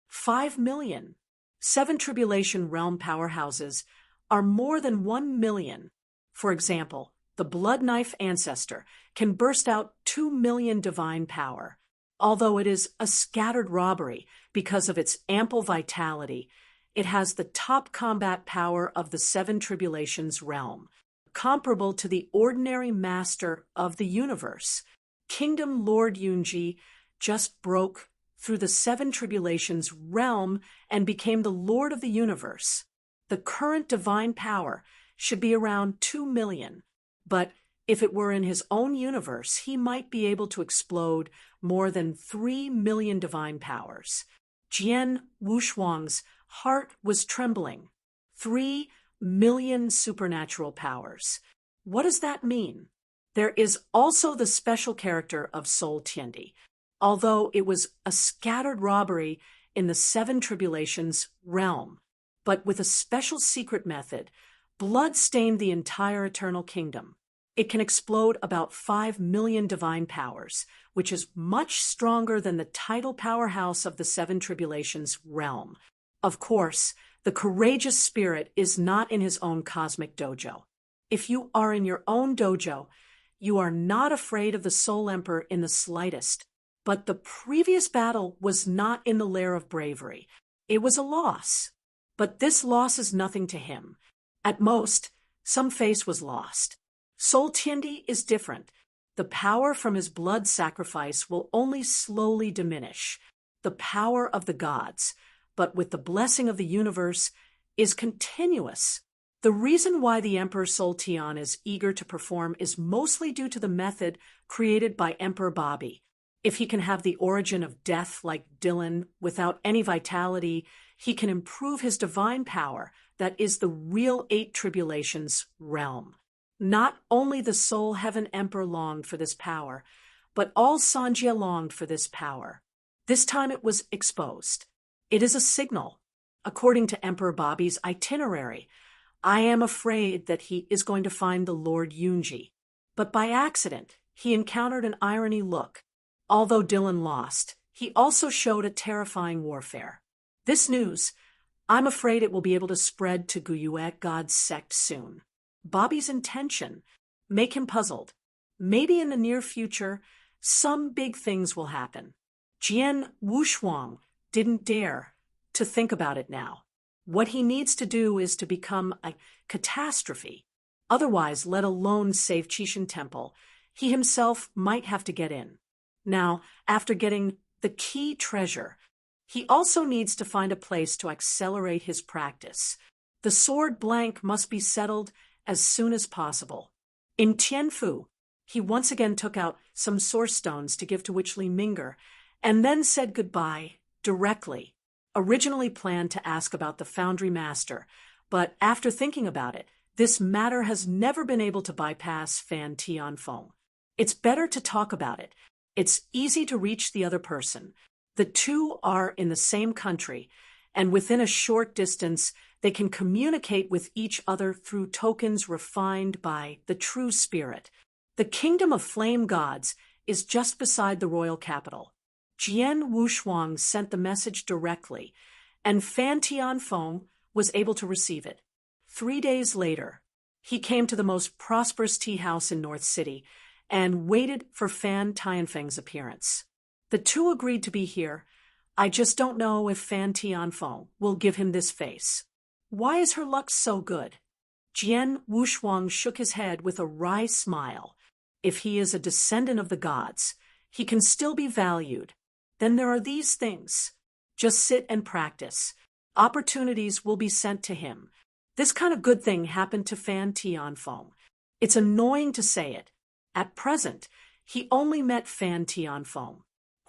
Speaker 1: 5 million. Seven tribulation realm powerhouses are more than 1 million. For example, the blood knife ancestor can burst out 2 million divine power. Although it is a scattered robbery because of its ample vitality, it has the top combat power of the seven tribulations realm, comparable to the ordinary master of the universe. Kingdom Lord Yunji just broke through the seven tribulations realm and became the Lord of the universe. The current divine power should be around 2 million, but if it were in his own universe, he might be able to explode more than 3 million divine powers. Jian Wushuang's heart was trembling. 3 million supernatural powers. What does that mean? There is also the special character of Soul Tiandi. Although it was a scattered robbery in the seven tribulations realm, but with a special secret method, blood stained the entire eternal kingdom. It can explode about 5 million divine powers, which is much stronger than the tidal powerhouse of the seven tribulations realm. Of course, the courageous spirit is not in his own cosmic dojo. If you are in your own dojo, you are not afraid of the Soul Emperor in the slightest. But the previous battle was not in the lair of bravery. It was a loss. But this loss is nothing to him. At most, some face was lost. Soul Tiandi is different. The power from his blood sacrifice will only slowly diminish. The power of the gods, but with the blessing of the universe, is continuous. The reason why the Emperor Soul Tian is eager to perform is mostly due to the method created by Emperor Bobby. If he can have the origin of death like Dylan without any vitality, he can improve his divine power that is the real eight tribulations realm. Not only the Soul Heaven Emperor longed for this power, but all Sanjia longed for this power. This time it was exposed. It is a signal. According to Emperor Bobby's itinerary, I am afraid that he is going to find the Lord Yunji. But by accident, he encountered an irony look. Although Dylan lost, he also showed a terrifying warfare. This news, I'm afraid it will be able to spread to Guyuek God's sect soon. Bobby's intention, make him puzzled. Maybe in the near future, some big things will happen. Jian Wushuang didn't dare to think about it now. What he needs to do is to become a catastrophe. Otherwise, let alone save Qixin Temple, he himself might have to get in. Now, after getting the key treasure, he also needs to find a place to accelerate his practice. The sword blank must be settled as soon as possible. In Tianfu, he once again took out some source stones to give to Witchly Minger, and then said goodbye directly. Originally planned to ask about the Foundry Master, but after thinking about it, this matter has never been able to bypass Fan Tianfeng. It's better to talk about it. It's easy to reach the other person. The two are in the same country, and within a short distance, they can communicate with each other through tokens refined by the true spirit. The kingdom of flame gods is just beside the royal capital. Jian Wushuang sent the message directly, and Fan Tianfeng was able to receive it. 3 days later, he came to the most prosperous tea house in North City and waited for Fan Tianfeng's appearance. The two agreed to be here. I just don't know if Fan Tianfeng will give him this face. Why is her luck so good? Jian Wushuang shook his head with a wry smile. If he is a descendant of the gods, he can still be valued. Then there are these things. Just sit and practice. Opportunities will be sent to him. This kind of good thing happened to Fan Tianfeng. It's annoying to say it. At present, he only met Fan Tianfeng.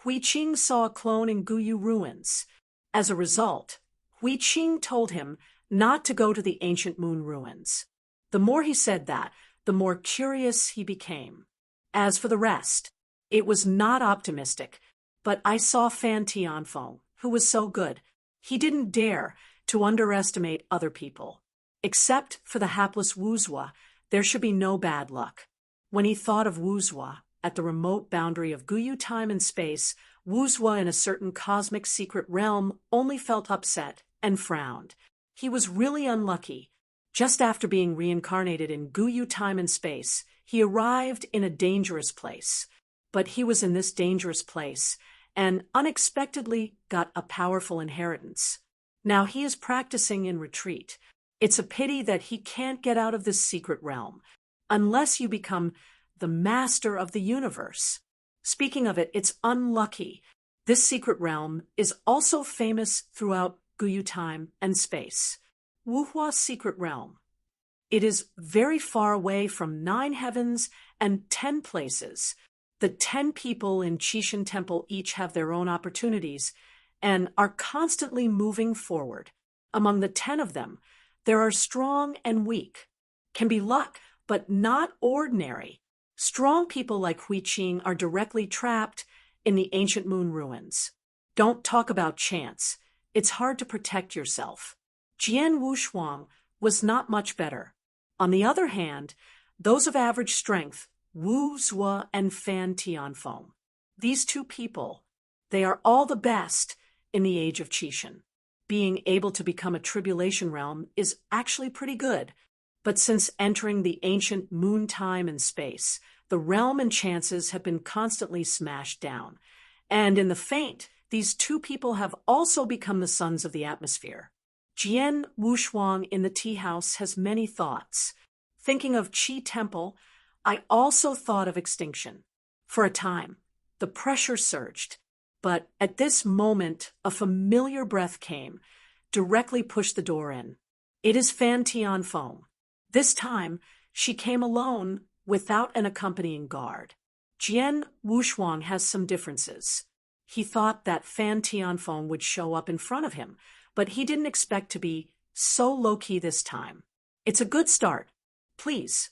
Speaker 1: Hui Qing saw a clone in Guyu ruins. As a result, Hui Qing told him not to go to the ancient moon ruins. The more he said that, the more curious he became. As for the rest, it was not optimistic, but I saw Fan Tianfeng, who was so good. He didn't dare to underestimate other people. Except for the hapless Wuzhua, there should be no bad luck. When he thought of Wuzhua, at the remote boundary of Guyu time and space, Wuzhua in a certain cosmic secret realm only felt upset and frowned. He was really unlucky. Just after being reincarnated in Guyu time and space, he arrived in a dangerous place. But he was in this dangerous place and unexpectedly got a powerful inheritance. Now he is practicing in retreat. It's a pity that he can't get out of this secret realm, unless you become the master of the universe. Speaking of it, it's unlucky. This secret realm is also famous throughout Guyu time and space. Wuhua's secret realm. It is very far away from 9 heavens and 10 places. The 10 people in Qixin Temple each have their own opportunities and are constantly moving forward. Among the 10 of them, there are strong and weak. Can be luck, but not ordinary. Strong people like Hui Qing are directly trapped in the ancient moon ruins. Don't talk about chance. It's hard to protect yourself. Jian Wushuang was not much better. On the other hand, those of average strength, Wu Zhuo and Fan Tianfeng. These two people, they are all the best in the age of Qixin. Being able to become a tribulation realm is actually pretty good. But since entering the ancient moon time and space, the realm and chances have been constantly smashed down. And in the faint, these two people have also become the sons of the atmosphere. Jian Wushuang in the tea house has many thoughts. Thinking of Qi Temple, I also thought of extinction. For a time, the pressure surged. But at this moment, a familiar breath came, directly pushed the door in. It is Fan Tianfeng. This time, she came alone without an accompanying guard. Jian Wushuang has some differences. He thought that Fan Tianfeng would show up in front of him, but he didn't expect to be so low-key this time. It's a good start. Please.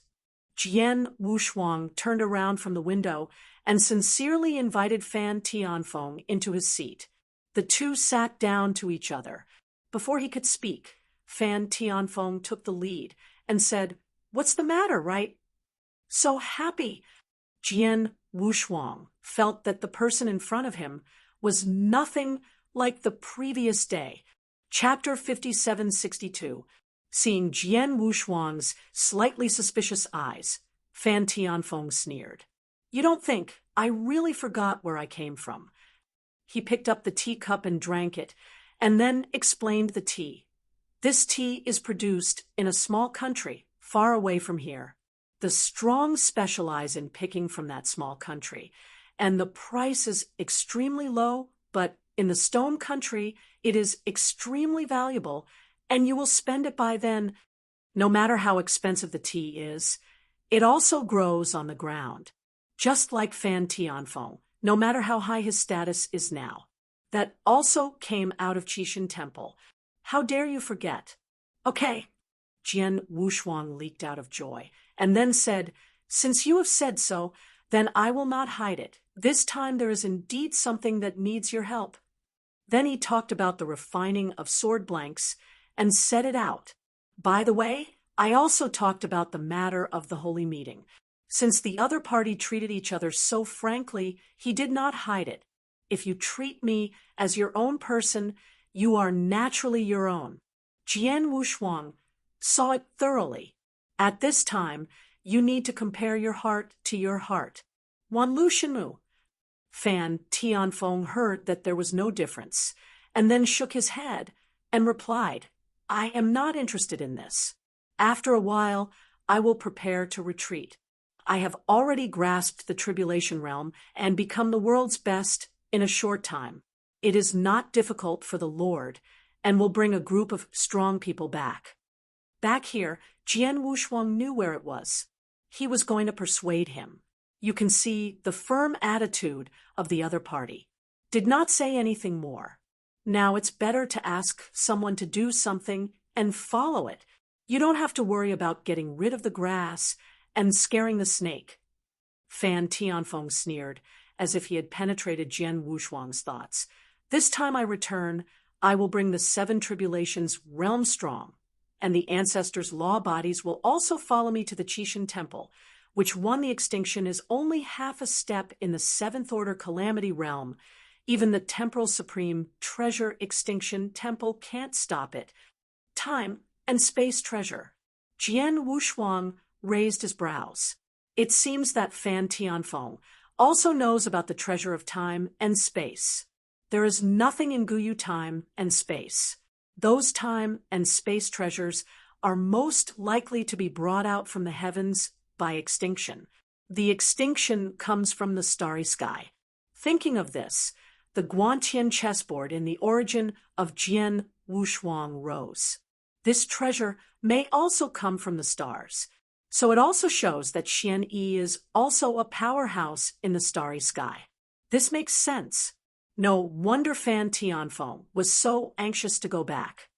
Speaker 1: Jian Wushuang turned around from the window and sincerely invited Fan Tianfeng into his seat. The two sat down to each other. Before he could speak, Fan Tianfeng took the lead and said, "What's the matter, right? So happy." Jian Wushuang felt that the person in front of him was nothing like the previous day. Chapter 5762. Seeing Jian Wushuang's slightly suspicious eyes, Fan Tianfeng sneered. "You don't think I really forgot where I came from?" He picked up the teacup and drank it, and then explained the tea. "This tea is produced in a small country far away from here. The strong specialize in picking from that small country, and the price is extremely low, but in the stone country it is extremely valuable, and you will spend it by then. No matter how expensive the tea is, it also grows on the ground, just like Fan Tianfeng, no matter how high his status is now. That also came out of Qixin Temple. How dare you forget?" "Okay." Jian Wushuang leaked out of joy, and then said, "Since you have said so, then I will not hide it. This time there is indeed something that needs your help." Then he talked about the refining of sword blanks and set it out. "By the way, I also talked about the matter of the holy meeting. Since the other party treated each other so frankly, he did not hide it. If you treat me as your own person, you are naturally your own." Jian Wushuang saw it thoroughly. At this time, you need to compare your heart to your heart. Wan Lu Shenmu. Fan Tianfeng heard that there was no difference, and then shook his head and replied, "I am not interested in this. After a while, I will prepare to retreat. I have already grasped the tribulation realm and become the world's best in a short time. It is not difficult for the Lord, and will bring a group of strong people back." Back here, Jian Wushuang knew where it was. He was going to persuade him. You can see the firm attitude of the other party. Did not say anything more. Now it's better to ask someone to do something and follow it. You don't have to worry about getting rid of the grass and scaring the snake. Fan Tianfeng sneered, as if he had penetrated Jian Wushuang's thoughts. "This time I return, I will bring the 7 tribulations realm strong, and the ancestors' law bodies will also follow me to the Qixin Temple, which won the extinction is only half a step in the 7th order calamity realm. Even the temporal supreme treasure extinction temple can't stop it. Time and space treasure." Jian Wushuang raised his brows. It seems that Fan Tianfeng also knows about the treasure of time and space. There is nothing in Guyu time and space. Those time and space treasures are most likely to be brought out from the heavens by extinction. The extinction comes from the starry sky. Thinking of this, the Guantian chessboard in the origin of Jian Wushuang rose. This treasure may also come from the stars. So it also shows that Xian Yi is also a powerhouse in the starry sky. This makes sense. No wonder Fan Tianfeng was so anxious to go back.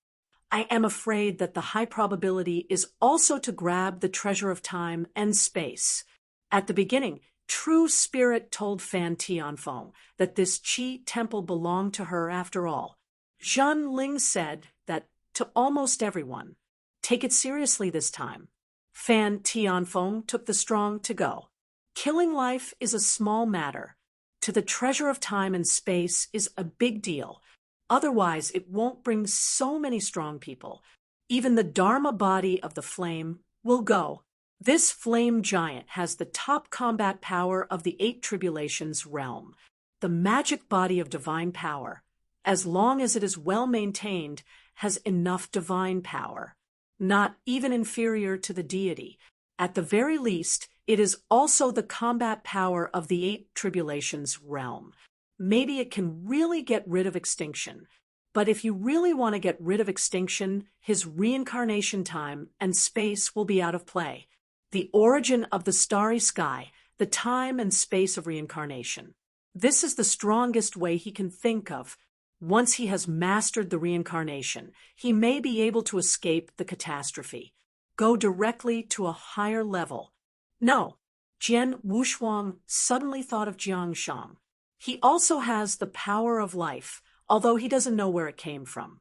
Speaker 1: I am afraid that the high probability is also to grab the treasure of time and space. At the beginning, True Spirit told Fan Tianfeng that this Qi temple belonged to her after all. Zhan Ling said that to almost everyone. Take it seriously this time. Fan Tianfeng took the strong to go. Killing life is a small matter. To the treasure of time and space is a big deal. Otherwise, it won't bring so many strong people. Even the Dharma body of the flame will go. This flame giant has the top combat power of the 8 tribulations realm, the magic body of divine power. As long as it is well maintained, has enough divine power, not even inferior to the deity. At the very least, it is also the combat power of the 8 tribulations realm. Maybe it can really get rid of extinction. But if you really want to get rid of extinction, his reincarnation time and space will be out of play. The origin of the starry sky, the time and space of reincarnation. This is the strongest way he can think of. Once he has mastered the reincarnation, he may be able to escape the catastrophe, go directly to a higher level. No, Jian Wushuang suddenly thought of Jiangshang. He also has the power of life, although he doesn't know where it came from.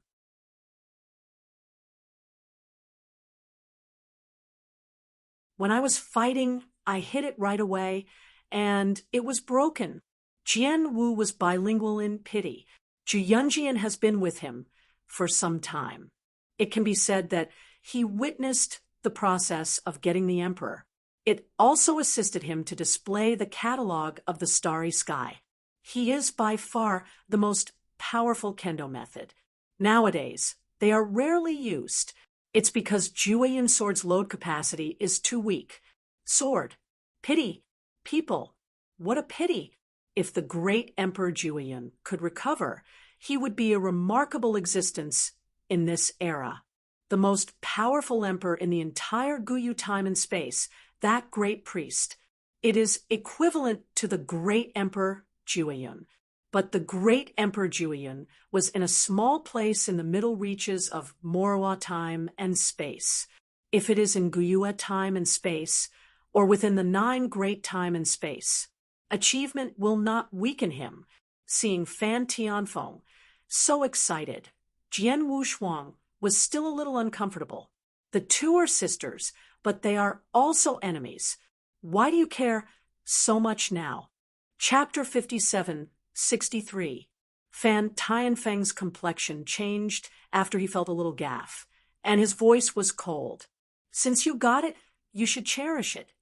Speaker 1: When I was fighting, I hit it right away, and it was broken. Jian Wu was bilingual in pity. Zhu Yunjian has been with him for some time. It can be said that he witnessed the process of getting the emperor. It also assisted him to display the catalog of the starry sky. He is by far the most powerful kendo method. Nowadays, they are rarely used. It's because Jueyin sword's load capacity is too weak. Sword. Pity. People. What a pity. If the great Emperor Jueyin could recover, he would be a remarkable existence in this era. The most powerful emperor in the entire Guyu time and space, that great priest. It is equivalent to the great Emperor Jueyin. But the great Emperor Jueyin was in a small place in the middle reaches of Morwa time and space. If it is in Guyua time and space, or within the 9 great time and space, achievement will not weaken him. Seeing Fan Tianfeng so excited, Jian Wushuang was still a little uncomfortable. The two are sisters, but they are also enemies. Why do you care so much now? Chapter 57:63. Fan Tianfeng's complexion changed after he felt a little gaffe, and his voice was cold. Since you got it, you should cherish it.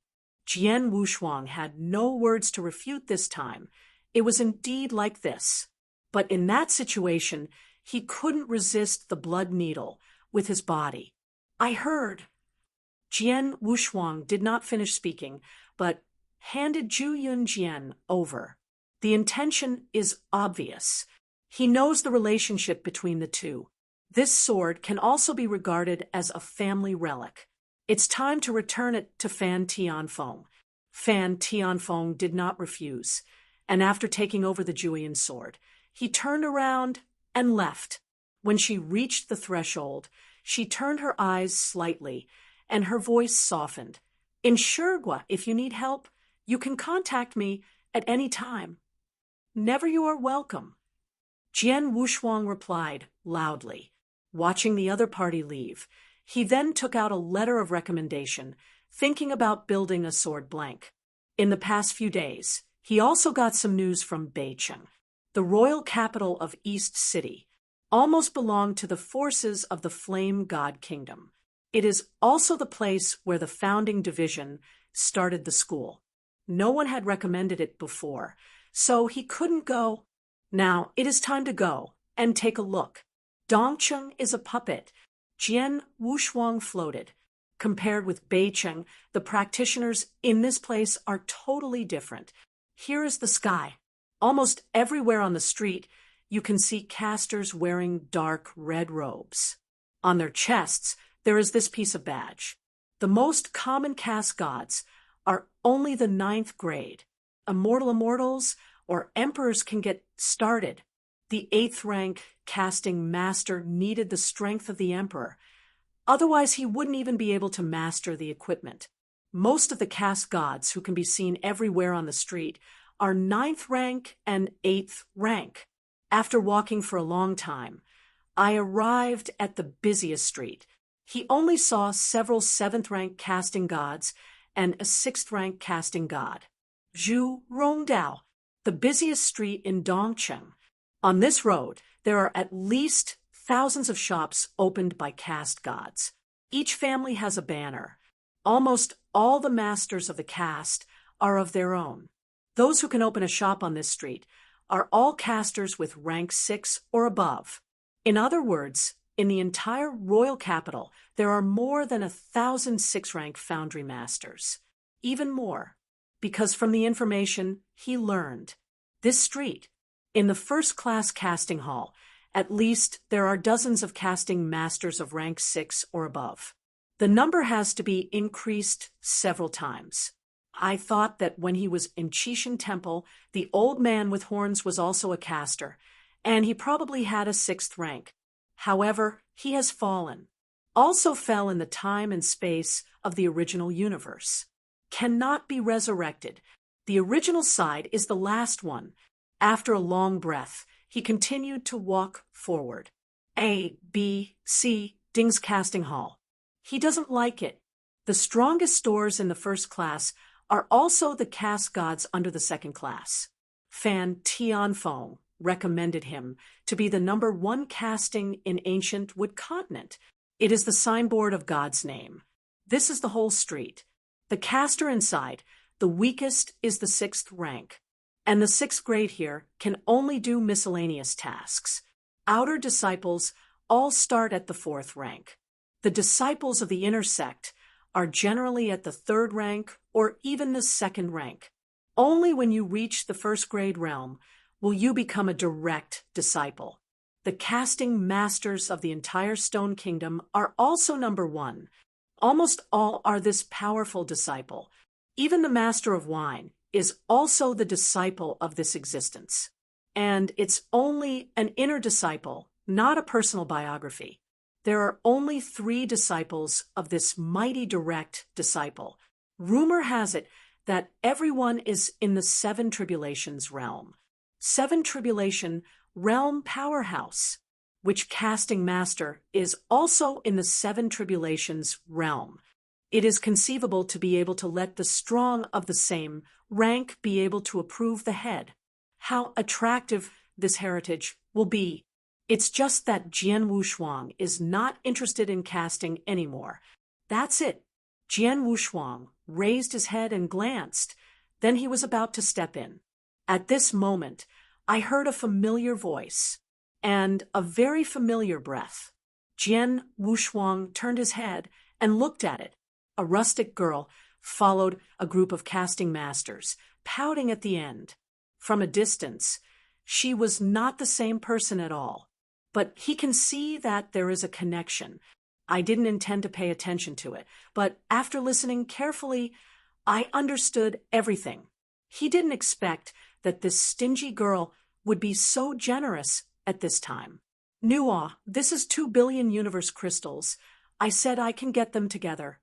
Speaker 1: Jian Wushuang had no words to refute this time. It was indeed like this. But in that situation, he couldn't resist the blood needle with his body. I heard. Jian Wushuang did not finish speaking, but handed Zhu Yunjian over. The intention is obvious. He knows the relationship between the two. This sword can also be regarded as a family relic. It's time to return it to Fan Tianfeng. Fan Tianfeng did not refuse, and after taking over the Jueyin sword, he turned around and left. When she reached the threshold, she turned her eyes slightly, and her voice softened. In Shurgua, if you need help, you can contact me at any time. Never you are welcome. Jian Wushuang replied loudly, watching the other party leave. He then took out a letter of recommendation, thinking about building a sword blank. In the past few days, he also got some news from Beicheng. The royal capital of East City almost belonged to the forces of the Flame God Kingdom. It is also the place where the founding division started the school. No one had recommended it before, so he couldn't go. Now it is time to go and take a look. Dongcheng is a puppet. Jian Wushuang floated. Compared with Beicheng, the practitioners in this place are totally different. Here is the sky. Almost everywhere on the street, you can see casters wearing dark red robes. On their chests, there is this piece of badge. The most common caste gods are only the 9th grade. Immortals or emperors can get started. The 8th rank casting master needed the strength of the emperor. Otherwise, he wouldn't even be able to master the equipment. Most of the caste gods who can be seen everywhere on the street are 9th rank and 8th rank. After walking for a long time, I arrived at the busiest street. He only saw several 7th rank casting gods and a 6th rank casting god. Zhu Rongdao, the busiest street in Dongcheng. On this road, there are at least thousands of shops opened by caste gods. Each family has a banner. Almost all the masters of the caste are of their own. Those who can open a shop on this street are all casters with rank 6 or above. In other words, in the entire royal capital, there are more than 1,000 6th-rank foundry masters. Even more, because from the information he learned, this street, in the first-class casting hall, at least there are dozens of casting masters of rank 6 or above. The number has to be increased several times. I thought that when he was in Qishan Temple, the old man with horns was also a caster, and he probably had a 6th rank. However, he has fallen. Also fell in the time and space of the original universe. cannot be resurrected. The original side is the last one. After a long breath, he continued to walk forward. A, B, C, Ding's casting hall. He doesn't like it. The strongest stores in the first class are also the cast gods under the second class. Fan Tianfeng recommended him to be the #1 casting in ancient Wood Continent. It is the signboard of God's name. This is the whole street. The caster inside, the weakest, is the 6th rank. And the 6th grade here can only do miscellaneous tasks. Outer disciples all start at the 4th rank. The disciples of the inner sect are generally at the 3rd rank or even the 2nd rank. Only when you reach the 1st grade realm will you become a direct disciple. The casting masters of the entire Stone Kingdom are also #1. Almost all are this powerful disciple. Even the Master of Wine is also the disciple of this existence. And it's only an inner disciple, not a personal biography. There are only 3 disciples of this mighty direct disciple. Rumor has it that everyone is in the 7 Tribulations realm. 7 Tribulation realm powerhouse, which casting master is also in the 7 Tribulations realm. It is conceivable to be able to let the strong of the same rank be able to approve the head. How attractive this heritage will be. It's just that Jian Wushuang is not interested in casting anymore. That's it. Jian Wushuang raised his head and glanced. Then he was about to step in. At this moment, I heard a familiar voice and a very familiar breath. Jian Wushuang turned his head and looked at it. A rustic girl followed a group of casting masters, pouting at the end. From a distance, she was not the same person at all. But he can see that there is a connection. I didn't intend to pay attention to it, but after listening carefully, I understood everything. He didn't expect that this stingy girl would be so generous at this time. Nuo, this is 2 billion universe crystals. I said I can get them together.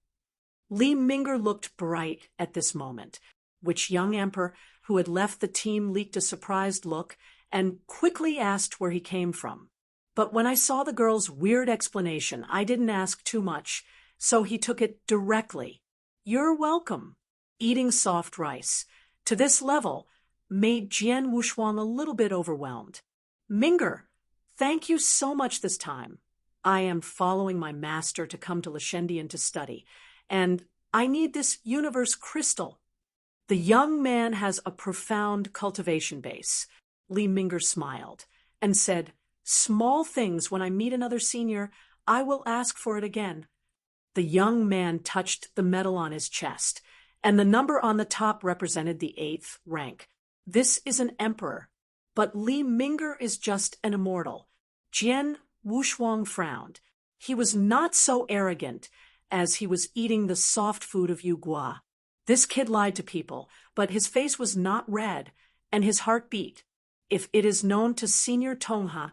Speaker 1: Li Ming'er looked bright at this moment, which young emperor who had left the team leaked a surprised look and quickly asked where he came from. But when I saw the girl's weird explanation, I didn't ask too much, so he took it directly. You're welcome. Eating soft rice to this level made Jian Wushuang a little bit overwhelmed. Ming'er, thank you so much this time. I am following my master to come to Lashendian to study, and I need this universe crystal. The young man has a profound cultivation base. Li Ming'er smiled and said, Small things, when I meet another senior, I will ask for it again. The young man touched the medal on his chest, and the number on the top represented the 8th rank. This is an emperor, but Li Ming'er is just an immortal. Jian Wushuang frowned. He was not so arrogant as he was eating the soft food of Yu Gua. This kid lied to people, but his face was not red, and his heart beat. If it is known to Senior Tongha,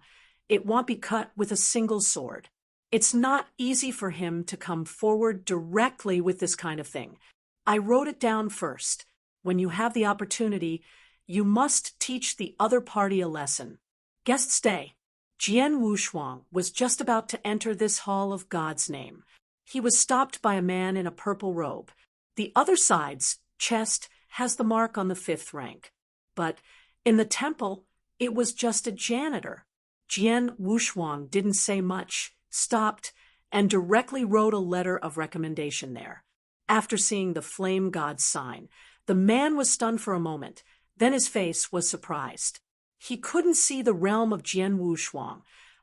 Speaker 1: it won't be cut with a single sword. It's not easy for him to come forward directly with this kind of thing. I wrote it down first. When you have the opportunity, you must teach the other party a lesson. Guest stay. Jian Wushuang was just about to enter this hall of God's name. He was stopped by a man in a purple robe. The other side's chest has the mark on the 5th rank. But in the temple, it was just a janitor. Jian Wushuang didn't say much, stopped, and directly wrote a letter of recommendation there. After seeing the flame god's sign, the man was stunned for a moment. Then his face was surprised. He couldn't see the realm of Jian Wushuang,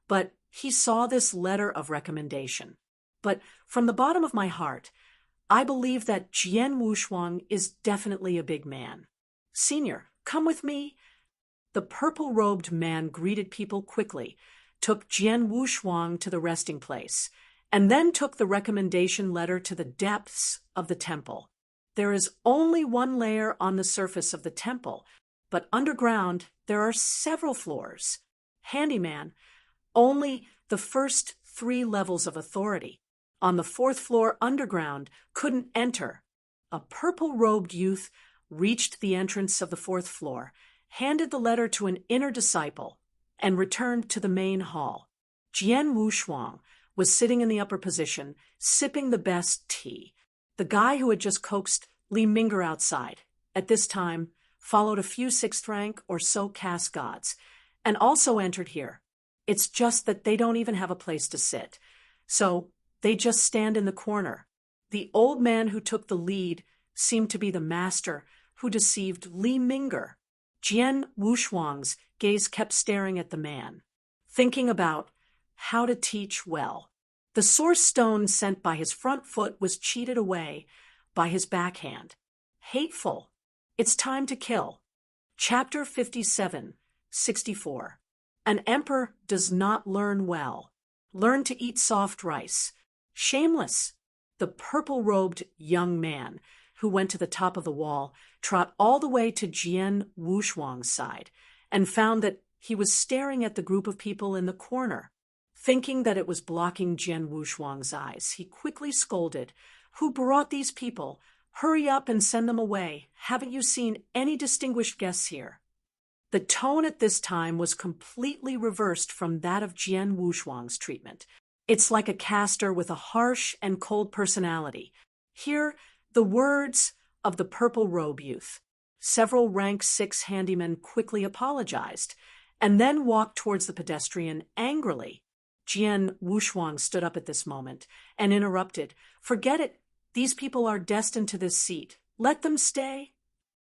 Speaker 1: but he saw this letter of recommendation. But from the bottom of my heart, I believe that Jian Wushuang is definitely a big man. Senior, come with me. The purple-robed man greeted people quickly, took Jian Wushuang to the resting place, and then took the recommendation letter to the depths of the temple. There is only one layer on the surface of the temple, but underground there are several floors. Handyman, only the first 3 levels of authority. On the 4th floor underground couldn't enter. a purple-robed youth reached the entrance of the fourth floor, handed the letter to an inner disciple, and returned to the main hall. Jian Wushuang was sitting in the upper position, sipping the best tea. The guy who had just coaxed Li Ming'er outside, at this time, followed a few sixth-rank or so caste gods, and also entered here. It's just that they don't even have a place to sit, so they just stand in the corner. The old man who took the lead seemed to be the master who deceived Li Ming'er. Jian Wushuang's gaze kept staring at the man, thinking about how to teach well. The source stone sent by his front foot was cheated away by his backhand. Hateful. It's time to kill. Chapter 57, 64. An emperor does not learn well. Learn to eat soft rice. Shameless. The purple-robed young man who went to the top of the wall trot all the way to Jian Wushuang's side and found that he was staring at the group of people in the corner. Thinking that it was blocking Jian Wushuang's eyes, he quickly scolded, "Who brought these people? Hurry up and send them away. Haven't you seen any distinguished guests here?" The tone at this time was completely reversed from that of Jian Wushuang's treatment. It's like a caster with a harsh and cold personality. Here, the words of the purple-robe youth. Several rank 6 handymen quickly apologized, and then walked towards the pedestrian angrily. Jian Wushuang stood up at this moment and interrupted. "Forget it. These people are destined to this seat. Let them stay."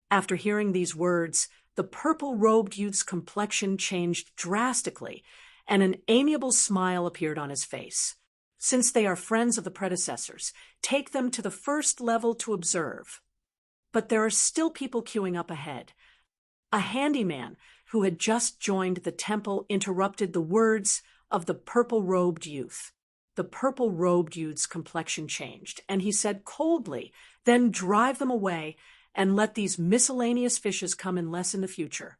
Speaker 1: After hearing these words, the purple-robed youth's complexion changed drastically, and an amiable smile appeared on his face. "Since they are friends of the predecessors, take them to the first level to observe." But there are still people queuing up ahead. A handyman who had just joined the temple interrupted the words of the purple-robed youth. The purple-robed youth's complexion changed, and he said coldly, "Then drive them away and let these miscellaneous fishes come in less in the future."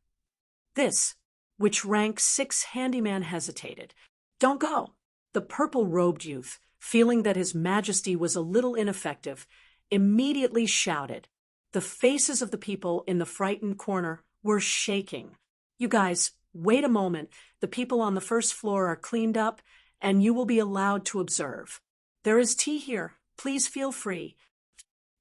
Speaker 1: This, which rank 6 handyman hesitated. "Don't go." The purple-robed youth, feeling that his majesty was a little ineffective, immediately shouted. The faces of the people in the frightened corner were shaking. "You guys, wait a moment. The people on the first floor are cleaned up, and you will be allowed to observe. There is tea here. Please feel free."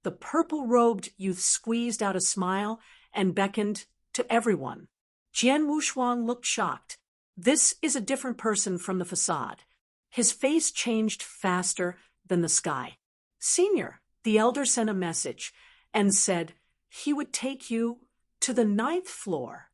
Speaker 1: The purple-robed youth squeezed out a smile and beckoned to everyone. Jian Wushuang looked shocked. This is a different person from the facade. His face changed faster than the sky. "Senior," the elder sent a message and said he would take you to the 9th floor.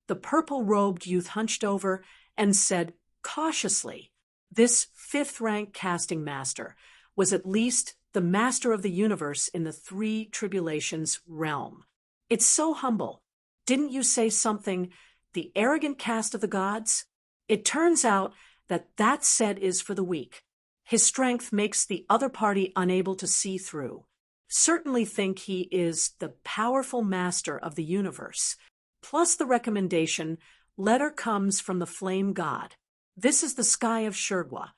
Speaker 1: The purple-robed youth hunched over and said cautiously, this 5th-rank casting master was at least the master of the universe in the 3 tribulations realm. "It's so humble. Didn't you say something, the arrogant caste of the gods?" It turns out that set is for the weak. His strength makes the other party unable to see through. Certainly think he is the powerful master of the universe. Plus the recommendation, letter comes from the flame god. This is the sky of Shurgwa.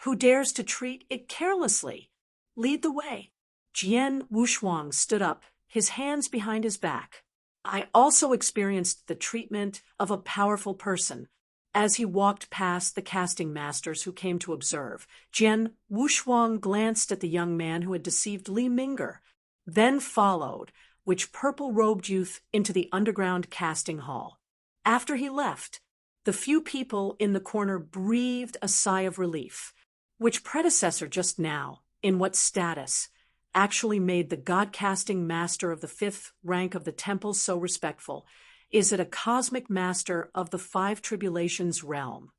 Speaker 1: Who dares to treat it carelessly? Lead the way. Jian Wushuang stood up, his hands behind his back. I also experienced the treatment of a powerful person. As he walked past the casting masters who came to observe, Jian Wushuang glanced at the young man who had deceived Li Ming'er, then followed which purple-robed youth into the underground casting hall. After he left, the few people in the corner breathed a sigh of relief. Which predecessor just now, in what status, actually made the god-casting master of the 5th rank of the temple so respectful? Is it a cosmic master of the 5 tribulations realm?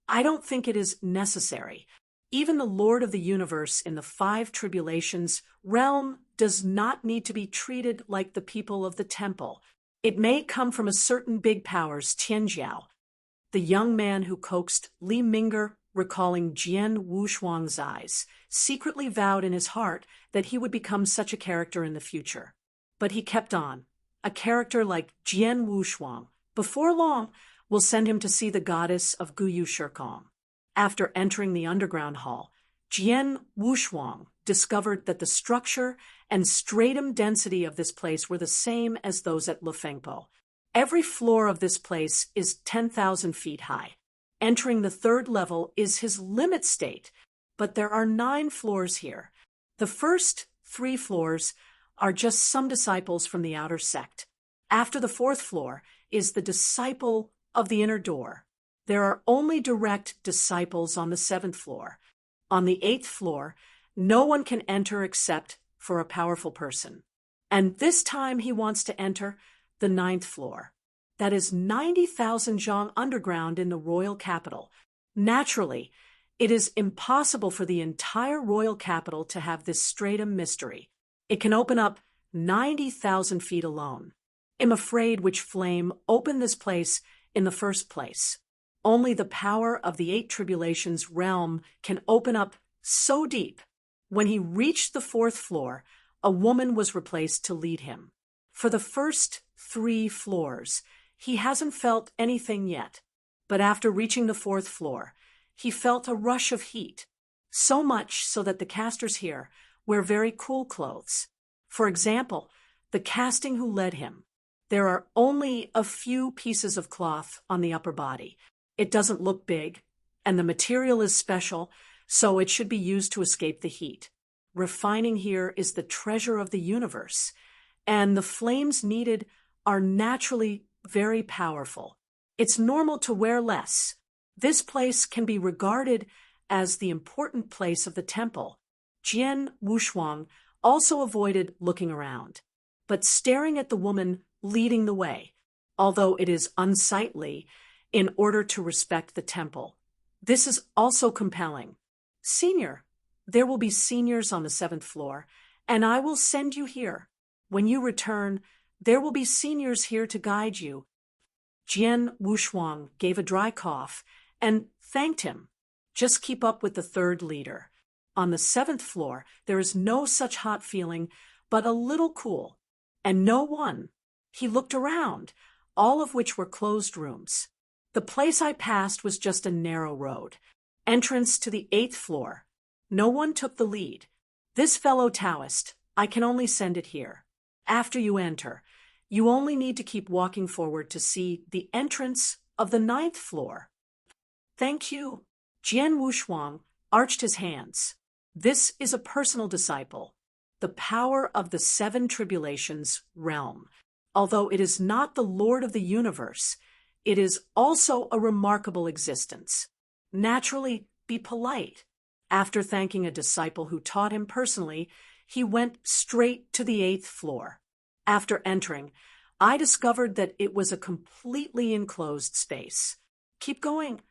Speaker 1: I don't think it is necessary. Even the Lord of the universe in the 5 tribulations realm does not need to be treated like the people of the temple. It may come from a certain big powers, Tianjiao. The young man who coaxed Li Ming'er, recalling Jian Wushuang's eyes, secretly vowed in his heart that he would become such a character in the future. But he kept on. A character like Jian Wushuang, before long, will send him to see the goddess of Guyu Shirkong. After entering the underground hall, Jian Wushuang discovered that the structure and stratum density of this place were the same as those at Lefengpo. Every floor of this place is 10,000 feet high. Entering the third level is his limit state, but there are 9 floors here. The first 3 floors are just some disciples from the outer sect. After the 4th floor is the disciple of the inner door. There are only direct disciples on the 7th floor. On the 8th floor, no one can enter except for a powerful person. And this time he wants to enter the 9th floor. That is 90,000 zhang underground in the royal capital. Naturally, it is impossible for the entire royal capital to have this stratum mystery. It can open up 90,000 feet alone. I'm afraid which flame opened this place in the first place. Only the power of the 8 tribulations realm can open up so deep. When he reached the 4th floor, a woman was replaced to lead him. For the first 3 floors, he hasn't felt anything yet. But after reaching the 4th floor, he felt a rush of heat. So much so that the casters here wear very cool clothes. For example, the casting who led him. There are only a few pieces of cloth on the upper body. It doesn't look big, and the material is special, so it should be used to escape the heat. Refining here is the treasure of the universe, and the flames needed are naturally very powerful. It's normal to wear less. This place can be regarded as the important place of the temple. Jian Wushuang also avoided looking around, but staring at the woman leading the way, although it is unsightly, in order to respect the temple. This is also compelling. Senior, there will be seniors on the 7th floor, and I will send you here. When you return, there will be seniors here to guide you. Jian Wushuang gave a dry cough and thanked him. Just keep up with the 3rd leader. On the 7th floor, there is no such hot feeling, but a little cool. And no one. He looked around, all of which were closed rooms. The place I passed was just a narrow road. Entrance to the 8th floor. No one took the lead. This fellow Taoist, I can only send it here. After you enter, you only need to keep walking forward to see the entrance of the 9th floor. Thank you. Jian Wushuang arched his hands. This is a personal disciple. The power of the 7 tribulations realm. Although it is not the Lord of the universe, it is also a remarkable existence. Naturally, be polite. After thanking a disciple who taught him personally, he went straight to the 8th floor. After entering, I discovered that it was a completely enclosed space. Keep going.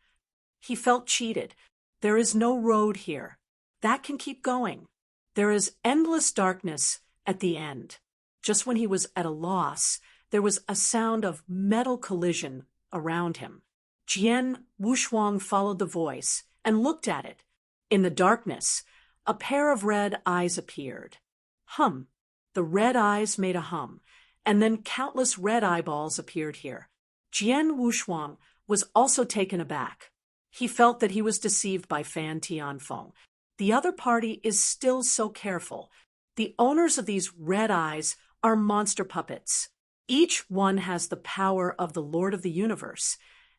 Speaker 1: He felt cheated. There is no road here. That can keep going. There is endless darkness at the end. Just when he was at a loss, there was a sound of metal collision around him. Jian Wushuang followed the voice and looked at it. In the darkness, a pair of red eyes appeared. Hum. The red eyes made a hum, and then countless red eyeballs appeared here. Jian Wushuang was also taken aback. He felt that he was deceived by Fan Tianfeng. The other party is still so careful. The owners of these red eyes are monster puppets. Each one has the power of the Lord of the universe,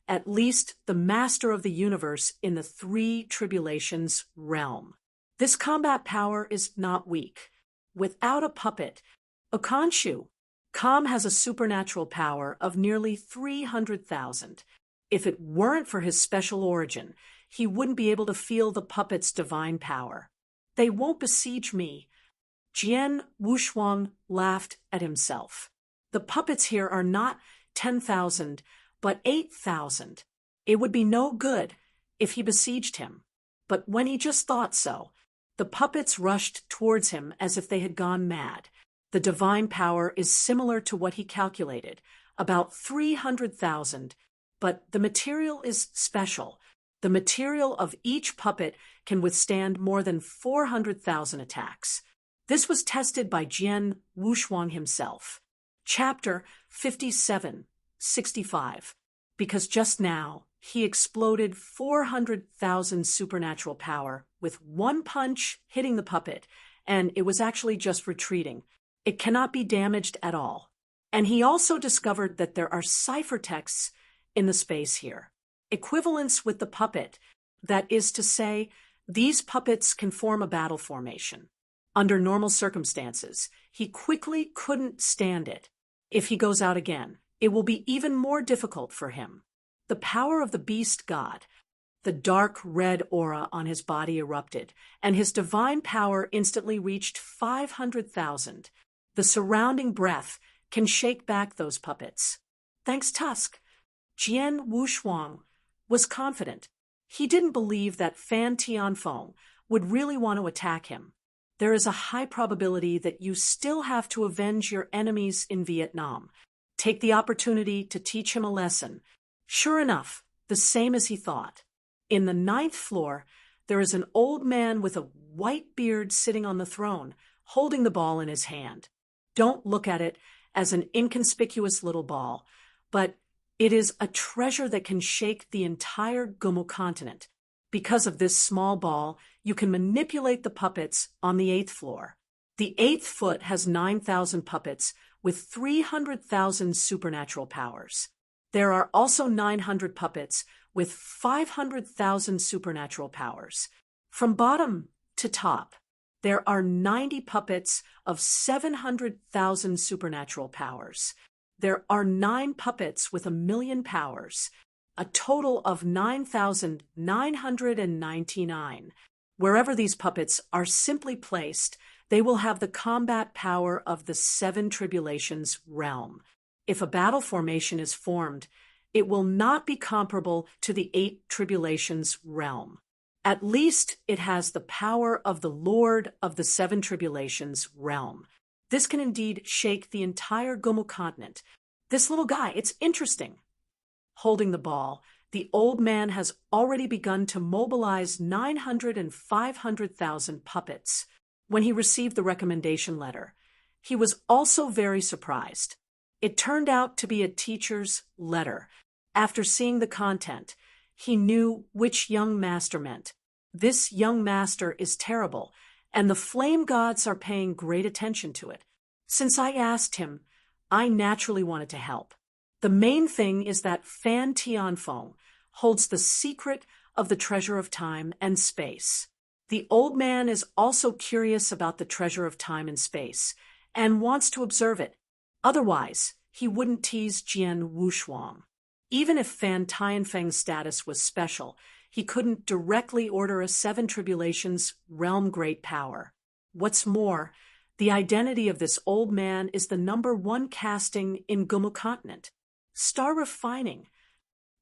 Speaker 1: at least the master of the universe in the 3 tribulations realm. This combat power is not weak. Without a puppet, Okanshu, Kam has a supernatural power of nearly 300,000. If it weren't for his special origin, he wouldn't be able to feel the puppet's divine power. They won't besiege me. Jian Wushuang laughed at himself. The puppets here are not 10,000, but 8,000. It would be no good if he besieged him. But when he just thought so, the puppets rushed towards him as if they had gone mad. The divine power is similar to what he calculated, about 300,000, but the material is special. The material of each puppet can withstand more than 400,000 attacks. This was tested by Jian Wushuang himself. Chapter 57:65. Because just now he exploded 400,000 supernatural power with one punch hitting the puppet, and it was actually just retreating. It cannot be damaged at all. And he also discovered that there are ciphertexts in the space here. Equivalence with the puppet, that is to say, these puppets can form a battle formation. Under normal circumstances, he quickly couldn't stand it. If he goes out again, it will be even more difficult for him. The power of the beast god, the dark red aura on his body erupted, and his divine power instantly reached 500,000. The surrounding breath can shake back those puppets. Thanks Tusk, Jian Wushuang was confident. He didn't believe that Fan Tianfeng would really want to attack him. There is a high probability that you still have to avenge your enemies in Vietnam. Take the opportunity to teach him a lesson. Sure enough, the same as he thought. In the 9th floor, there is an old man with a white beard sitting on the throne, holding the ball in his hand. Don't look at it as an inconspicuous little ball, but it is a treasure that can shake the entire Gumu continent. Because of this small ball, you can manipulate the puppets on the 8th floor. The 8th foot has 9,000 puppets with 300,000 supernatural powers. There are also 900 puppets with 500,000 supernatural powers. From bottom to top, there are 90 puppets of 700,000 supernatural powers. There are 9 puppets with 1,000,000 powers, a total of 9,999. Wherever these puppets are simply placed, they will have the combat power of the 7 tribulations realm. If a battle formation is formed, it will not be comparable to the 8 tribulations realm. At least it has the power of the Lord of the 7 tribulations realm. This can indeed shake the entire Gumu continent. This little guy, it's interesting. Holding the ball, the old man has already begun to mobilize 900 and 500,000 puppets. When he received the recommendation letter, he was also very surprised. It turned out to be a teacher's letter. After seeing the content, he knew which young master meant. This young master is terrible, and the flame gods are paying great attention to it. Since I asked him, I naturally wanted to help. The main thing is that Fan Tianfeng holds the secret of the treasure of time and space. The old man is also curious about the treasure of time and space, and wants to observe it. Otherwise, he wouldn't tease Jian Wushuang. Even if Fan Tianfeng's status was special, he couldn't directly order a 7 tribulations realm great power. What's more, the identity of this old man is the #1 casting in Gumu continent. Star refining.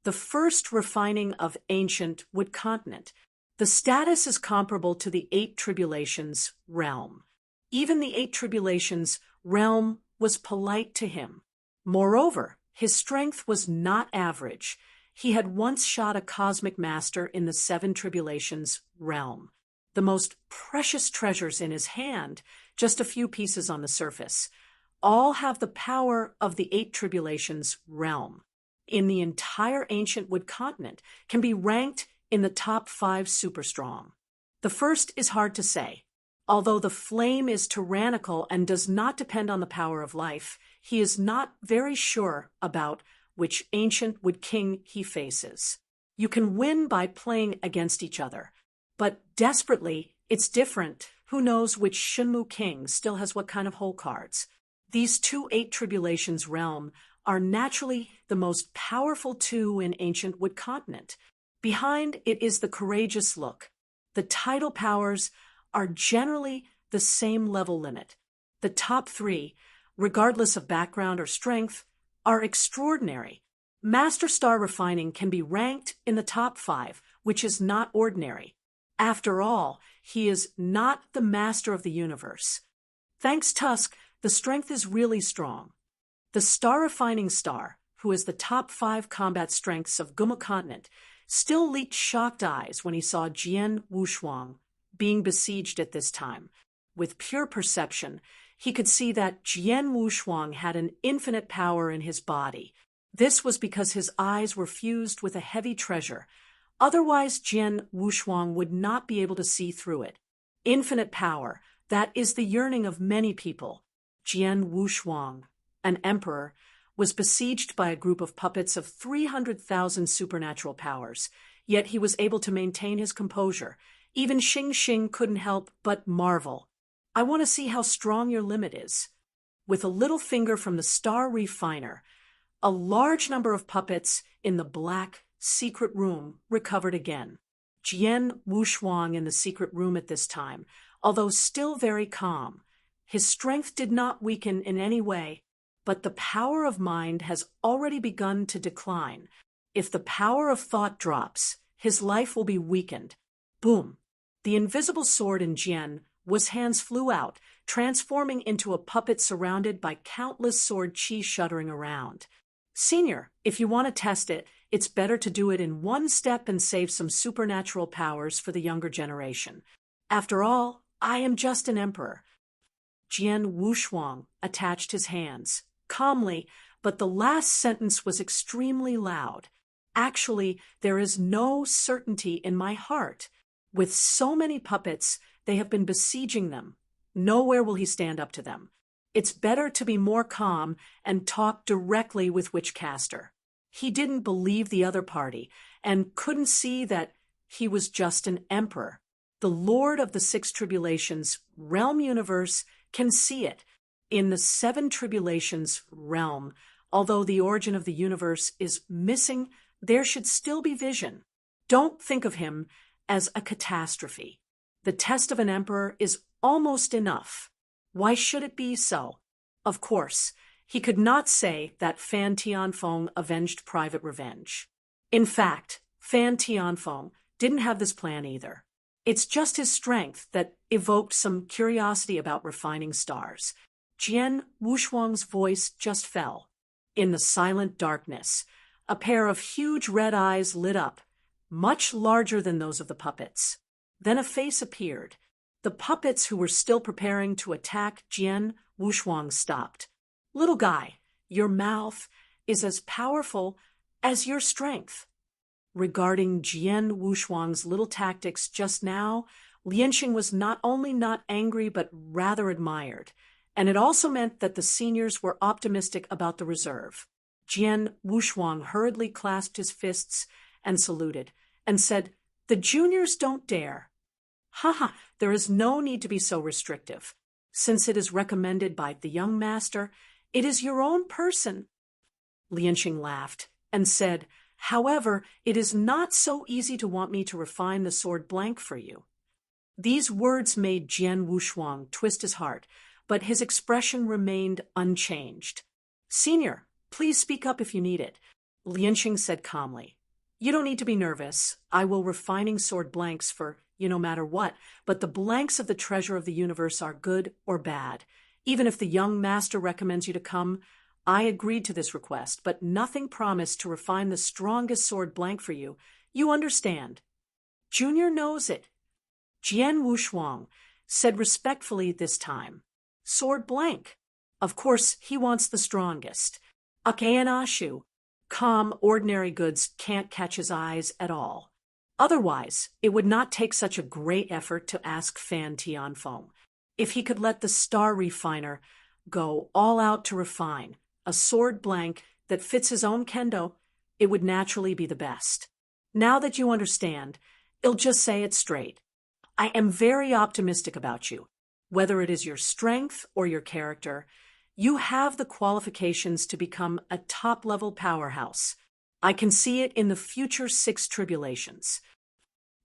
Speaker 1: The first refining of ancient Wood continent. The status is comparable to the 8 tribulations realm. Even the 8 tribulations realm was polite to him. Moreover, his strength was not average. He had once shot a cosmic master in the 7 tribulations realm. The most precious treasures in his hand, just a few pieces on the surface, all have the power of the 8 tribulations realm. In the entire ancient Wood continent, can be ranked in the top 5 super strong. The first is hard to say. Although the flame is tyrannical and does not depend on the power of life, he is not very sure about which ancient Wood king he faces. You can win by playing against each other, but desperately, it's different. Who knows which Shenmu king still has what kind of hole cards? These 2 8 tribulations realm are naturally the most powerful 2 in ancient Wood continent. Behind it is the courageous look. The title powers are generally the same level limit. The top 3, regardless of background or strength, are extraordinary. Master Star Refining can be ranked in the top 5, which is not ordinary. After all, he is not the master of the universe. Thanks Tusk, the strength is really strong. The Star Refining Star, who is the top 5 combat strengths of Gumu continent, still leaked shocked eyes when he saw Jian Wushuang being besieged at this time. With pure perception, he could see that Jian Wushuang had an infinite power in his body. This was because his eyes were fused with a heavy treasure. Otherwise, Jian Wushuang would not be able to see through it. Infinite power, that is the yearning of many people. Jian Wushuang, an emperor, was besieged by a group of puppets of 300,000 supernatural powers, yet he was able to maintain his composure. Even Xing Xing couldn't help but marvel. I want to see how strong your limit is. With a little finger from the star refiner, a large number of puppets in the black, secret room recovered again. Jian Wushuang in the secret room at this time, although still very calm. His strength did not weaken in any way, but the power of mind has already begun to decline. If the power of thought drops, his life will be weakened. Boom! The invisible sword in Jian Wu's hands flew out, transforming into a puppet surrounded by countless sword chi shuddering around. Senior, if you want to test it, it's better to do it in one step and save some supernatural powers for the younger generation. After all, I am just an emperor. Jian Wushuang attached his hands, calmly, but the last sentence was extremely loud. Actually, there is no certainty in my heart. With so many puppets, they have been besieging them. Nowhere will he stand up to them. It's better to be more calm and talk directly with Witchcaster. He didn't believe the other party and couldn't see that he was just an emperor. The Lord of the Six Tribulations realm universe can see it. In the Seven Tribulations realm, although the origin of the universe is missing, there should still be vision. Don't think of him as a catastrophe. The test of an emperor is almost enough. Why should it be so? Of course, he could not say that Fan Tianfeng avenged private revenge. In fact, Fan Tianfeng didn't have this plan either. It's just his strength that evoked some curiosity about refining stars. Jian Wushuang's voice just fell. In the silent darkness, a pair of huge red eyes lit up, much larger than those of the puppets. Then a face appeared. The puppets who were still preparing to attack Jian Wushuang stopped. Little guy, your mouth is as powerful as your strength. Regarding Jian Wushuang's little tactics just now, Lianxing was not only not angry but rather admired, and it also meant that the seniors were optimistic about the reserve. Jian Wushuang hurriedly clasped his fists and saluted, and said, "The juniors don't dare." "Haha, there is no need to be so restrictive. Since it is recommended by the young master, it is your own person." Lianxing laughed and said, "However, it is not so easy to want me to refine the sword blank for you." These words made Jian Wushuang twist his heart, but his expression remained unchanged. "Senior, please speak up if you need it," Lianxing said calmly. "You don't need to be nervous. I will refining sword blanks for you no matter what, but the blanks of the treasure of the universe are good or bad. Even if the young master recommends you to come, I agreed to this request, but nothing promised to refine the strongest sword blank for you. You understand." "Junior knows it," Jian Wushuang said respectfully this time. "Sword blank. Of course, he wants the strongest. Akayanashu, calm, ordinary goods can't catch his eyes at all. Otherwise, it would not take such a great effort to ask Fan Tianfeng. If he could let the star refiner go all out to refine a sword blank that fits his own kendo, it would naturally be the best. Now that you understand, I'll just say it straight. I am very optimistic about you. Whether it is your strength or your character, you have the qualifications to become a top-level powerhouse. I can see it in the future Six Tribulations.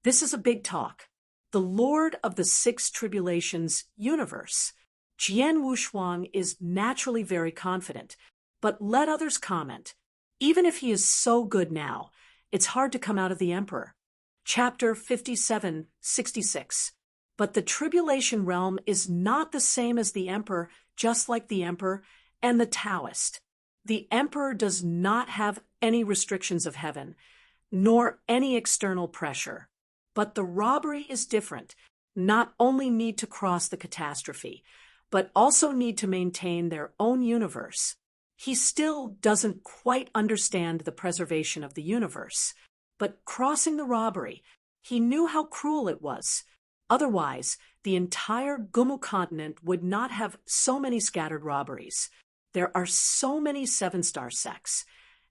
Speaker 1: This is a big talk. The Lord of the Six Tribulations universe. Jian Wushuang is naturally very confident, but let others comment. Even if he is so good now, it's hard to come out of the Emperor. Chapter 57-66. But the Tribulation Realm is not the same as the Emperor, just like the Emperor and the Taoist. The Emperor does not have any restrictions of heaven, nor any external pressure. But the robbery is different, not only need to cross the catastrophe, but also need to maintain their own universe. He still doesn't quite understand the preservation of the universe. but crossing the robbery, he knew how cruel it was. Otherwise, the entire Gumu continent would not have so many scattered robberies. There are so many seven-star sects,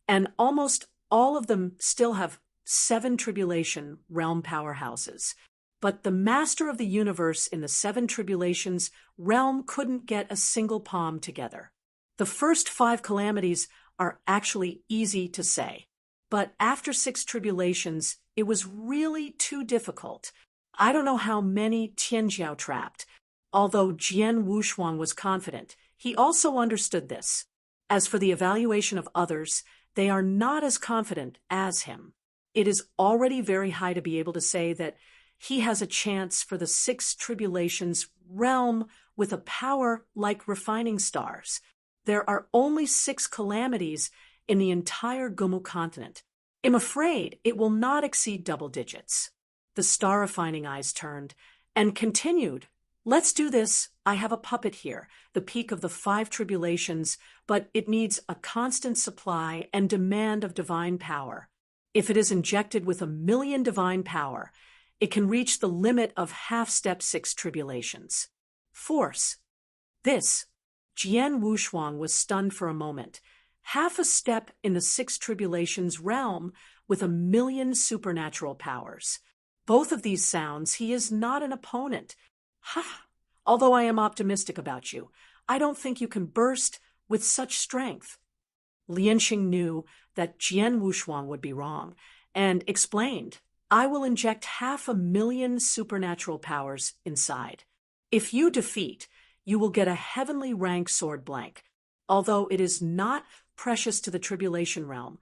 Speaker 1: and almost all of them still have 7 tribulation realm powerhouses. But the master of the universe in the 7 tribulations realm couldn't get a single palm together. The first 5 calamities are actually easy to say. But after 6 tribulations, it was really too difficult. I don't know how many Tianjiao trapped. Although Jian Wushuang was confident, he also understood this. As for the evaluation of others, they are not as confident as him. It is already very high to be able to say that he has a chance for the 6 tribulations realm with a power like refining stars. There are only 6 calamities in the entire Gumu continent. I'm afraid it will not exceed double digits. The star-refining eyes turned and continued. Let's do this. I have a puppet here, the peak of the 5 tribulations, but it needs a constant supply and demand of divine power. If it is injected with 1,000,000 divine power, it can reach the limit of half-step 6 tribulations. Force. This. Jian Wushuang was stunned for a moment. Half a step in the 6 tribulations realm with 1,000,000 supernatural powers. Both of these sounds, he is not an opponent. Ha! Although I am optimistic about you, I don't think you can burst with such strength. Lianxing knew that Jian Wushuang would be wrong, and explained, I will inject 500,000 supernatural powers inside. If you defeat, you will get a heavenly rank sword blank. Although it is not precious to the tribulation realm,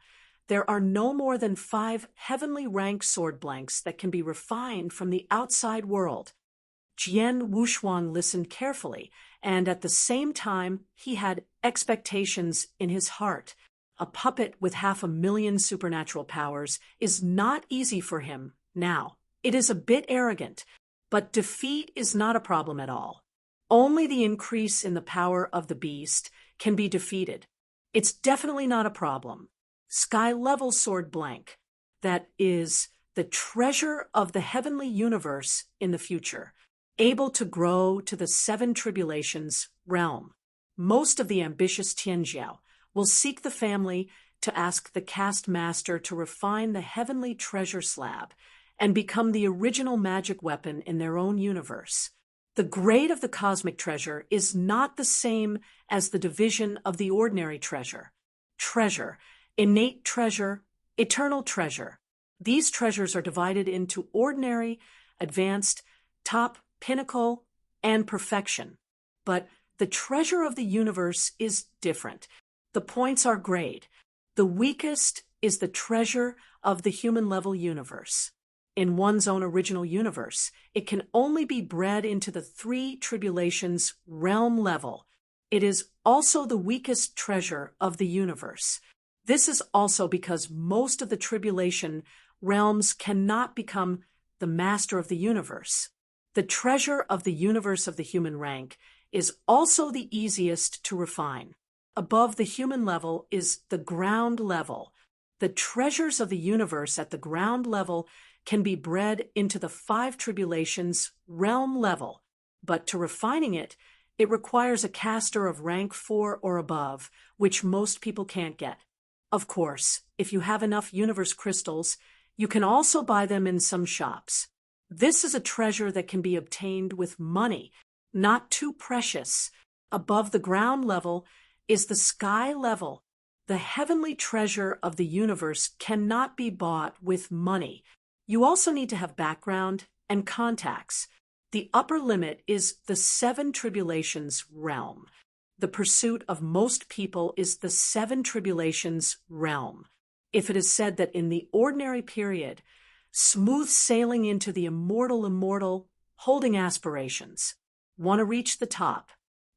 Speaker 1: there are no more than 5 heavenly rank sword blanks that can be refined from the outside world. Jian Wushuang listened carefully, and at the same time he had expectations in his heart. A puppet with 500,000 supernatural powers is not easy for him now. It is a bit arrogant, but defeat is not a problem at all. Only the increase in the power of the beast can be defeated. It's definitely not a problem. Sky-level sword blank. That is the treasure of the heavenly universe in the future, able to grow to the 7 tribulations realm. Most of the ambitious Tianjiao will seek the family to ask the caste master to refine the heavenly treasure slab and become the original magic weapon in their own universe. The grade of the cosmic treasure is not the same as the division of the ordinary treasure. Treasure, innate treasure, eternal treasure. These treasures are divided into ordinary, advanced, top, pinnacle, and perfection. But the treasure of the universe is different. The points are grade. The weakest is the treasure of the human-level universe. In one's own original universe, it can only be bred into the 3 tribulations realm level. It is also the weakest treasure of the universe. This is also because most of the tribulation realms cannot become the master of the universe. The treasure of the universe of the human rank is also the easiest to refine. Above the human level is the ground level. The treasures of the universe at the ground level can be bred into the 5 tribulations realm level, but to refining it, it requires a caster of rank 4 or above, which most people can't get. Of course, if you have enough universe crystals, you can also buy them in some shops. This is a treasure that can be obtained with money, not too precious. Above the ground level is the sky level. The heavenly treasure of the universe cannot be bought with money. You also need to have background and contacts. The upper limit is the 7 tribulations realm. The pursuit of most people is the 7 tribulations realm. If it is said that in the ordinary period, smooth sailing into the immortal, holding aspirations, want to reach the top,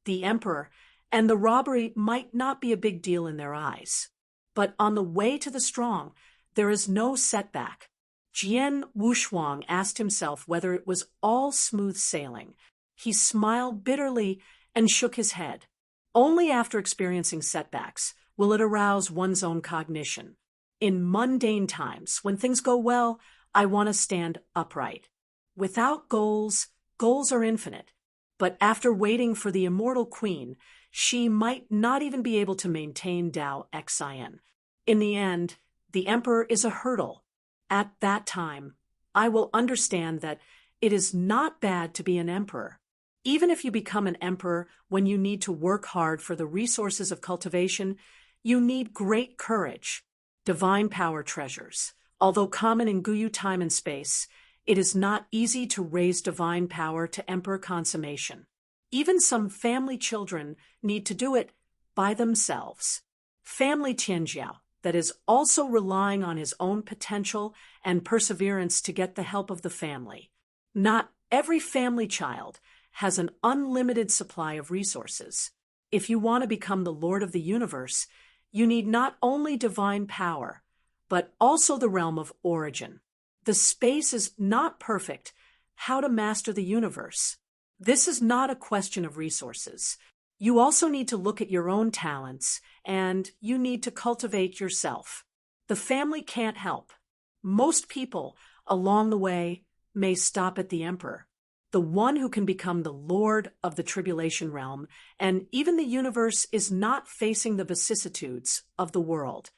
Speaker 1: the emperor, and the robbery might not be a big deal in their eyes. But on the way to the strong, there is no setback. Jian Wushuang asked himself whether it was all smooth sailing. He smiled bitterly and shook his head. Only after experiencing setbacks will it arouse one's own cognition. In mundane times, when things go well, I want to stand upright. Without goals, goals are infinite. But after waiting for the immortal queen, she might not even be able to maintain Tao Xin. In the end, the emperor is a hurdle. At that time, I will understand that it is not bad to be an emperor. Even if you become an emperor when you need to work hard for the resources of cultivation, you need great courage. Divine power treasures. Although common in Guyu time and space, it is not easy to raise divine power to emperor consummation. Even some family children need to do it by themselves. Family Tianjiao, that is also relying on his own potential and perseverance to get the help of the family. Not every family child has an unlimited supply of resources. If you want to become the Lord of the universe, you need not only divine power, but also the realm of origin. The space is not perfect. How to master the universe. This is not a question of resources. You also need to look at your own talents, and you need to cultivate yourself. The family can't help. Most people, along the way, may stop at the emperor, the one who can become the lord of the tribulation realm, and even the universe is not facing the vicissitudes of the world.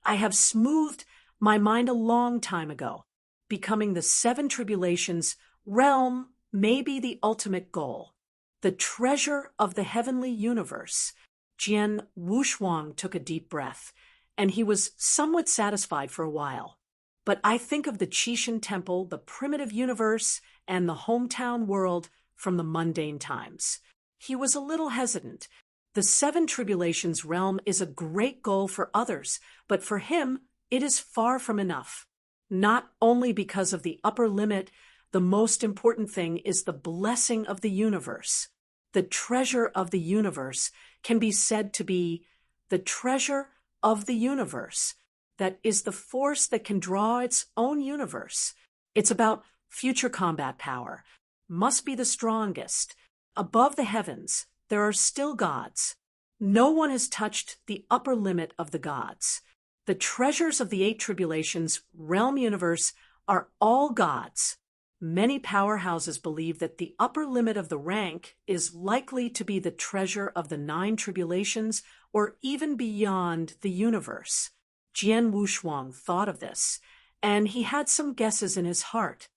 Speaker 1: I have smoothed my mind a long time ago. Becoming the 7 tribulations realm may be the ultimate goal. The treasure of the heavenly universe. Jian Wushuang took a deep breath, and he was somewhat satisfied for a while. But I think of the Qixin Temple, the primitive universe, and the hometown world from the mundane times. He was a little hesitant. The 7 tribulations realm is a great goal for others, but for him, it is far from enough. Not only because of the upper limit, the most important thing is the blessing of the universe. The treasure of the universe can be said to be the treasure of the universe. That is the force that can draw its own universe. It's about future combat power. Must be the strongest. Above the heavens, there are still gods. No one has touched the upper limit of the gods. The treasures of the 8 tribulations realm universe are all gods. Many powerhouses believe that the upper limit of the rank is likely to be the treasure of the 9 tribulations or even beyond the universe. Jian Wushuang thought of this, and he had some guesses in his heart.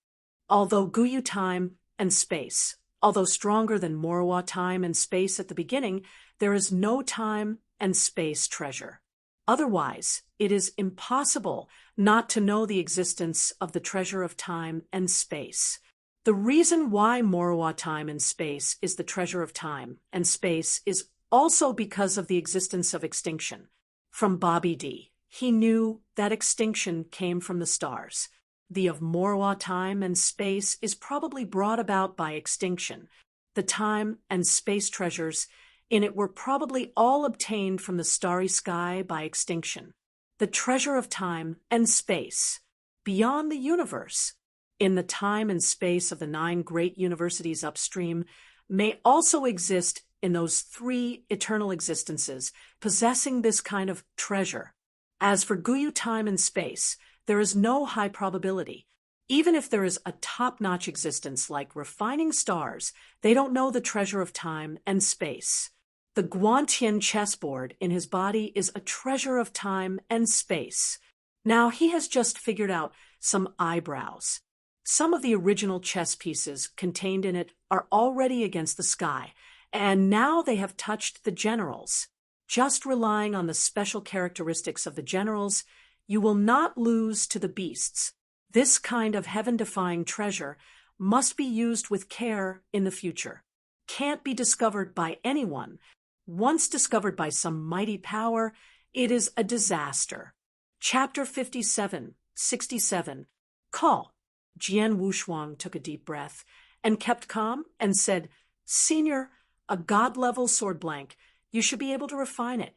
Speaker 1: Although Guyu time and space, although stronger than Morowa time and space at the beginning, there is no time and space treasure. Otherwise, it is impossible not to know the existence of the treasure of time and space. The reason why Morowa time and space is the treasure of time and space is also because of the existence of extinction. From Bobby D, he knew that extinction came from the stars. The of Morowa time and space is probably brought about by extinction. The time and space treasures in it were probably all obtained from the starry sky by extinction. The treasure of time and space, beyond the universe, in the time and space of the 9 great universities upstream, may also exist in those 3 eternal existences, possessing this kind of treasure. As for Guyu time and space, there is no high probability. Even if there is a top-notch existence like refining stars, they don't know the treasure of time and space. The Guantian chessboard in his body is a treasure of time and space. Now he has just figured out some eyebrows. Some of the original chess pieces contained in it are already against the sky, and now they have touched the generals. Just relying on the special characteristics of the generals, you will not lose to the beasts. This kind of heaven-defying treasure must be used with care in the future. Can't be discovered by anyone. Once discovered by some mighty power, it is a disaster. Chapter 57, 67. Call. Jian Wushuang took a deep breath and kept calm and said, Senior, a god-level sword blank. You should be able to refine it.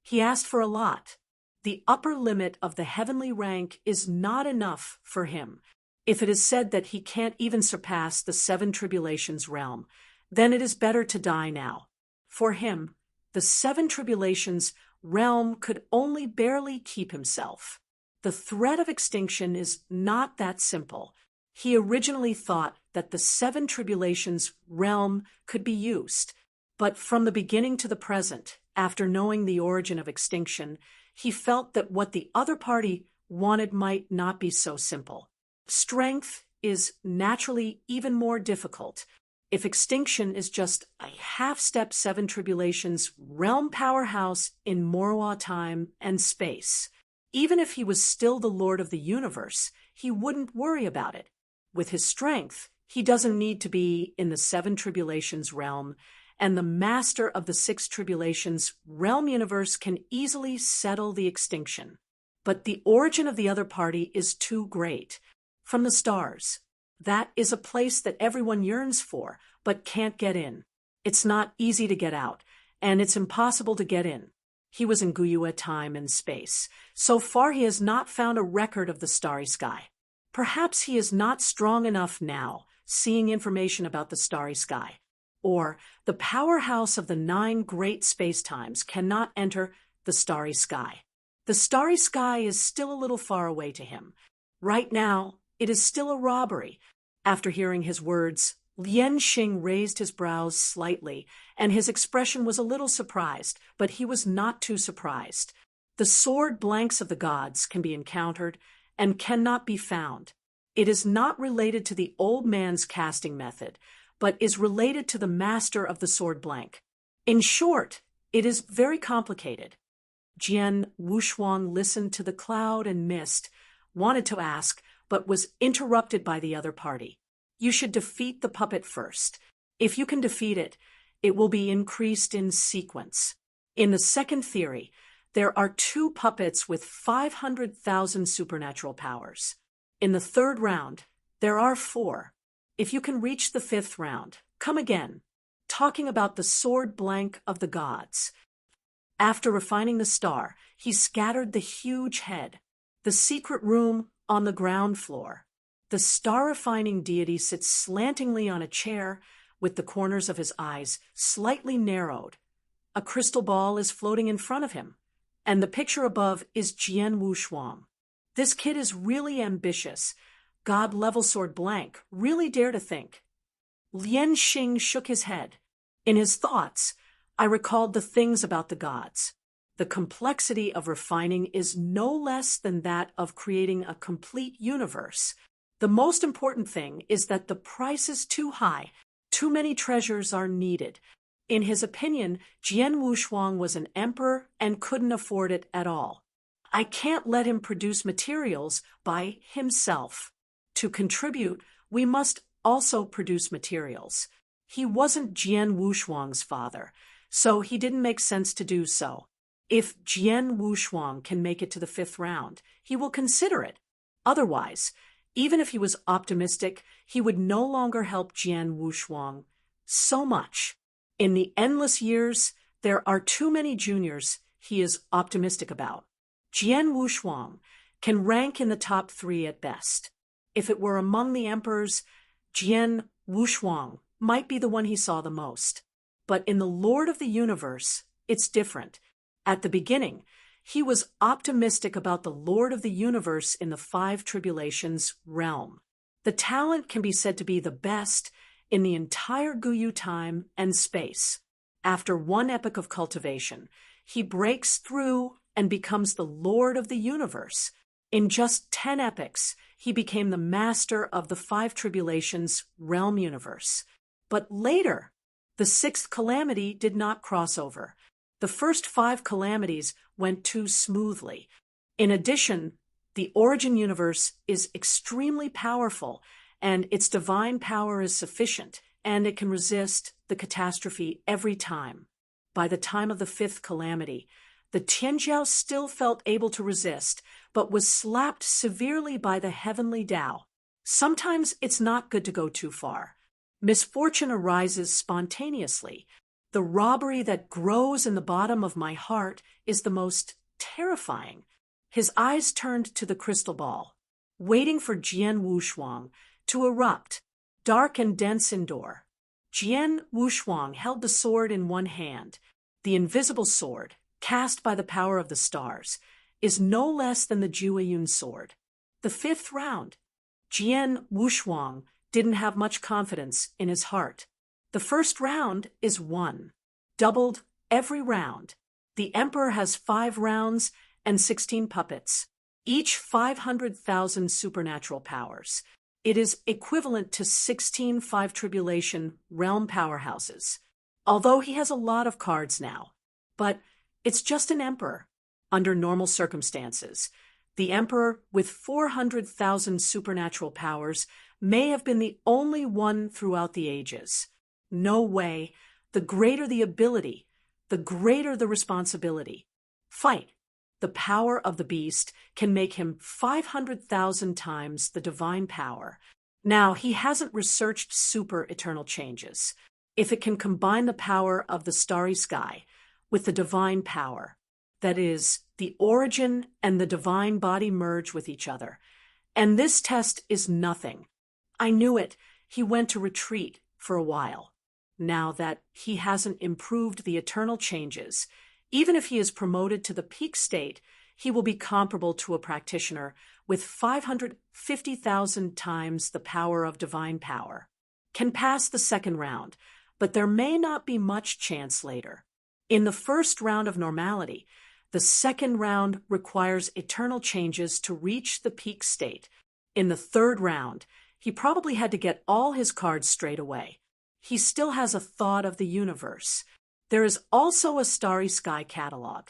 Speaker 1: He asked for a lot. The upper limit of the heavenly rank is not enough for him. If it is said that he can't even surpass the 7 tribulations realm, then it is better to die now. For him, the seven tribulations realm could only barely keep himself. The threat of extinction is not that simple. He originally thought that the seven tribulations realm could be used, but from the beginning to the present, after knowing the origin of extinction, he felt that what the other party wanted might not be so simple. Strength is naturally even more difficult. If extinction is just a half-step seven tribulations realm powerhouse in Morwa time and space, even if he was still the Lord of the universe, he wouldn't worry about it. With his strength, he doesn't need to be in the seven tribulations realm, and the master of the six tribulations realm universe can easily settle the extinction. But the origin of the other party is too great. From the stars. That is a place that everyone yearns for, but can't get in. It's not easy to get out, and it's impossible to get in. He was in Guyua time and space. So far he has not found a record of the starry sky. Perhaps he is not strong enough now, seeing information about the starry sky. Or the powerhouse of the 9 great spacetimes cannot enter the starry sky. The starry sky is still a little far away to him. Right now, it is still a robbery. After hearing his words, Lian Xing raised his brows slightly, and his expression was a little surprised, but he was not too surprised. The sword blanks of the gods can be encountered and cannot be found. It is not related to the old man's casting method, but is related to the master of the sword blank. In short, it is very complicated. Jian Wushuang listened to the cloud and mist, wanted to ask, but was interrupted by the other party. You should defeat the puppet first. If you can defeat it, it will be increased in sequence. In the second theory, there are 2 puppets with 500,000 supernatural powers. In the third round, there are 4. If you can reach the 5th round, come again, talking about the sword blank of the gods. After refining the star, he scattered the huge head. The secret room on the ground floor. The star-refining deity sits slantingly on a chair with the corners of his eyes slightly narrowed. A crystal ball is floating in front of him, and the picture above is Jian Wushuang. This kid is really ambitious. God level sword blank, really dare to think. Lian Xing shook his head. In his thoughts, I recalled the things about the gods. The complexity of refining is no less than that of creating a complete universe. The most important thing is that the price is too high. Too many treasures are needed. In his opinion, Jian Wushuang was an emperor and couldn't afford it at all. I can't let him produce materials by himself. To contribute, we must also produce materials. He wasn't Jian Wushuang's father, so he didn't make sense to do so. If Jian Wushuang can make it to the 5th round, he will consider it. Otherwise, even if he was optimistic, he would no longer help Jian Wushuang so much. In the endless years, there are too many juniors he is optimistic about. Jian Wushuang can rank in the top 3 at best. If it were among the emperors, Jian Wushuang might be the one he saw the most. But in the Lord of the Universe, it's different. At the beginning, he was optimistic about the Lord of the Universe in the 5 tribulations realm. The talent can be said to be the best in the entire Guyu time and space. After 1 epoch of cultivation, he breaks through and becomes the Lord of the Universe. In just 10 epochs, he became the master of the 5 tribulations realm universe. But later, the 6th calamity did not cross over. The first 5 calamities went too smoothly. In addition, the origin universe is extremely powerful, and its divine power is sufficient, and it can resist the catastrophe every time. By the time of the 5th calamity, the Tianjiao still felt able to resist, but was slapped severely by the heavenly Tao. Sometimes it's not good to go too far. Misfortune arises spontaneously. The robbery that grows in the bottom of my heart is the most terrifying. His eyes turned to the crystal ball, waiting for Jian Wushuang to erupt, dark and dense indoor. Jian Wushuang held the sword in one hand. the invisible sword, cast by the power of the stars, is no less than the Jueyun sword. The fifth round. Jian Wushuang didn't have much confidence in his heart. The first round is won. Doubled every round. The emperor has 5 rounds and 16 puppets, each 500,000 supernatural powers. It is equivalent to 16 Five Tribulation realm powerhouses, although he has a lot of cards now. But it's just an emperor. Under normal circumstances, the emperor with 400,000 supernatural powers may have been the only one throughout the ages. No way. The greater the ability, the greater the responsibility. Fight. The power of the beast can make him 500,000 times the divine power. Now, he hasn't researched super eternal changes. If it can combine the power of the starry sky with the divine power, that is, the origin and the divine body merge with each other. And this test is nothing. I knew it. He went to retreat for a while. Now that he hasn't improved the eternal changes, even if he is promoted to the peak state, he will be comparable to a practitioner with 550,000 times the power of divine power. Can pass the second round, but there may not be much chance later. In the first round of normality, the second round requires eternal changes to reach the peak state. In the third round, he probably had to get all his cards straight away. He still has a thought of the universe. There is also a Starry Sky catalog.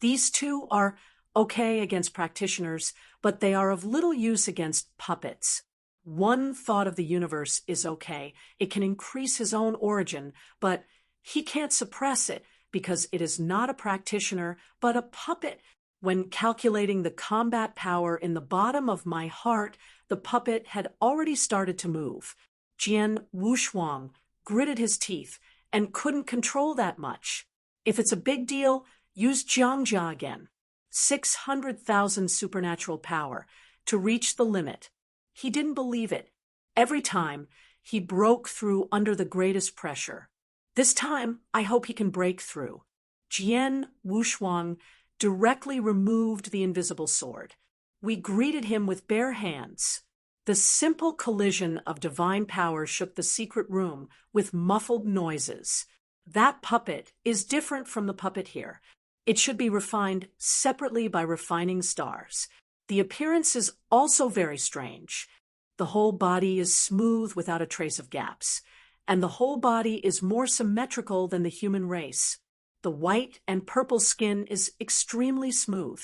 Speaker 1: These two are okay against practitioners, but they are of little use against puppets. One thought of the universe is okay. It can increase his own origin, but he can't suppress it because it is not a practitioner, but a puppet. When calculating the combat power in the bottom of my heart, the puppet had already started to move. Jian Wushuang gritted his teeth and couldn't control that much. If it's a big deal, use Jiangjia again. 600,000 supernatural power to reach the limit. He didn't believe it. Every time, he broke through under the greatest pressure. This time, I hope he can break through. Jian Wushuang directly removed the invisible sword. We greeted him with bare hands. The simple collision of divine power shook the secret room with muffled noises. That puppet is different from the puppet here. It should be refined separately by refining stars. The appearance is also very strange. The whole body is smooth without a trace of gaps, and the whole body is more symmetrical than the human race. The white and purple skin is extremely smooth.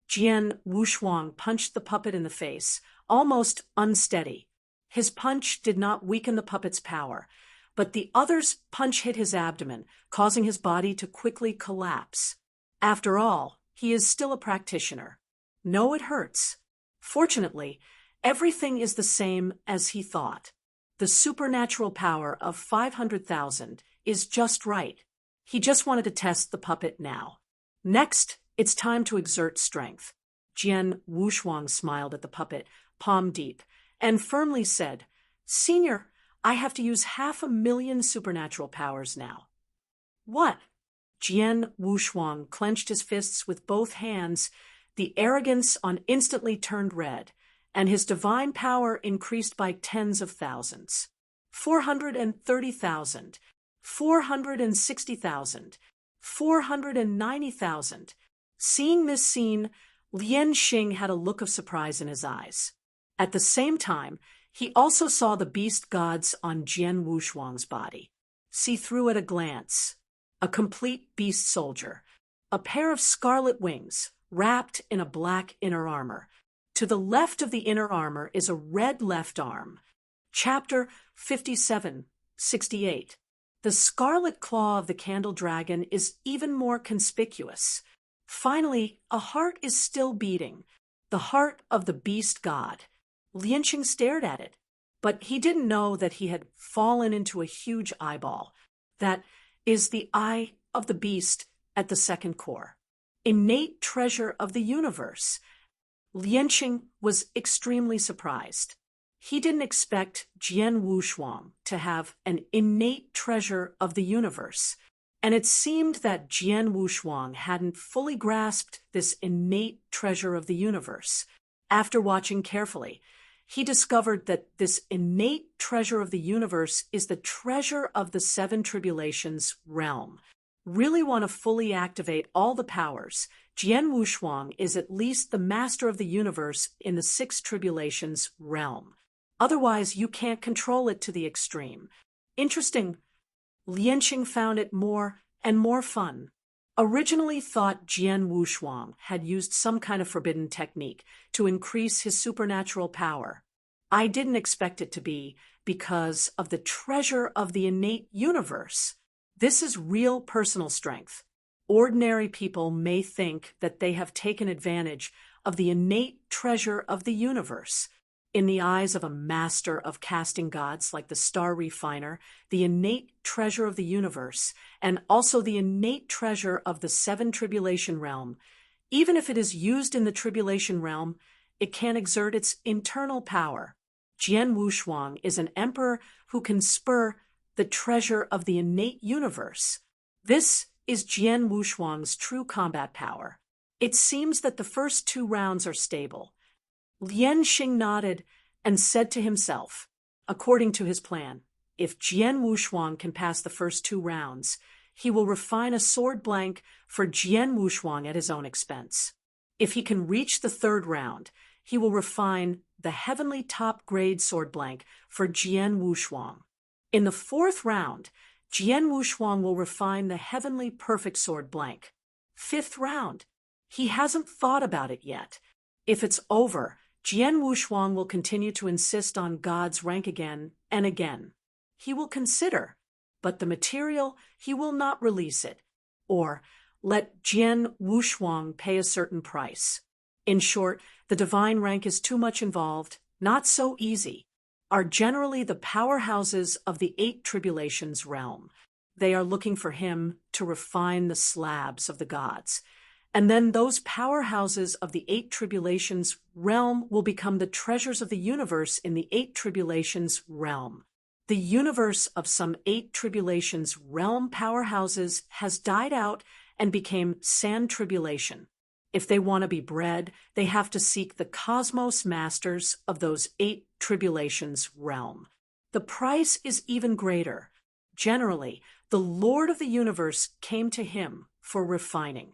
Speaker 1: Jian Wushuang punched the puppet in the face, almost unsteady. His punch did not weaken the puppet's power, but the other's punch hit his abdomen, causing his body to quickly collapse. After all, he is still a practitioner. No, it hurts. Fortunately, everything is the same as he thought. The supernatural power of 500,000 is just right. He just wanted to test the puppet now. Next, it's time to exert strength. Jian Wushuang smiled at the puppet, palm deep, and firmly said, "Senior, I have to use 500,000 supernatural powers now." "What?" Jian Wushuang clenched his fists with both hands. The arrogance on instantly turned red, and his divine power increased by tens of thousands. 430,000, 460,000, 490,000. Seeing this scene, Lian Xing had a look of surprise in his eyes. At the same time, he also saw the beast gods on Jian Wushuang's body. See through at a glance. A complete beast soldier. A pair of scarlet wings, wrapped in a black inner armor. To the left of the inner armor is a red left arm. Chapter 57-68. The scarlet claw of the candle dragon is even more conspicuous. Finally, a heart is still beating. The heart of the beast god. Lianqing stared at it, but he didn't know that he had fallen into a huge eyeball. That is the eye of the beast at the second core. Innate treasure of the universe. Lianqing was extremely surprised. He didn't expect Jian Wushuang to have an innate treasure of the universe. And it seemed that Jian Wushuang hadn't fully grasped this innate treasure of the universe. After watching carefully, he discovered that this innate treasure of the universe is the treasure of the seven tribulations realm. Really want to fully activate all the powers, Jian Wushuang is at least the master of the universe in the six tribulations realm. Otherwise, you can't control it to the extreme. Interesting. Lianxing found it more and more fun. Originally thought Jian Wushuang had used some kind of forbidden technique to increase his supernatural power. I didn't expect it to be because of the treasure of the innate universe. This is real personal strength. Ordinary people may think that they have taken advantage of the innate treasure of the universe. In the eyes of a master of casting gods like the star refiner, the innate treasure of the universe, and also the innate treasure of the seven tribulation realm, even if it is used in the tribulation realm, it can exert its internal power. Jian Wushuang is an emperor who can spur the treasure of the innate universe. This is Jian Wushuang's true combat power. It seems that the first two rounds are stable. Lianxing nodded and said to himself, according to his plan, if Jian Wushuang can pass the first two rounds, he will refine a sword blank for Jian Wushuang at his own expense. If he can reach the third round, he will refine the heavenly top-grade sword blank for Jian Wushuang. In the fourth round, Jian Wushuang will refine the heavenly perfect sword blank. Fifth round. He hasn't thought about it yet. If it's over, Jian Wushuang will continue to insist on God's rank again and again. He will consider, but the material, he will not release it, or let Jian Wushuang pay a certain price. In short, the divine rank is too much involved, not so easy, are generally the powerhouses of the eight tribulations realm. They are looking for him to refine the slabs of the gods. And then those powerhouses of the eight tribulations realm will become the treasures of the universe in the eight tribulations realm. The universe of some eight tribulations realm powerhouses has died out and became sand tribulation. If they want to be bred, they have to seek the cosmos masters of those eight tribulations realm. The price is even greater. Generally, the Lord of the universe came to him for refining.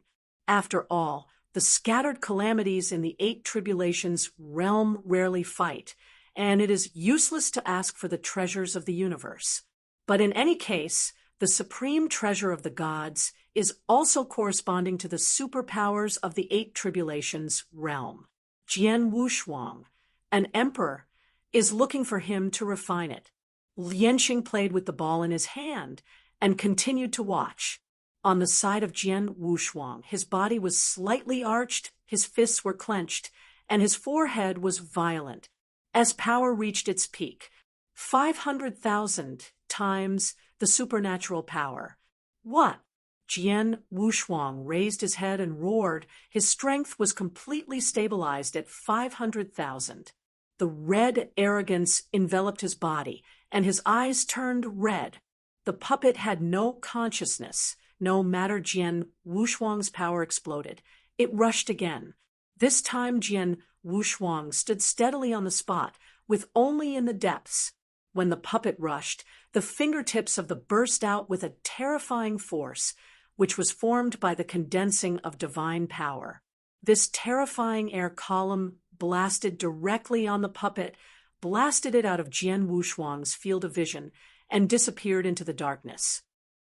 Speaker 1: After all, the scattered calamities in the eight tribulations realm rarely fight, and it is useless to ask for the treasures of the universe. But in any case, the supreme treasure of the gods is also corresponding to the superpowers of the eight tribulations realm. Jian Wushuang, an emperor, is looking for him to refine it. Lianxing played with the ball in his hand and continued to watch. On the side of Jian Wushuang, his body was slightly arched, his fists were clenched, and his forehead was violent. As power reached its peak, 500,000 times the supernatural power. What? Jian Wushuang raised his head and roared. His strength was completely stabilized at 500,000. The red arrogance enveloped his body, and his eyes turned red. The puppet had no consciousness. No matter Jian Wushuang's power exploded. It rushed again. This time Jian Wushuang stood steadily on the spot, with only in the depths. When the puppet rushed, the fingertips of the burst out with a terrifying force, which was formed by the condensing of divine power. This terrifying air column blasted directly on the puppet, blasted it out of Jian Wushuang's field of vision, and disappeared into the darkness.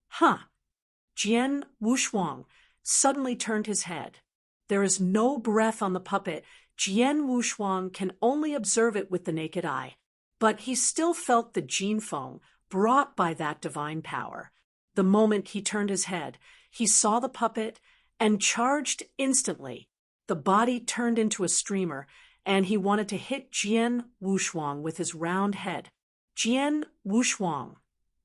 Speaker 1: Huh! Jian Wushuang suddenly turned his head. There is no breath on the puppet. Jian Wushuang can only observe it with the naked eye. But he still felt the gene feng brought by that divine power. The moment he turned his head, he saw the puppet and charged instantly. The body turned into a streamer, and he wanted to hit Jian Wushuang with his round head. Jian Wushuang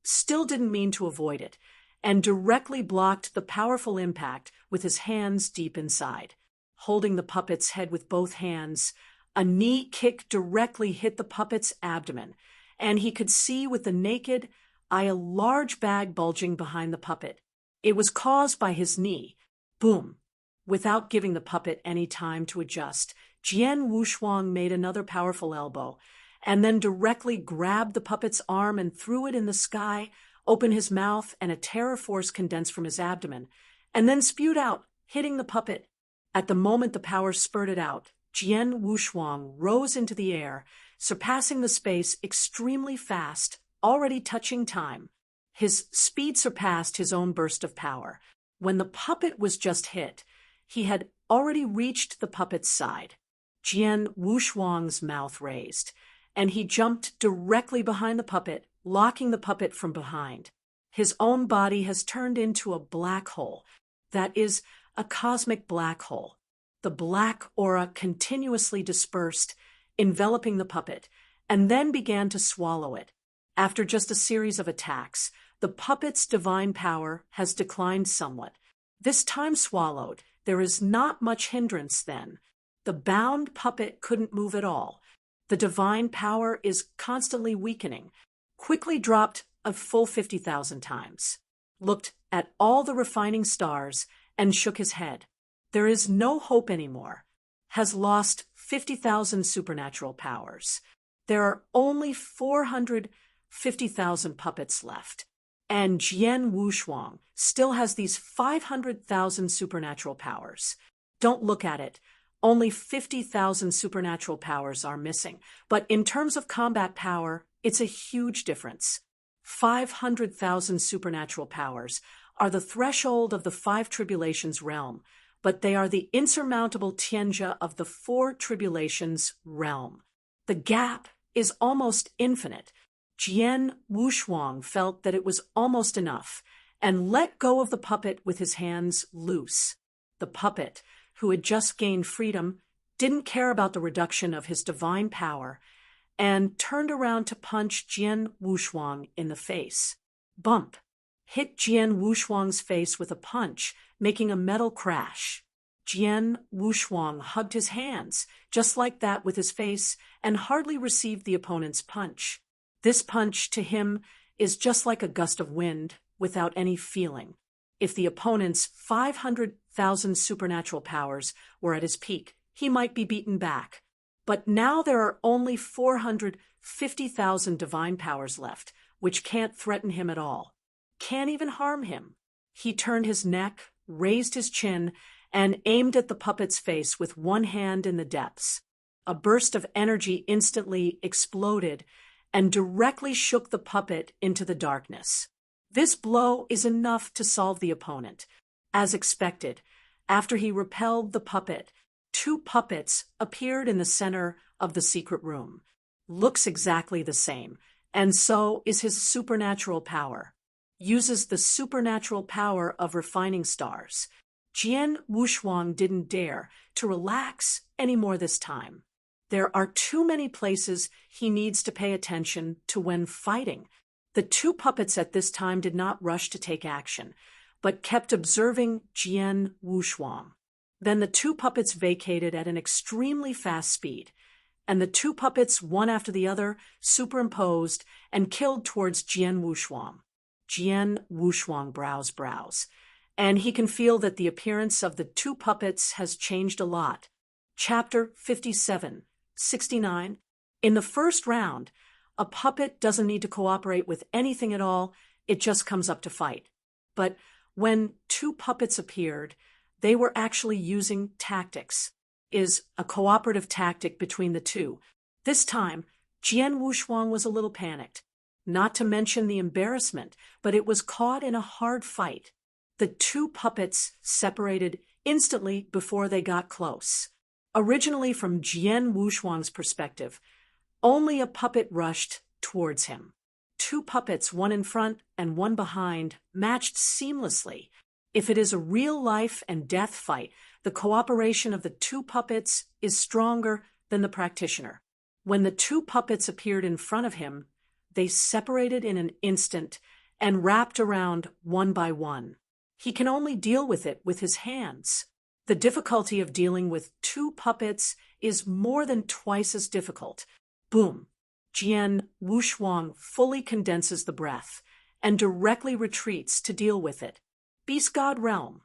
Speaker 1: still didn't mean to avoid it, and directly blocked the powerful impact with his hands deep inside. Holding the puppet's head with both hands, a knee kick directly hit the puppet's abdomen, and he could see with the naked eye a large bag bulging behind the puppet. It was caused by his knee. Boom! Without giving the puppet any time to adjust, Jian Wushuang made another powerful elbow, and then directly grabbed the puppet's arm and threw it in the sky, opened his mouth, and a terror force condensed from his abdomen, and then spewed out, hitting the puppet. At the moment the power spurted out, Jian Wushuang rose into the air, surpassing the space extremely fast, already touching time. His speed surpassed his own burst of power. When the puppet was just hit, he had already reached the puppet's side. Jian Wushuang's mouth raised, and he jumped directly behind the puppet, locking the puppet from behind. His own body has turned into a black hole. That is, a cosmic black hole. The black aura continuously dispersed, enveloping the puppet, and then began to swallow it. After just a series of attacks, the puppet's divine power has declined somewhat. This time swallowed, there is not much hindrance then. The bound puppet couldn't move at all. The divine power is constantly weakening, quickly dropped a full 50,000 times, looked at all the refining stars, and shook his head. There is no hope anymore. Has lost 50,000 supernatural powers. There are only 450,000 puppets left. And Jian Wushuang still has these 500,000 supernatural powers. Don't look at it. Only 50,000 supernatural powers are missing. But in terms of combat power, it's a huge difference. 500,000 supernatural powers are the threshold of the five tribulations realm, but they are the insurmountable tianjia of the four tribulations realm. The gap is almost infinite. Jian Wushuang felt that it was almost enough and let go of the puppet with his hands loose. The puppet, who had just gained freedom, didn't care about the reduction of his divine power and turned around to punch Jian Wushuang in the face. Bump! Hit Jian Wushuang's face with a punch, making a metal crash. Jian Wushuang hugged his hands, just like that with his face, and hardly received the opponent's punch. This punch, to him, is just like a gust of wind, without any feeling. If the opponent's 500,000 supernatural powers were at his peak, he might be beaten back. But now there are only 450,000 divine powers left, which can't threaten him at all. Can't even harm him. He turned his neck, raised his chin, and aimed at the puppet's face with one hand in the depths. A burst of energy instantly exploded and directly shook the puppet into the darkness. This blow is enough to solve the opponent. As expected, after he repelled the puppet, two puppets appeared in the center of the secret room. Looks exactly the same, and so is his supernatural power. Uses the supernatural power of refining stars. Jian Wushuang didn't dare to relax any more this time. There are too many places he needs to pay attention to when fighting. The two puppets at this time did not rush to take action, but kept observing Jian Wushuang. Then the two puppets vacated at an extremely fast speed, and the two puppets, one after the other, superimposed and killed towards Jian Wushuang. Jian Wushuang brows, and he can feel that the appearance of the two puppets has changed a lot. Chapter 57, 69. In the first round, a puppet doesn't need to cooperate with anything at all, it just comes up to fight. But when two puppets appeared, they were actually using tactics, is a cooperative tactic between the two. This time, Jian Wushuang was a little panicked. Not to mention the embarrassment, but it was caught in a hard fight. The two puppets separated instantly before they got close. Originally, from Jian Wushuang's perspective, only a puppet rushed towards him. Two puppets, one in front and one behind, matched seamlessly. If it is a real life and death fight, the cooperation of the two puppets is stronger than the practitioner. When the two puppets appeared in front of him, they separated in an instant and wrapped around one by one. He can only deal with it with his hands. The difficulty of dealing with two puppets is more than twice as difficult. Boom! Jian Wushuang fully condenses the breath and directly retreats to deal with it. Beast God realm.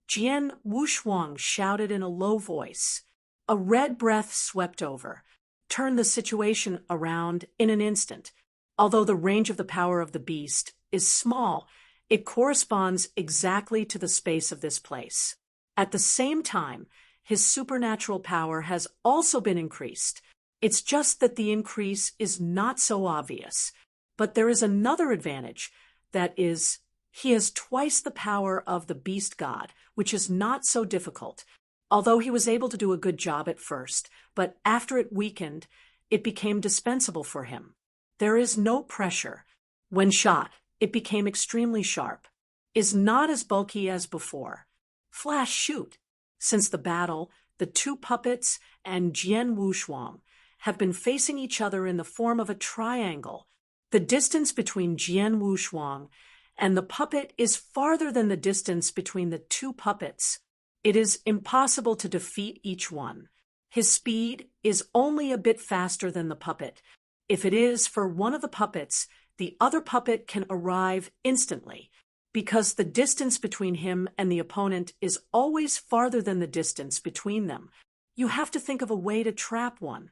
Speaker 1: Jian Wushuang shouted in a low voice. A red breath swept over, turned the situation around in an instant. Although the range of the power of the beast is small, it corresponds exactly to the space of this place. At the same time, his supernatural power has also been increased. It's just that the increase is not so obvious. But there is another advantage, that is, he has twice the power of the beast god, which is not so difficult. Although he was able to do a good job at first, but after it weakened, it became dispensable for him. There is no pressure. When shot, it became extremely sharp. Is not as bulky as before. Flash shoot. Since the battle, the two puppets and Jian Wushuang have been facing each other in the form of a triangle. The distance between Jian Wushuang and the puppet is farther than the distance between the two puppets. It is impossible to defeat each one. His speed is only a bit faster than the puppet. If it is for one of the puppets, the other puppet can arrive instantly, because the distance between him and the opponent is always farther than the distance between them. You have to think of a way to trap one.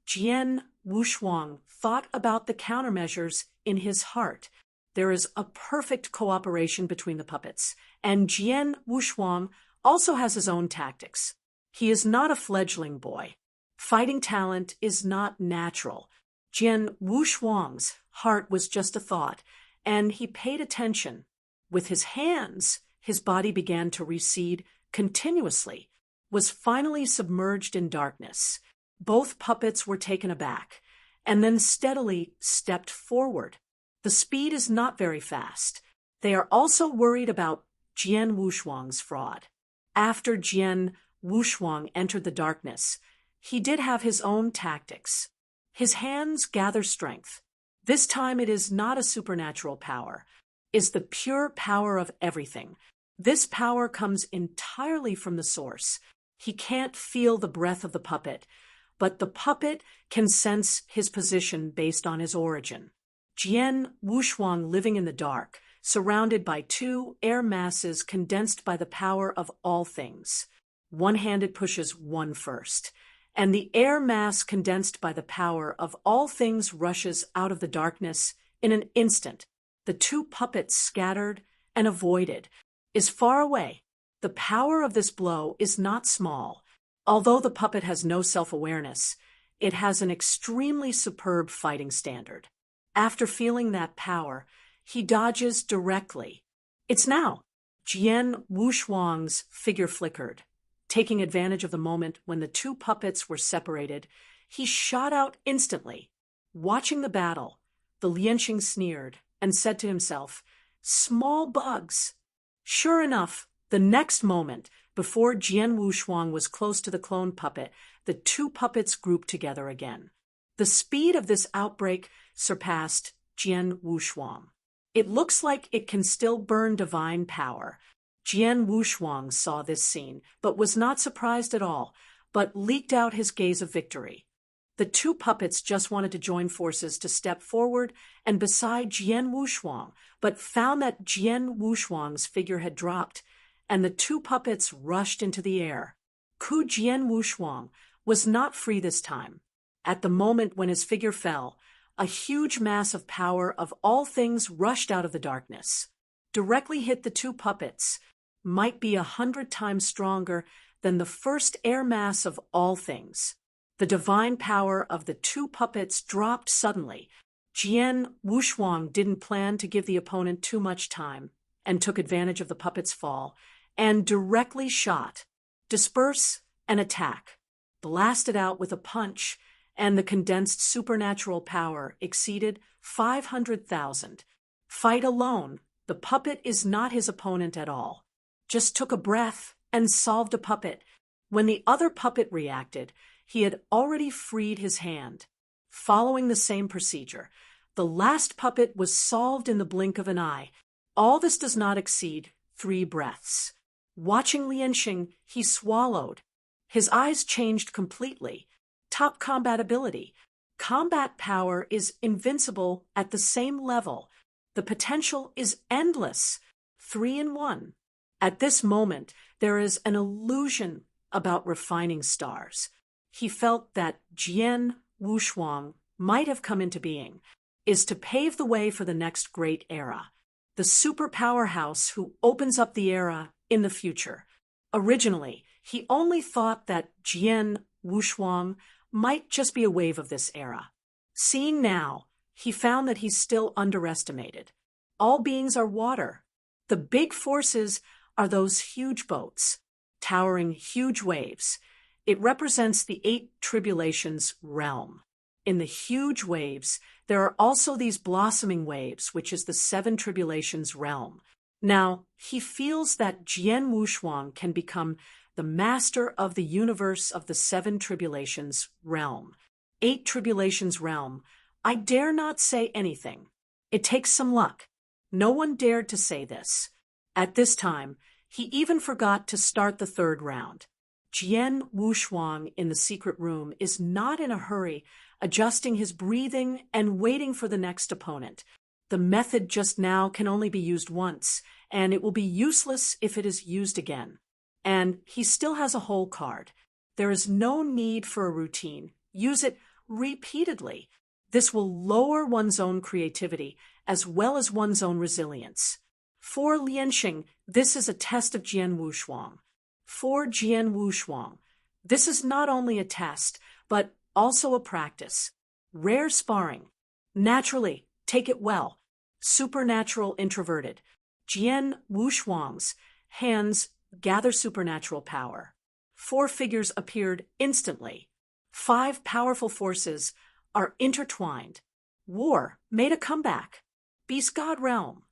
Speaker 1: Jian Wushuang thought about the countermeasures in his heart. There is a perfect cooperation between the puppets, and Jian Wushuang also has his own tactics. He is not a fledgling boy. Fighting talent is not natural. Jian Wushuang's heart was just a thought, and he paid attention. With his hands, his body began to recede continuously, was finally submerged in darkness. Both puppets were taken aback, and then steadily stepped forward. The speed is not very fast. They are also worried about Jian Wushuang's fraud. After Jian Wushuang entered the darkness, he did have his own tactics. His hands gather strength. This time it is not a supernatural power. Is the pure power of everything. This power comes entirely from the source. He can't feel the breath of the puppet, but the puppet can sense his position based on his origin. Jian Wushuang living in the dark, surrounded by two air masses condensed by the power of all things. One-handed pushes one first, and the air mass condensed by the power of all things rushes out of the darkness in an instant. The two puppets scattered and avoided, is far away. The power of this blow is not small. Although the puppet has no self-awareness, it has an extremely superb fighting standard. After feeling that power, he dodges directly. It's now. Jian Wushuang's figure flickered. Taking advantage of the moment when the two puppets were separated, he shot out instantly. Watching the battle, the Lianqing sneered and said to himself, "Small bugs." Sure enough, the next moment, before Jian Wushuang was close to the clone puppet, the two puppets grouped together again. The speed of this outbreak surpassed Jian Wushuang. It looks like it can still burn divine power. Jian Wushuang saw this scene, but was not surprised at all, but leaked out his gaze of victory. The two puppets just wanted to join forces to step forward and beside Jian Wushuang, but found that Jian Wushuang's figure had dropped, and the two puppets rushed into the air. Jian Wushuang was not free this time. At the moment when his figure fell, a huge mass of power of all things rushed out of the darkness. Directly hit the two puppets, might be 100 times stronger than the first air mass of all things. The divine power of the two puppets dropped suddenly. Jian Wushuang didn't plan to give the opponent too much time, and took advantage of the puppet's fall, and directly shot. Disperse and attack. Blasted out with a punch, and the condensed supernatural power exceeded 500,000. Fight alone, the puppet is not his opponent at all. Just took a breath and solved a puppet. When the other puppet reacted, he had already freed his hand. Following the same procedure, the last puppet was solved in the blink of an eye. All this does not exceed 3 breaths. Watching Lianqing, he swallowed. His eyes changed completely. Top combat ability. Combat power is invincible at the same level. The potential is endless. 3 in 1. At this moment, there is an illusion about refining stars. He felt that Jian Wushuang might have come into being, is to pave the way for the next great era, the super powerhouse who opens up the era in the future. Originally, he only thought that Jian Wushuang might just be a wave of this era. Seeing now, he found that he's still underestimated. All beings are water. The big forces are those huge boats, towering huge waves. It represents the 8 tribulations realm. In the huge waves, there are also these blossoming waves, which is the 7 tribulations realm. Now, he feels that Jian Wushuang can become the master of the universe of the 7 tribulations realm. 8 tribulations realm. I dare not say anything. It takes some luck. No one dared to say this. At this time, he even forgot to start the 3rd round. Jian Wushuang in the secret room is not in a hurry, adjusting his breathing and waiting for the next opponent. The method just now can only be used once, and it will be useless if it is used again. And he still has a whole card. There is no need for a routine. Use it repeatedly. This will lower one's own creativity as well as one's own resilience. For Lianxing, this is a test of Jian Wushuang. For Jian Wushuang, this is not only a test, but also a practice. Rare sparring. Naturally, take it well. Supernatural introverted. Jian Wushuang's hands gather supernatural power. 4 figures appeared instantly. 5 powerful forces are intertwined. War made a comeback. Beast God realm.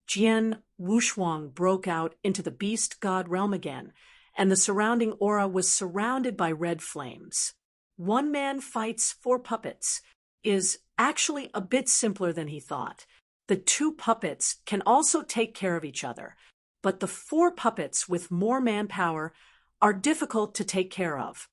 Speaker 1: Jian Wushuang broke out into the beast god realm again, and the surrounding aura was surrounded by red flames. 1 man fights 4 puppets is actually a bit simpler than he thought. The 2 puppets can also take care of each other, but the 4 puppets with more manpower are difficult to take care of.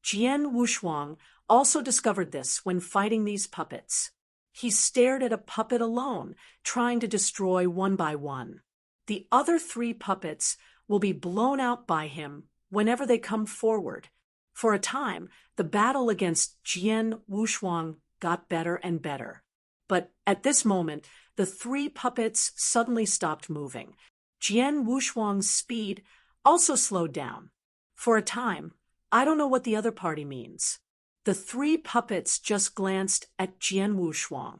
Speaker 1: Jian Wushuang also discovered this when fighting these puppets. He stared at a puppet alone, trying to destroy one by one. The other 3 puppets will be blown out by him whenever they come forward. For a time, the battle against Jian Wushuang got better and better. But at this moment, the 3 puppets suddenly stopped moving. Jian Wushuang's speed also slowed down. For a time, I don't know what the other party means. The 3 puppets just glanced at Jian Wushuang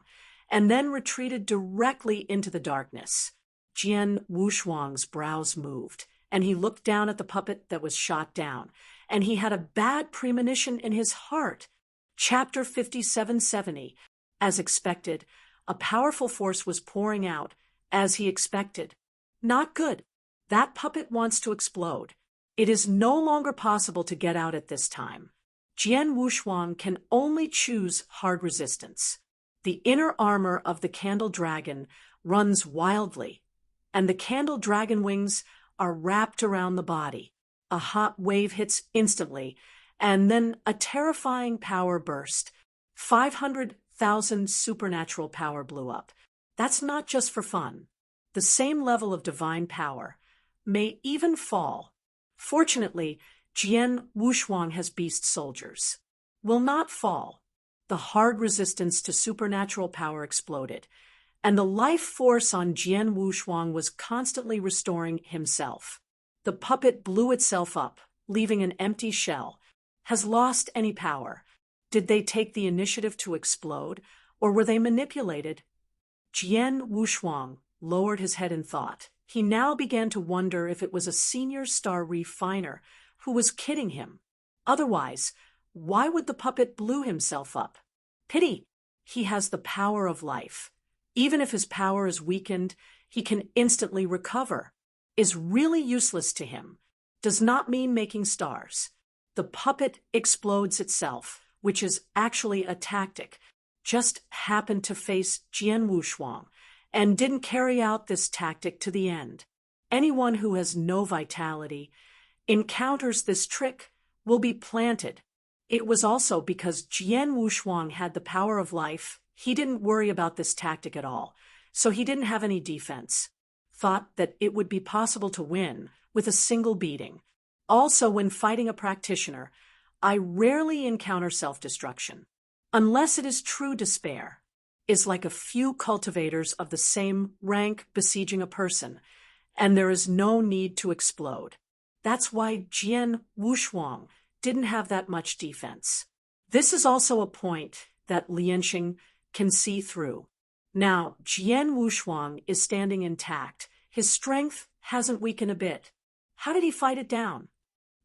Speaker 1: and then retreated directly into the darkness. Jian Wushuang's brows moved, and he looked down at the puppet that was shot down, and he had a bad premonition in his heart. Chapter 5770. As expected, a powerful force was pouring out, as he expected. Not good. That puppet wants to explode. It is no longer possible to get out at this time. Jian Wushuang can only choose hard resistance. The inner armor of the candle dragon runs wildly, and the candle dragon wings are wrapped around the body. A hot wave hits instantly, and then a terrifying power burst. 500,000 supernatural power blew up. That's not just for fun. The same level of divine power may even fall. Fortunately, Jian Wushuang has beast soldiers. Will not fall. The hard resistance to supernatural power exploded, and the life force on Jian Wushuang was constantly restoring himself. The puppet blew itself up, leaving an empty shell. Has lost any power. Did they take the initiative to explode, or were they manipulated? Jian Wushuang lowered his head in thought. He now began to wonder if it was a senior star refiner who was kidding him. Otherwise, why would the puppet blow himself up? Pity. He has the power of life. Even if his power is weakened, he can instantly recover. Is really useless to him. Does not mean making stars. The puppet explodes itself, which is actually a tactic. Just happened to face Jian Wushuang and didn't carry out this tactic to the end. Anyone who has no vitality encounters this trick will be planted. It was also because Jian Wushuang had the power of life. He didn't worry about this tactic at all, so he didn't have any defense. thought that it would be possible to win with a single beating. Also, when fighting a practitioner, I rarely encounter self-destruction, unless it is true despair, is like a few cultivators of the same rank besieging a person, and there is no need to explode. That's why Jian Wushuang didn't have that much defense. This is also a point that Lianxing can see through. Now, Jian Wushuang is standing intact. His strength hasn't weakened a bit. How did he fight it down?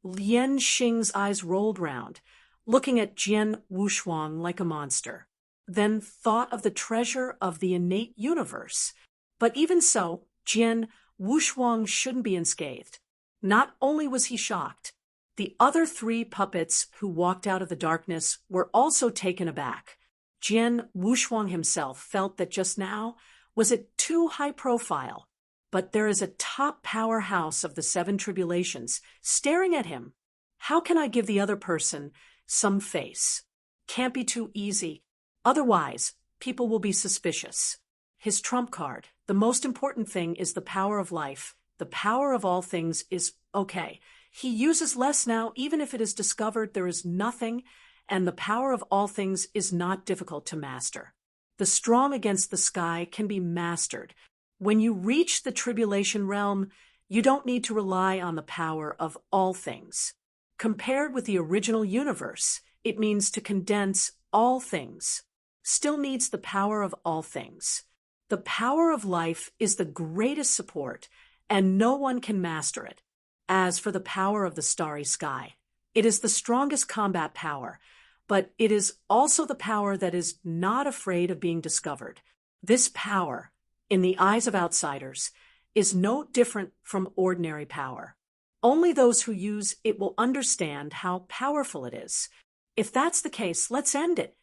Speaker 1: Lianxing's eyes rolled round, looking at Jian Wushuang like a monster, then thought of the treasure of the innate universe. But even so, Jian Wushuang shouldn't be unscathed. Not only was he shocked, the other three puppets who walked out of the darkness were also taken aback. Jian Wushuang himself felt that just now was it too high profile, but there is a top powerhouse of the seven tribulations staring at him. How can I give the other person some face? Can't be too easy, otherwise people will be suspicious. His trump card, the most important thing, is the power of life. The power of all things is okay. He uses less now, even if it is discovered there is nothing, and the power of all things is not difficult to master. The strong against the sky can be mastered. When you reach the tribulation realm, you don't need to rely on the power of all things. Compared with the original universe, it means to condense all things. Still needs the power of all things. The power of life is the greatest support, and no one can master it. As for the power of the starry sky, it is the strongest combat power, but it is also the power that is not afraid of being discovered. This power, in the eyes of outsiders, is no different from ordinary power. Only those who use it will understand how powerful it is. If that's the case, let's end it.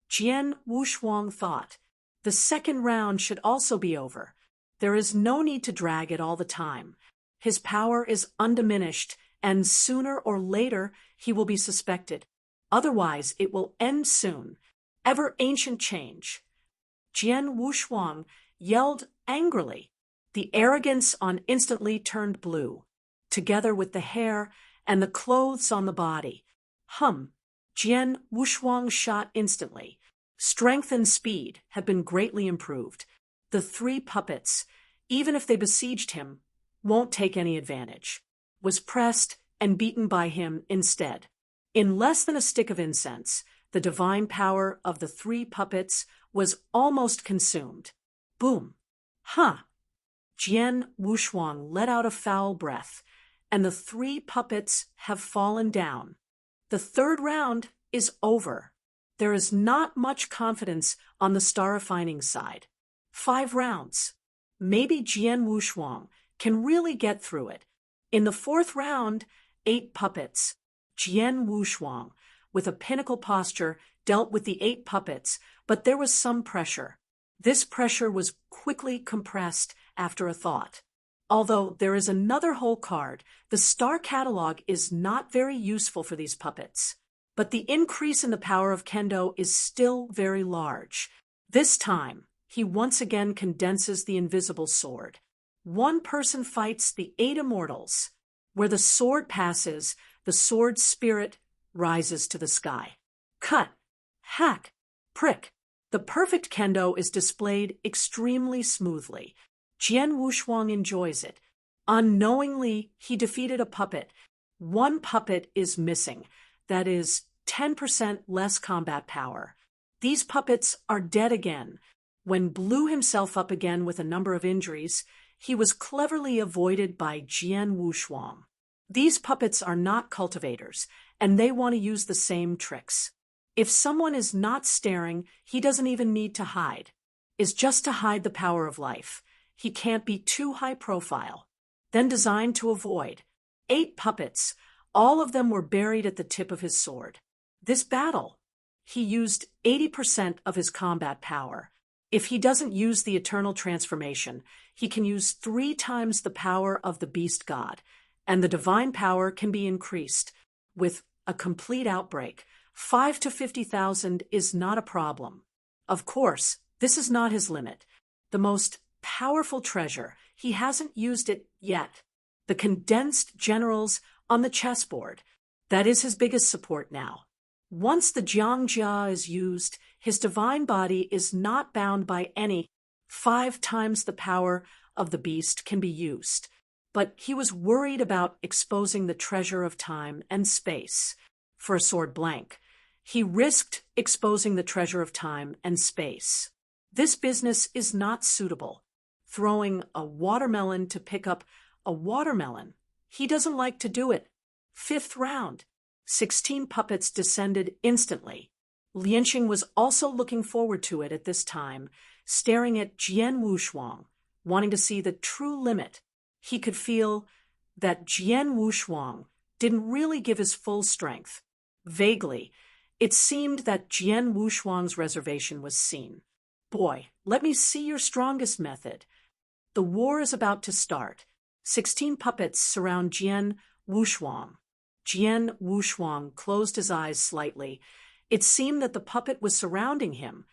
Speaker 1: Jian Wushuang thought. The second round should also be over. There is no need to drag it all the time. His power is undiminished, and sooner or later he will be suspected. Otherwise, it will end soon. Ever ancient change. Jian Wushuang yelled angrily. The arrogance on instantly turned blue, together with the hair and the clothes on the body. Jian Wushuang shot instantly. Strength and speed had been greatly improved. The three puppets, even if they besieged him, won't take any advantage. Was pressed and beaten by him instead. In less than a stick of incense, the divine power of the three puppets was almost consumed. Boom. Jian Wushuang let out a foul breath, and the three puppets have fallen down. The third round is over. There is not much confidence on the star refining side. 5 rounds. Maybe Jian Wushuang can really get through it. In the 4th round, 8 puppets. Jian Wushuang, with a pinnacle posture, dealt with the 8 puppets, but there was some pressure. This pressure was quickly compressed after a thought. Although there is another whole card, the star catalog is not very useful for these puppets. But the increase in the power of Kendo is still very large. This time, he once again condenses the invisible sword. One person fights the 8 immortals. Where the sword passes, the sword's spirit rises to the sky. Cut, hack, prick. The perfect Kendo is displayed extremely smoothly. Jian Wushuang enjoys it. Unknowingly, he defeated a puppet. 1 puppet is missing. That is 10% less combat power. These puppets are dead again. When blew himself up again with a number of injuries, he was cleverly avoided by Jian Wushuang. These puppets are not cultivators, and they want to use the same tricks. If someone is not staring, he doesn't even need to hide. Is just to hide the power of life. He can't be too high profile. Then designed to avoid. 8 puppets. All of them were buried at the tip of his sword. This battle, he used 80% of his combat power. If he doesn't use the eternal transformation, he can use 3 times the power of the beast god, and the divine power can be increased. With a complete outbreak, 5 to 50,000 is not a problem. Of course, this is not his limit. The most powerful treasure he hasn't used it yet. The condensed generals on the chessboard. That is his biggest support now. Once the Jiangjia is used, his divine body is not bound by any. 5 times the power of the beast can be used. But he was worried about exposing the treasure of time and space. For a sword blank, he risked exposing the treasure of time and space. This business is not suitable. Throwing a watermelon to pick up a watermelon. He doesn't like to do it. 5th round. 16 puppets descended instantly. Lianxing was also looking forward to it at this time, staring at Jian Wushuang, wanting to see the true limit. He could feel that Jian Wushuang didn't really give his full strength. Vaguely, it seemed that Jian Wushuang's reservation was seen. Boy, let me see your strongest method. The war is about to start. 16 puppets surround Jian Wushuang. Jian Wushuang closed his eyes slightly. It seemed that the puppet was surrounding him,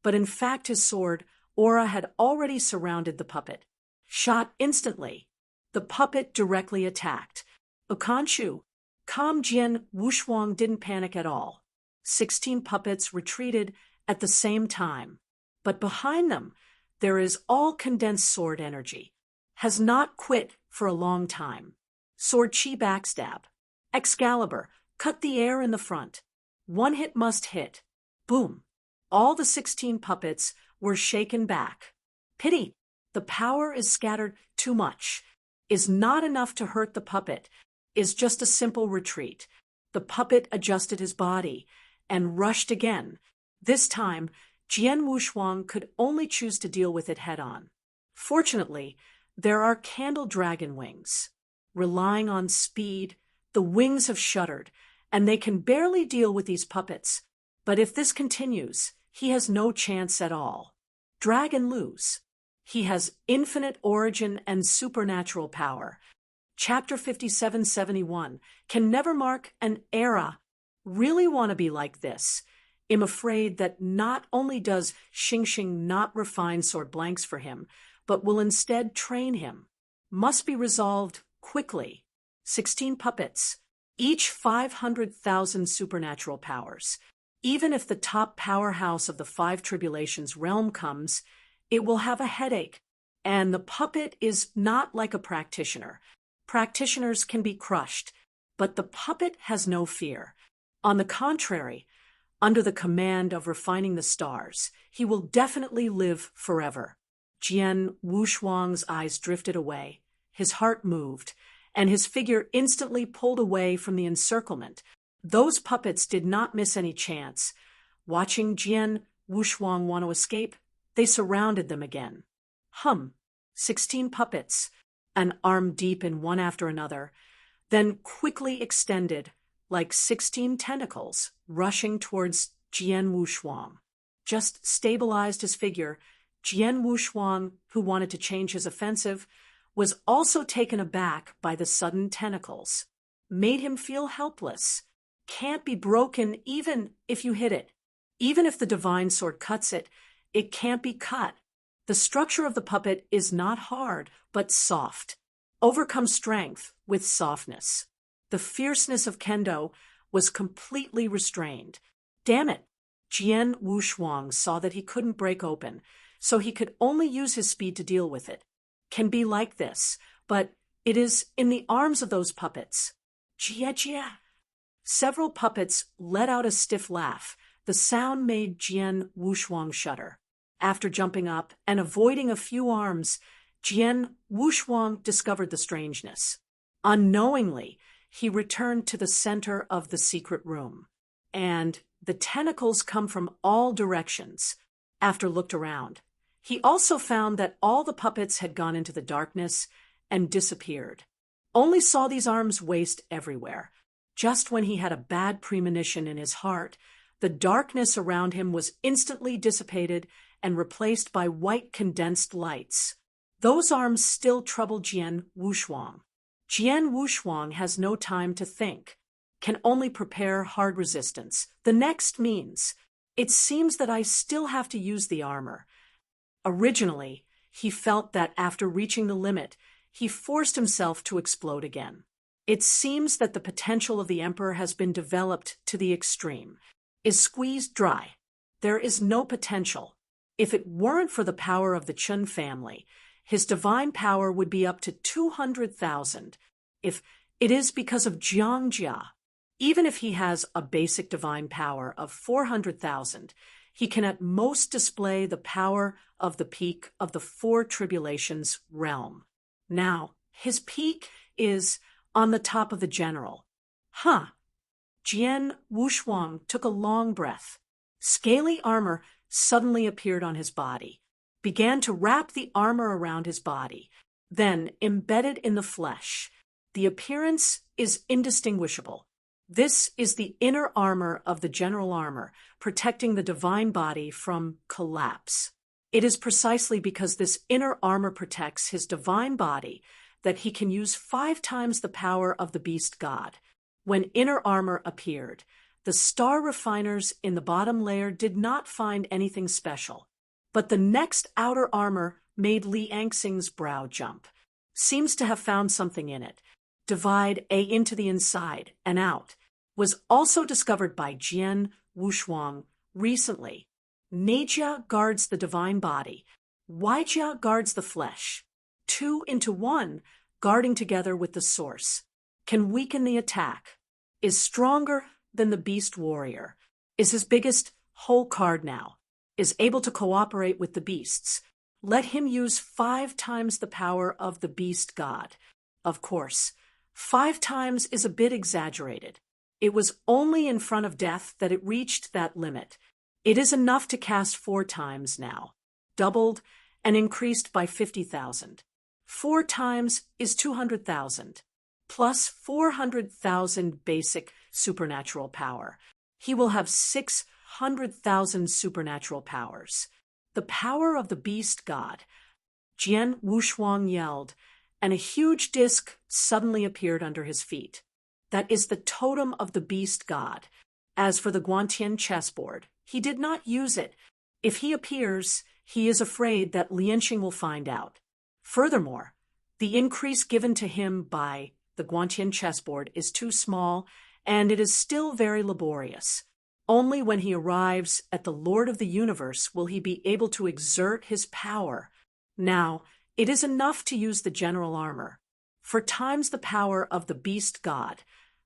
Speaker 1: but in fact his sword, aura, had already surrounded the puppet. Shot instantly. The puppet directly attacked. Okanshu, calm. Jian Wushuang didn't panic at all. 16 puppets retreated at the same time. But behind them, there is all condensed sword energy. Has not quit for a long time. Sword chi backstab. Excalibur, cut the air in the front. 1 hit must hit. Boom. All the 16 puppets were shaken back. Pity. The power is scattered too much. Is not enough to hurt the puppet. Is just a simple retreat. The puppet adjusted his body and rushed again. This time, Jian Wushuang could only choose to deal with it head-on. Fortunately, there are candle dragon wings. Relying on speed, the wings have shuddered, and they can barely deal with these puppets. But if this continues, he has no chance at all. Dragon lose. He has infinite origin and supernatural power. Chapter 5771 can never mark an era. Really want to be like this. Am afraid that not only does Xingxing not refine sword blanks for him, but will instead train him. Must be resolved quickly. 16 puppets, each 500,000 supernatural powers. Even if the top powerhouse of the 5 tribulations realm comes, it will have a headache. And the puppet is not like a practitioner. Practitioners can be crushed, but the puppet has no fear. On the contrary, under the command of refining the stars, he will definitely live forever. Jian Wushuang's eyes drifted away. His heart moved, and his figure instantly pulled away from the encirclement. Those puppets did not miss any chance. Watching Jian Wushuang want to escape, they surrounded them again. 16 puppets, an arm deep in one after another, then quickly extended, like 16 tentacles, rushing towards Jian Wushuang. Just stabilized his figure, Jian Wushuang, who wanted to change his offensive, was also taken aback by the sudden tentacles. Made him feel helpless. Can't be broken even if you hit it. Even if the divine sword cuts it, it can't be cut. The structure of the puppet is not hard, but soft. Overcome strength with softness. The fierceness of kendo was completely restrained. Damn it! Jian Wushuang saw that he couldn't break open, so he could only use his speed to deal with it. Can be like this, but it is in the arms of those puppets. Jia. Several puppets let out a stiff laugh. The sound made Jian Wushuang shudder. After jumping up and avoiding a few arms, Jian Wushuang discovered the strangeness. Unknowingly, he returned to the center of the secret room. And the tentacles come from all directions. After looked around, he also found that all the puppets had gone into the darkness and disappeared. Only saw these arms waste everywhere. Just when he had a bad premonition in his heart, the darkness around him was instantly dissipated and replaced by white condensed lights. Those arms still troubled Jian Wushuang. Jian Wushuang has no time to think, can only prepare hard resistance. The next means, it seems that I still have to use the armor. Originally, he felt that after reaching the limit, he forced himself to explode again. It seems that the potential of the emperor has been developed to the extreme, is squeezed dry. There is no potential. If it weren't for the power of the Chun family, his divine power would be up to 200,000. If it is because of Jiangjia, even if he has a basic divine power of 400,000, he can at most display the power of the peak of the four tribulations realm. Now, his peak is on the top of the general. Jian Wushuang took a long breath. Scaly armor suddenly appeared on his body, began to wrap the armor around his body, then embedded in the flesh. The appearance is indistinguishable. This is the inner armor of the general armor, protecting the divine body from collapse. It is precisely because this inner armor protects his divine body that he can use 5 times the power of the beast god. When inner armor appeared, the star refiners in the bottom layer did not find anything special. But the next outer armor made Li Anxing's brow jump. Seems to have found something in it. Divide A into the inside and out. Was also discovered by Jian Wushuang recently. Neijia guards the divine body. Weijia guards the flesh. 2 into 1, guarding together with the source. Can weaken the attack. Is stronger than the beast warrior. Is his biggest whole card now. Is able to cooperate with the beasts. Let him use 5 times the power of the beast god. Of course, 5 times is a bit exaggerated. It was only in front of death that it reached that limit. It is enough to cast 4 times now. Doubled and increased by 50,000. 4 times is 200,000. Plus 400,000 basic supernatural power. He will have 600,000 supernatural powers. The power of the beast god. Jian Wushuang yelled, and a huge disc suddenly appeared under his feet. That is the totem of the beast god. As for the Guantian chessboard, he did not use it. If he appears, he is afraid that Lianxing will find out. Furthermore, the increase given to him by the Guantian chessboard is too small, and it is still very laborious. Only when he arrives at the Lord of the Universe will he be able to exert his power. Now, it is enough to use the general armor. For times the power of the beast god,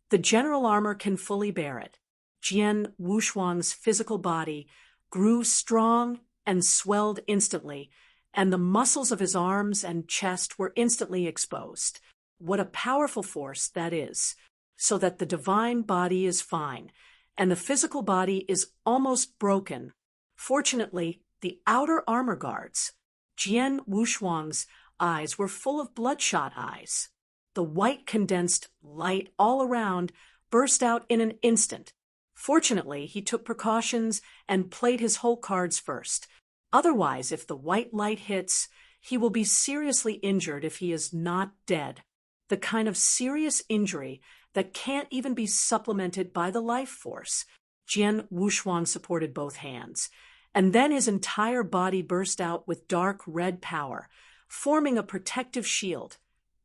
Speaker 1: the general armor can fully bear it. Jian Wushuang's physical body grew strong and swelled instantly, and the muscles of his arms and chest were instantly exposed. What a powerful force that is, so that the divine body is fine, and the physical body is almost broken. Fortunately, the outer armor guards. Jian Wushuang's eyes were full of bloodshot eyes. The white condensed light all around burst out in an instant. Fortunately, he took precautions and played his whole cards first. Otherwise, if the white light hits, he will be seriously injured if he is not dead. The kind of serious injury that can't even be supplemented by the life force. Jian Wushuang supported both hands, and then his entire body burst out with dark red power, forming a protective shield,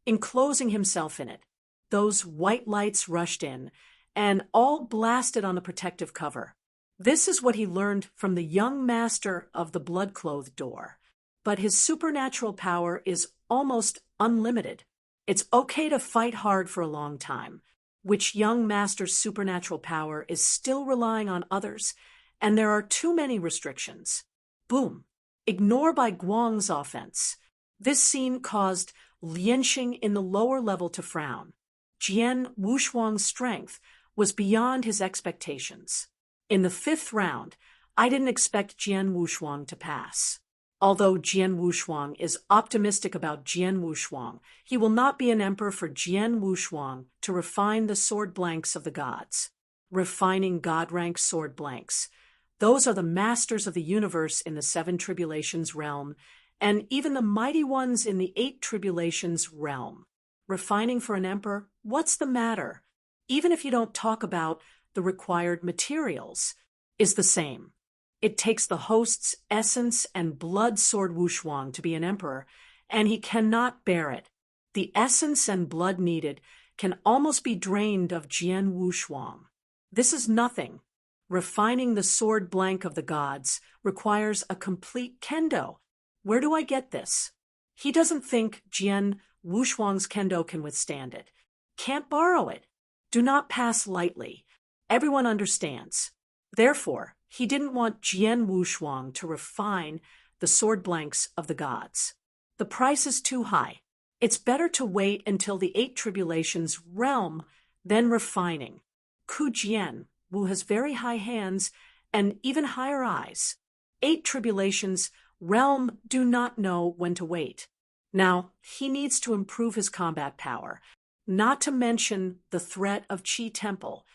Speaker 1: enclosing himself in it. Those white lights rushed in, and all blasted on the protective cover. This is what he learned from the young master of the blood-clothed door. But his supernatural power is almost unlimited. It's okay to fight hard for a long time, which young master's supernatural power is still relying on others, and there are too many restrictions. Boom. Ignore by Guang's offense. This scene caused Lianxing in the lower level to frown. Jian Wushuang's strength was beyond his expectations. In the 5th round, I didn't expect Jian Wushuang to pass. Although Jian Wushuang is optimistic about Jian Wushuang, he will not be an emperor for Jian Wushuang to refine the sword blanks of the gods. Refining god-rank sword blanks. Those are the masters of the universe in the 7 tribulations realm, and even the mighty ones in the 8 tribulations realm. Refining for an emperor, what's the matter? Even if you don't talk about the required materials, is the same. It takes the host's essence and blood sword Wushuang to be an emperor, and he cannot bear it. The essence and blood needed can almost be drained of Jian Wushuang. This is nothing. Refining the sword blank of the gods requires a complete kendo. Where do I get this? He doesn't think Jian Wushuang's kendo can withstand it. Can't borrow it. Do not pass lightly. Everyone understands. Therefore, he didn't want Jian Wushuang to refine the sword blanks of the gods. The price is too high. It's better to wait until the 8 tribulations realm than refining. Ku Jian, Wu has very high hands and even higher eyes. 8 tribulations realm do not know when to wait. Now, he needs to improve his combat power, not to mention the threat of Qi Temple.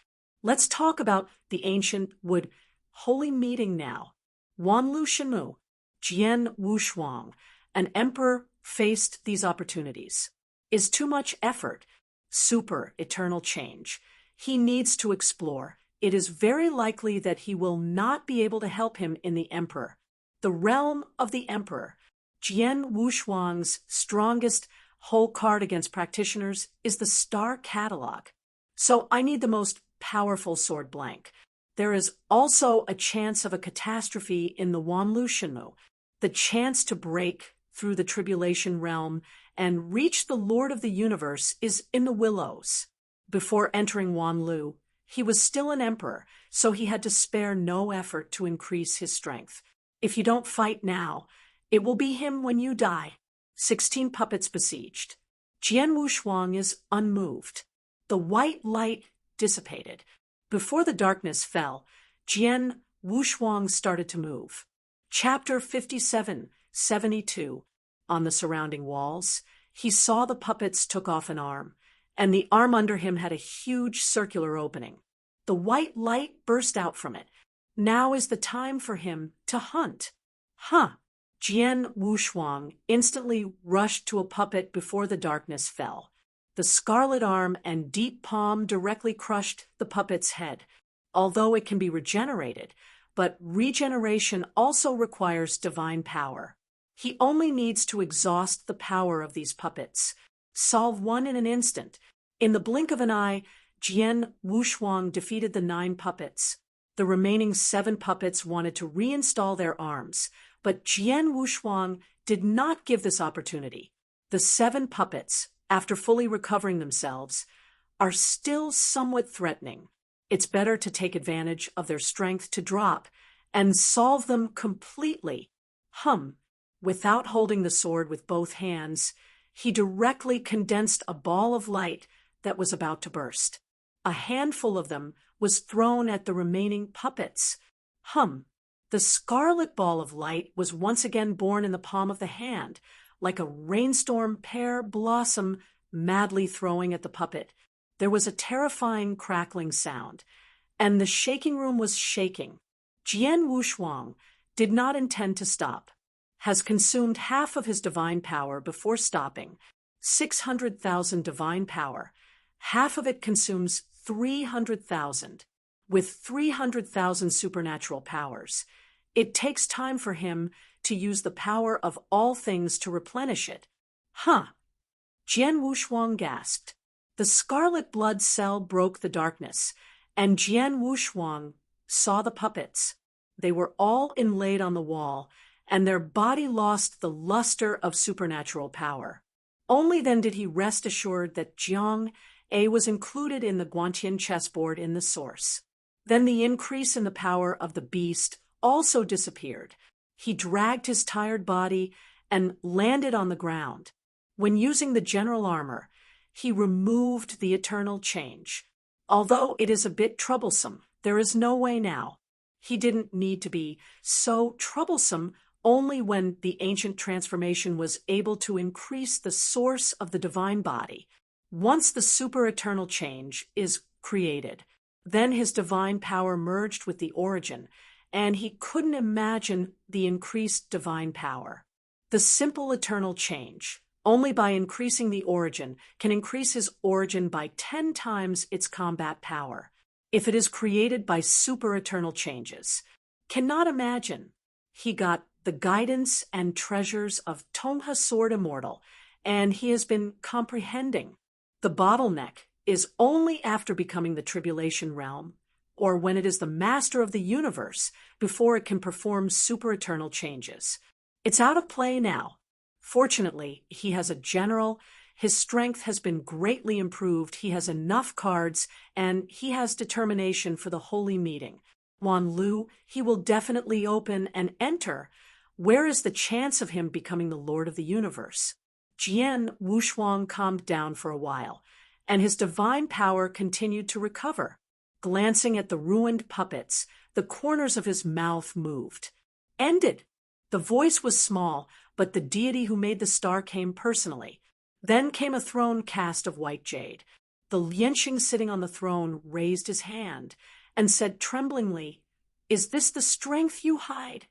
Speaker 1: Let's talk about the ancient wood holy meeting now. Wanlu Shenmu, Jian Wushuang, an emperor faced these opportunities. Is too much effort. Super eternal change. He needs to explore. It is very likely that he will not be able to help him in the emperor. The realm of the emperor. Jian Wushuang's strongest whole card against practitioners is the star catalog. So I need the most powerful sword blank. There is also a chance of a catastrophe in the Wanlu Shenmu, the chance to break through the tribulation realm and reach the Lord of the Universe is in the willows. Before entering Wanlu, he was still an emperor, so he had to spare no effort to increase his strength. If you don't fight now, it will be him when you die. 16 puppets besieged. Jian Wushuang is unmoved. The white light dissipated. Before the darkness fell, Jian Wushuang started to move. Chapter 57:72. On the surrounding walls, he saw the puppets took off an arm, and the arm under him had a huge circular opening. The white light burst out from it. Now is the time for him to hunt. Jian Wushuang instantly rushed to a puppet before the darkness fell. The scarlet arm and deep palm directly crushed the puppet's head, although it can be regenerated, but regeneration also requires divine power. He only needs to exhaust the power of these puppets. Solve one in an instant. In the blink of an eye, Jian Wushuang defeated the 9 puppets. The remaining 7 puppets wanted to reinstall their arms, but Jian Wushuang did not give this opportunity. The 7 puppets, after fully recovering themselves, are still somewhat threatening. It's better to take advantage of their strength to drop and solve them completely. Without holding the sword with both hands, he directly condensed a ball of light that was about to burst. A handful of them was thrown at the remaining puppets. The scarlet ball of light was once again born in the palm of the hand, like a rainstorm pear blossom madly throwing at the puppet. There was a terrifying crackling sound, and the shaking room was shaking. Jian Wushuang did not intend to stop. Has consumed half of his divine power before stopping. 600,000 divine power. Half of it consumes 300,000. With 300,000 supernatural powers, it takes time for him to use the power of all things to replenish it. Jian Wushuang gasped. The scarlet blood cell broke the darkness, and Jian Wushuang saw the puppets. They were all inlaid on the wall, and their body lost the luster of supernatural power. Only then did he rest assured that Jiang A was included in the Guantian chessboard in the source. Then the increase in the power of the beast also disappeared. He dragged his tired body and landed on the ground. When using the general armor, he removed the eternal change. Although it is a bit troublesome, there is no way now. He didn't need to be so troublesome only when the ancient transformation was able to increase the source of the divine body. Once the super-eternal change is created, then his divine power merged with the origin, and he couldn't imagine the increased divine power. The simple eternal change, only by increasing the origin, can increase his origin by 10 times its combat power. If it is created by super-eternal changes, cannot imagine. He got the guidance and treasures of Tongha Sword Immortal, and he has been comprehending. The bottleneck is only after becoming the tribulation realm, or when it is the master of the universe, before it can perform super-eternal changes. It's out of play now. Fortunately, he has a general. His strength has been greatly improved, he has enough cards, and he has determination for the holy meeting. Wan Lu, he will definitely open and enter. Where is the chance of him becoming the Lord of the universe? Jian Wushuang calmed down for a while, and his divine power continued to recover. Glancing at the ruined puppets, the corners of his mouth moved. Ended. The voice was small, but the deity who made the star came personally. Then came a throne cast of white jade. The Lianxing sitting on the throne raised his hand and said tremblingly, "Is this the strength you hide?"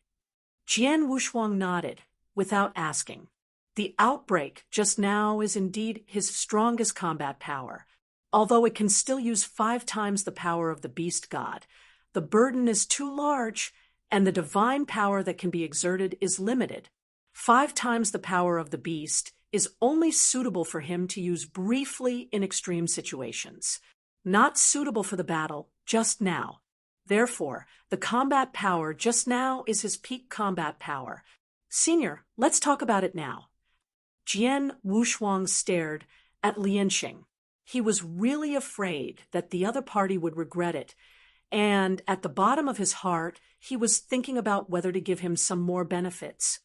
Speaker 1: Jian Wushuang nodded, without asking. The outbreak just now is indeed his strongest combat power. Although it can still use 5 times the power of the beast god, the burden is too large, and the divine power that can be exerted is limited. 5 times the power of the beast is only suitable for him to use briefly in extreme situations, not suitable for the battle just now. Therefore, the combat power just now is his peak combat power. Senior, let's talk about it now. Jian Wushuang stared at Lianxing. He was really afraid that the other party would regret it, and at the bottom of his heart, he was thinking about whether to give him some more benefits.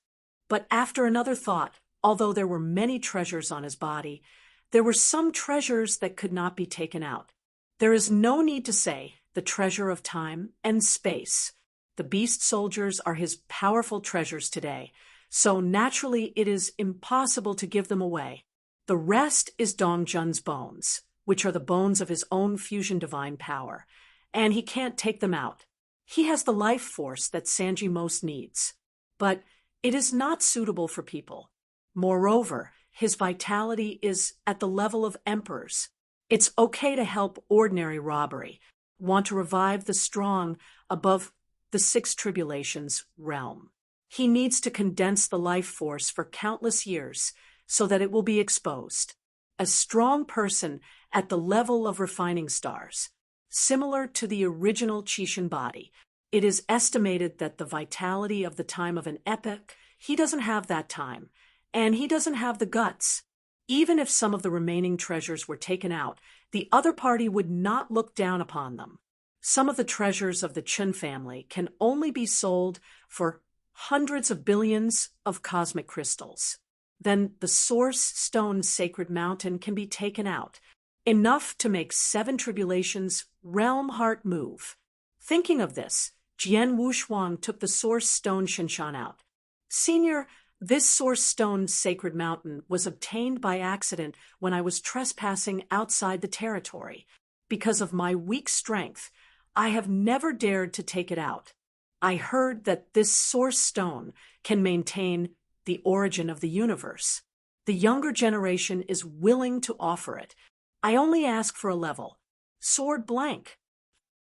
Speaker 1: But after another thought, although there were many treasures on his body, there were some treasures that could not be taken out. There is no need to say the treasure of time and space. The beast soldiers are his powerful treasures today, so naturally it is impossible to give them away. The rest is Dongjun's bones, which are the bones of his own fusion divine power, and he can't take them out. He has the life force that Sanji most needs, but it is not suitable for people. Moreover, his vitality is at the level of emperors. It's okay to help ordinary robbery, want to revive the strong above the 6 tribulations realm. He needs to condense the life force for countless years so that it will be exposed. A strong person at the level of refining stars, similar to the original Qixin body. It is estimated that the vitality of the time of an epoch, he doesn't have that time, and he doesn't have the guts. Even if some of the remaining treasures were taken out, the other party would not look down upon them. Some of the treasures of the Chun family can only be sold for hundreds of billions of cosmic crystals. Then the Source Stone Sacred Mountain can be taken out, enough to make 7 tribulations realm heart move. Thinking of this, Jian Wushuang took the Source Stone Shinshan out. Senior, this Source Stone Sacred Mountain was obtained by accident when I was trespassing outside the territory. Because of my weak strength, I have never dared to take it out. I heard that this Source Stone can maintain the origin of the universe. The younger generation is willing to offer it. I only ask for a level. Sword blank.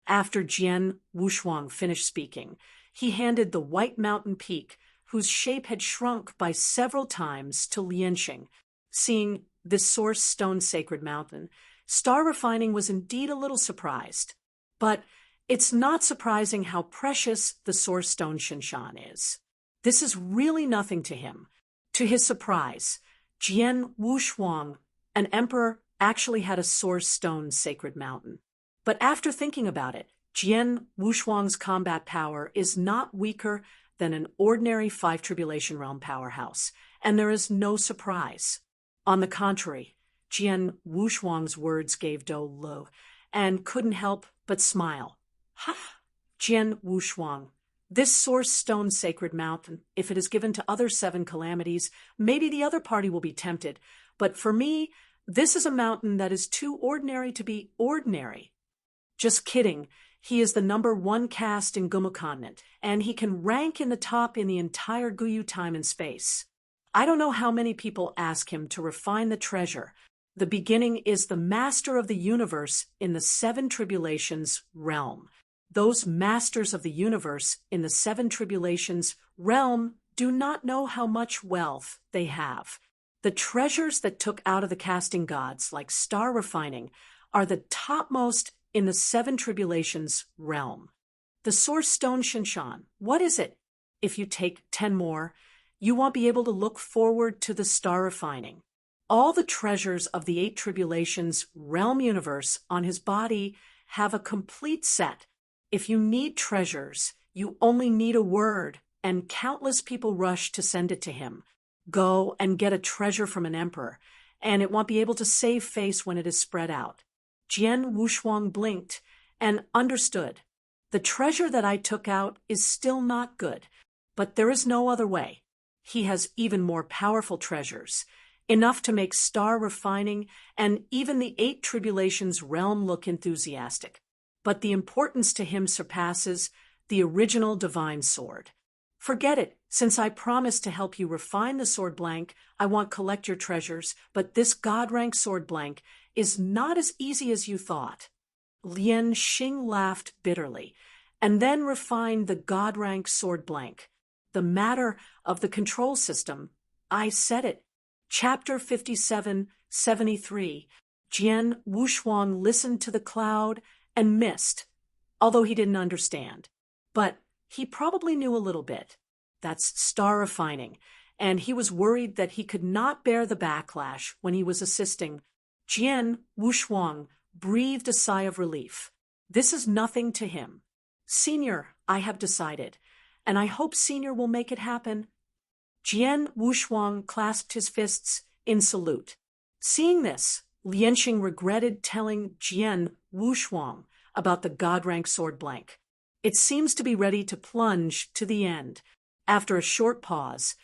Speaker 1: After Jian Wushuang finished speaking, he handed the White Mountain Peak, whose shape had shrunk by several times, to Lianxing. Seeing this Source Stone Sacred Mountain, Star Refining was indeed a little surprised. But it's not surprising how precious the Source Stone Shinshan is. This is really nothing to him. To his surprise, Jian Wushuang, an emperor, actually had a Source Stone Sacred Mountain. But after thinking about it, Jian Wushuang's combat power is not weaker than an ordinary 5 Tribulation Realm powerhouse, and there is no surprise. On the contrary, Jian Wushuang's words gave Dou Lu, and couldn't help but smile. Ha! Jian Wushuang, this Source Stone Sacred Mountain, if it is given to other 7 calamities, maybe the other party will be tempted, but for me, this is a mountain that is too ordinary to be ordinary. Just kidding. He is the #1 caste in Gumu continent, and he can rank in the top in the entire Guyu time and space. I don't know how many people ask him to refine the treasure. The beginning is the master of the universe in the 7 tribulations realm. Those masters of the universe in the seven tribulations realm do not know how much wealth they have. The treasures that took out of the casting gods, like star refining, are the topmost in the seven tribulations realm. The source stone Shinshan, what is it? If you take 10 more, you won't be able to look forward to the star refining. All the treasures of the eight tribulations realm universe on his body have a complete set. If you need treasures, you only need a word, and countless people rush to send it to him. Go and get a treasure from an emperor, and it won't be able to save face when it is spread out. Jian Wushuang blinked and understood. The treasure that I took out is still not good, but there is no other way. He has even more powerful treasures, enough to make star refining and even the eight tribulations realm look enthusiastic. But the importance to him surpasses the original divine sword. Forget it. Since I promised to help you refine the sword blank, I won't collect your treasures, but this god-rank sword blank is not as easy as you thought. Lian Xing laughed bitterly, and then refined the god-rank sword blank. The matter of the control system, I said it. Chapter 5773. Jian Wushuang listened to the cloud and missed, although he didn't understand. But he probably knew a little bit. That's star refining, and he was worried that he could not bear the backlash when he was assisting. Jian Wushuang breathed a sigh of relief. This is nothing to him. Senior, I have decided, and I hope Senior will make it happen. Jian Wushuang clasped his fists in salute. Seeing this, Lianxing regretted telling Jian Wushuang about the god-rank sword blank. It seems to be ready to plunge to the end. After a short pause,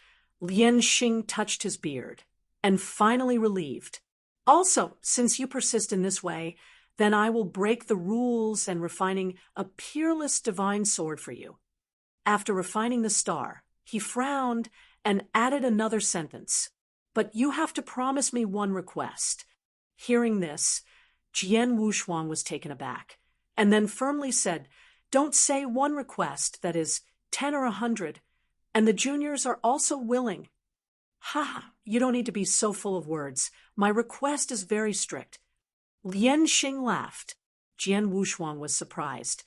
Speaker 1: Lianxing touched his beard, and finally relieved. Also, since you persist in this way, then I will break the rules and refining a peerless divine sword for you. After refining the star, he frowned and added another sentence. But you have to promise me one request. Hearing this, Jian Wushuang was taken aback, and then firmly said, don't say one request, that is, 10 or 100, and the juniors are also willing. Ha, you don't need to be so full of words. My request is very strict. Lianxing laughed. Jian Wushuang was surprised.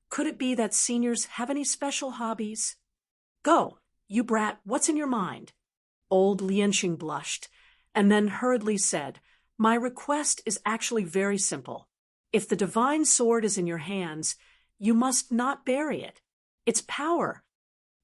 Speaker 1: Could it be that seniors have any special hobbies? Go, you brat, what's in your mind? Old Lianxing blushed, and then hurriedly said, my request is actually very simple. If the divine sword is in your hands, you must not bury it. Its power.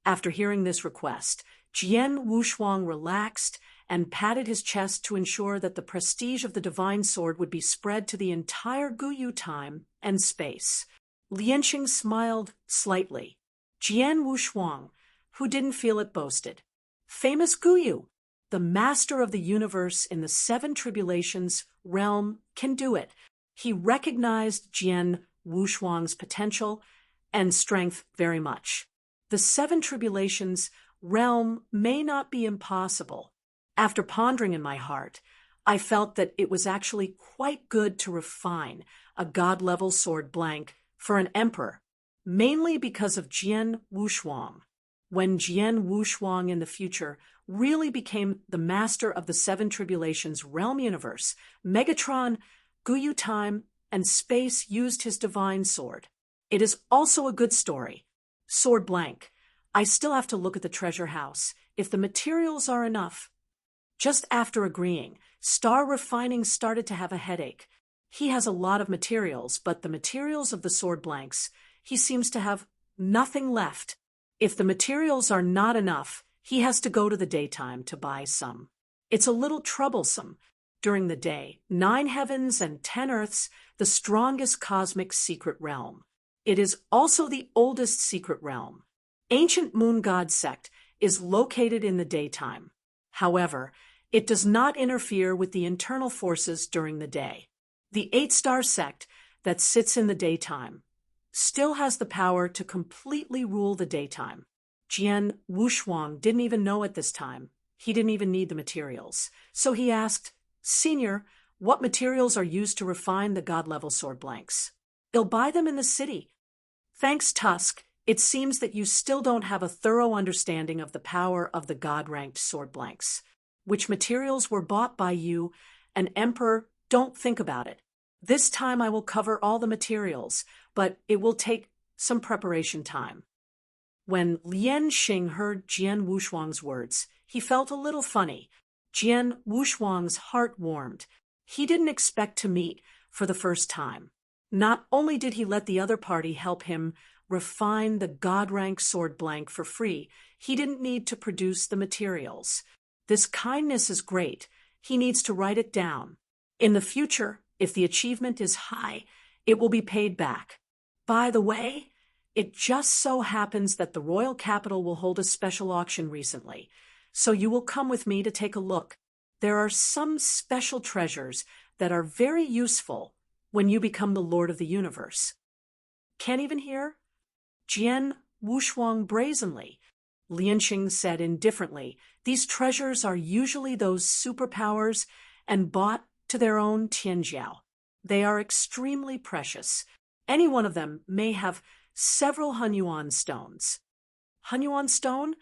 Speaker 1: After hearing this request, Jian Wushuang relaxed and patted his chest to ensure that the prestige of the divine sword would be spread to the entire Guyu time and space. Lianxing smiled slightly. Jian Wushuang, who didn't feel it, boasted. Famous Guyu, the master of the universe in the seven tribulations realm, can do it. He recognized Jian Wushuang's potential and strength very much. The seven tribulations realm may not be impossible. After pondering in my heart, I felt that it was actually quite good to refine a god-level sword blank for an emperor, mainly because of Jian Wushuang. When Jian Wushuang in the future really became the master of the seven tribulations realm universe, Megatron, Guyu time, and space used his divine sword. It is also a good story. Sword blank. I still have to look at the treasure house, if the materials are enough. Just after agreeing, Star Refining started to have a headache. He has a lot of materials, but the materials of the sword blanks, he seems to have nothing left. If the materials are not enough, he has to go to the daytime to buy some. It's a little troublesome. During the day, 9 heavens and 10 earths, the strongest cosmic secret realm. It is also the oldest secret realm. Ancient moon god sect is located in the daytime. However, it does not interfere with the internal forces during the day. The 8-star sect that sits in the daytime still has the power to completely rule the daytime. Jian Wushuang didn't even know at this time. He didn't even need the materials. So he asked, Senior, what materials are used to refine the god-level sword blanks? He'll buy them in the city. Thanks, Tusk. It seems that you still don't have a thorough understanding of the power of the God-ranked sword blanks. Which materials were bought by you, an emperor? Don't think about it. This time I will cover all the materials, but it will take some preparation time. When Lian Xing heard Jian Wushuang's words, he felt a little funny. Jian Wushuang's heart warmed. He didn't expect to meet for the first time. Not only did he let the other party help him refine the God-rank sword blank for free, he didn't need to produce the materials. This kindness is great. He needs to write it down. In the future, if the achievement is high, it will be paid back. By the way, it just so happens that the royal capital will hold a special auction recently, so you will come with me to take a look. There are some special treasures that are very useful when you become the Lord of the Universe. Can't even hear? Jian Wushuang brazenly. Lianqing said indifferently, these treasures are usually those superpowers and bought to their own Tianjiao. They are extremely precious. Any one of them may have several Hunyuan stones. Hunyuan stone?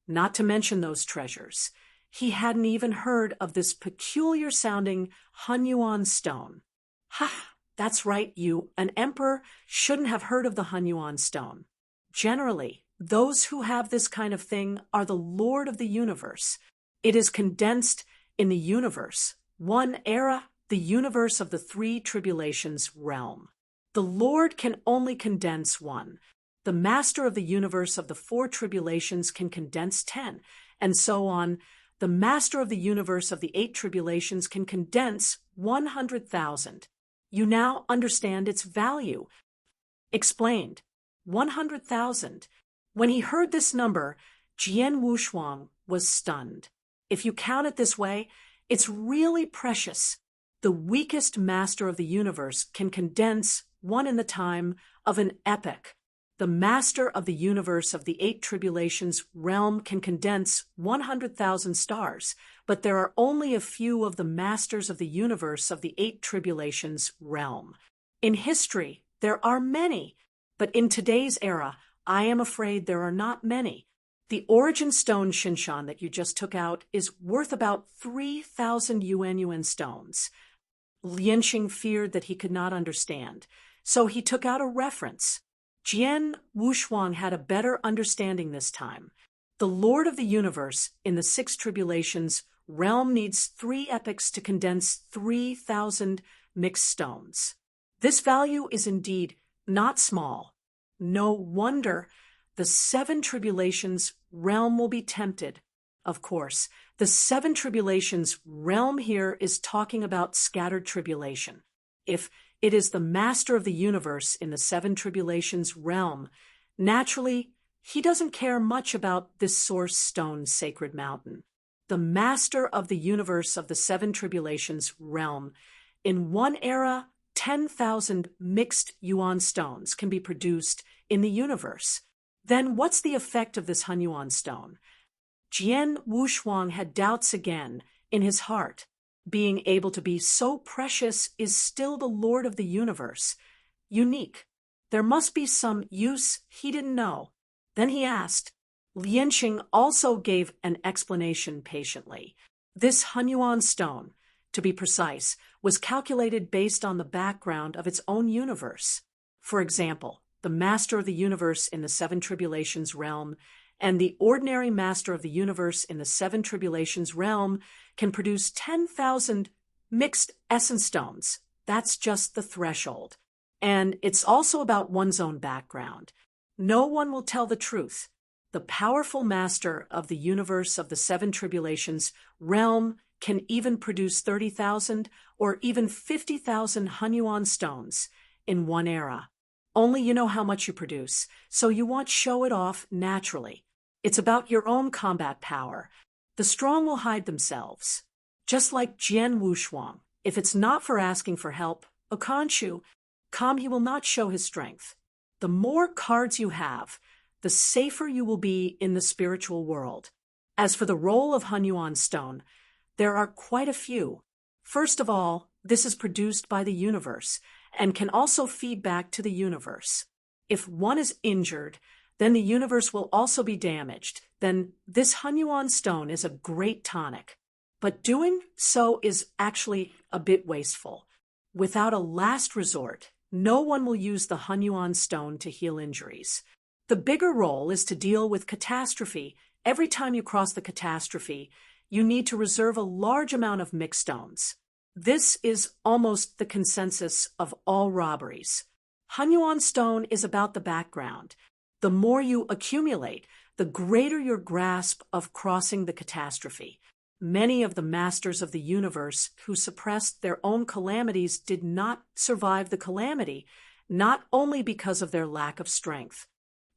Speaker 1: Not to mention those treasures. He hadn't even heard of this peculiar-sounding Hunyuan stone. Ha! That's right, you, an emperor, shouldn't have heard of the Hunyuan stone. Generally, those who have this kind of thing are the Lord of the Universe. It is condensed in the universe. One era, the universe of the three tribulations realm. The Lord can only condense one. The master of the universe of the four tribulations can condense 10, and so on. The master of the universe of the 8 tribulations can condense 100,000. You now understand its value. Explained. 100,000. When he heard this number, Jian Wushuang was stunned. If you count it this way, it's really precious. The weakest master of the universe can condense one in the time of an epoch. The master of the universe of the 8 tribulations realm can condense 100,000 stars, but there are only a few of the masters of the universe of the 8 tribulations realm. In history, there are many, but in today's era, I am afraid there are not many. The origin stone Shinshan that you just took out is worth about 3,000 yuan stones. Lianqing feared that he could not understand, so he took out a reference. Jian Wushuang had a better understanding this time. The Lord of the Universe in the 6 tribulations realm needs 3 epochs to condense 3,000 mixed stones. This value is indeed not small. No wonder the 7 tribulations realm will be tempted. Of course, the 7 tribulations realm here is talking about scattered tribulation. If it is the master of the universe in the 7 tribulations realm, naturally, he doesn't care much about this source stone sacred mountain. The master of the universe of the 7 tribulations realm, in one era, 10,000 mixed yuan stones can be produced in the universe. Then what's the effect of this Hunyuan stone? Jian Wushuang had doubts again in his heart. Being able to be so precious is still the Lord of the universe. Unique. There must be some use he didn't know. Then he asked. Lianqing also gave an explanation patiently. This Hunyuan stone, to be precise, was calculated based on the background of its own universe. For example, the master of the universe in the 7 tribulations realm and the ordinary master of the universe in the 7 tribulations realm can produce 10,000 mixed essence stones. That's just the threshold. And it's also about one's own background. No one will tell the truth. The powerful master of the universe of the 7 tribulations realm can even produce 30,000 or even 50,000 Hunyuan stones in one era. Only you know how much you produce, so you won't show it off naturally. It's about your own combat power. The strong will hide themselves. Just like Jian Wushuang, if it's not for asking for help, Okanshu, he will not show his strength. The more cards you have, the safer you will be in the spiritual world. As for the role of Hunyuan stone, there are quite a few. First of all, this is produced by the universe and can also feed back to the universe. If one is injured, then the universe will also be damaged. Then this Hunyuan stone is a great tonic. But doing so is actually a bit wasteful. Without a last resort, no one will use the Hunyuan stone to heal injuries. The bigger role is to deal with catastrophe. Every time you cross the catastrophe, you need to reserve a large amount of mixed stones. This is almost the consensus of all robberies. Hunyuan stone is about the background. The more you accumulate, the greater your grasp of crossing the catastrophe. Many of the masters of the universe who suppressed their own calamities did not survive the calamity, not only because of their lack of strength.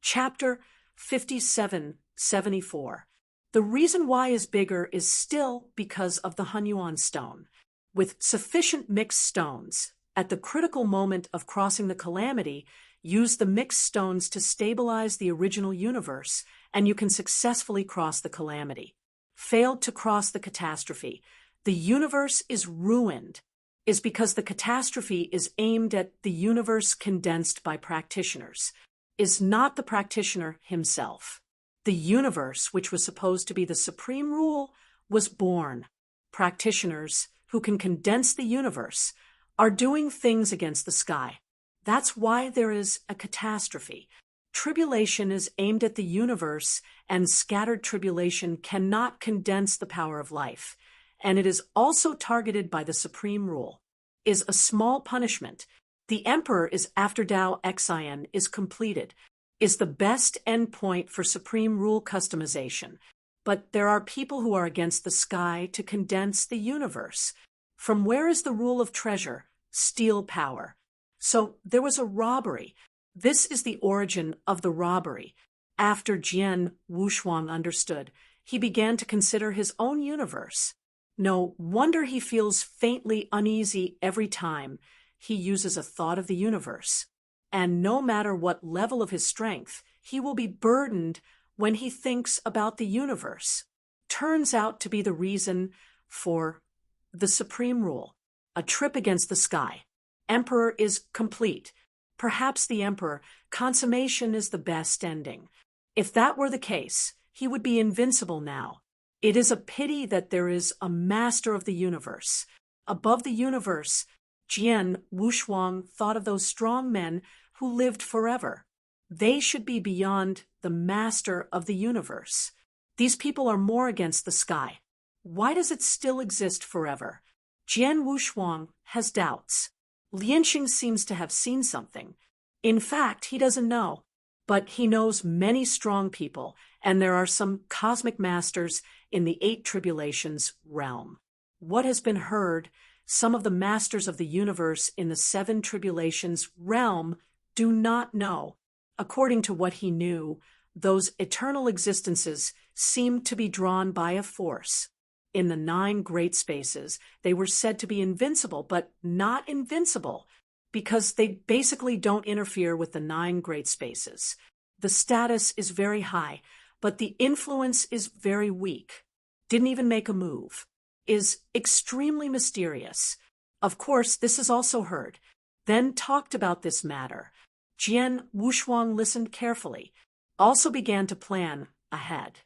Speaker 1: Chapter 5774. The reason why is bigger is still because of the Hunyuan stone. With sufficient mixed stones, at the critical moment of crossing the calamity, use the mixed stones to stabilize the original universe, and you can successfully cross the calamity. Failed to cross the catastrophe, the universe is ruined, is because the catastrophe is aimed at the universe condensed by practitioners, is not the practitioner himself. The universe, which was supposed to be the supreme rule, was born. Practitioners, who can condense the universe, are doing things against the sky. That's why there is a catastrophe. Tribulation is aimed at the universe, and scattered tribulation cannot condense the power of life. And it is also targeted by the supreme rule. Is a small punishment. The emperor is after Tao Xian is completed. Is the best endpoint for supreme rule customization. But there are people who are against the sky to condense the universe. From where is the rule of treasure? Steal power. So there was a robbery. This is the origin of the robbery. After Jian Wushuang understood, he began to consider his own universe. No wonder he feels faintly uneasy every time he uses a thought of the universe. And no matter what level of his strength, he will be burdened when he thinks about the universe. Turns out to be the reason for the supreme rule. A trip against the sky. Emperor is complete. Perhaps the emperor, consummation is the best ending. If that were the case, he would be invincible now. It is a pity that there is a master of the universe. Above the universe, Jian Wushuang thought of those strong men who lived forever. They should be beyond the master of the universe. These people are more against the sky. Why does it still exist forever? Jian Wushuang has doubts. Lianxing seems to have seen something. In fact, he doesn't know. But he knows many strong people, and there are some cosmic masters in the 8 tribulations realm. What has been heard, some of the masters of the universe in the 7 tribulations realm do not know. According to what he knew, those eternal existences seemed to be drawn by a force. In the 9 great spaces, they were said to be invincible, but not invincible, because they basically don't interfere with the 9 great spaces. The status is very high, but the influence is very weak. Didn't even make a move. Is extremely mysterious. Of course, this is also heard. Then talked about this matter. Jian Wushuang listened carefully, also began to plan ahead.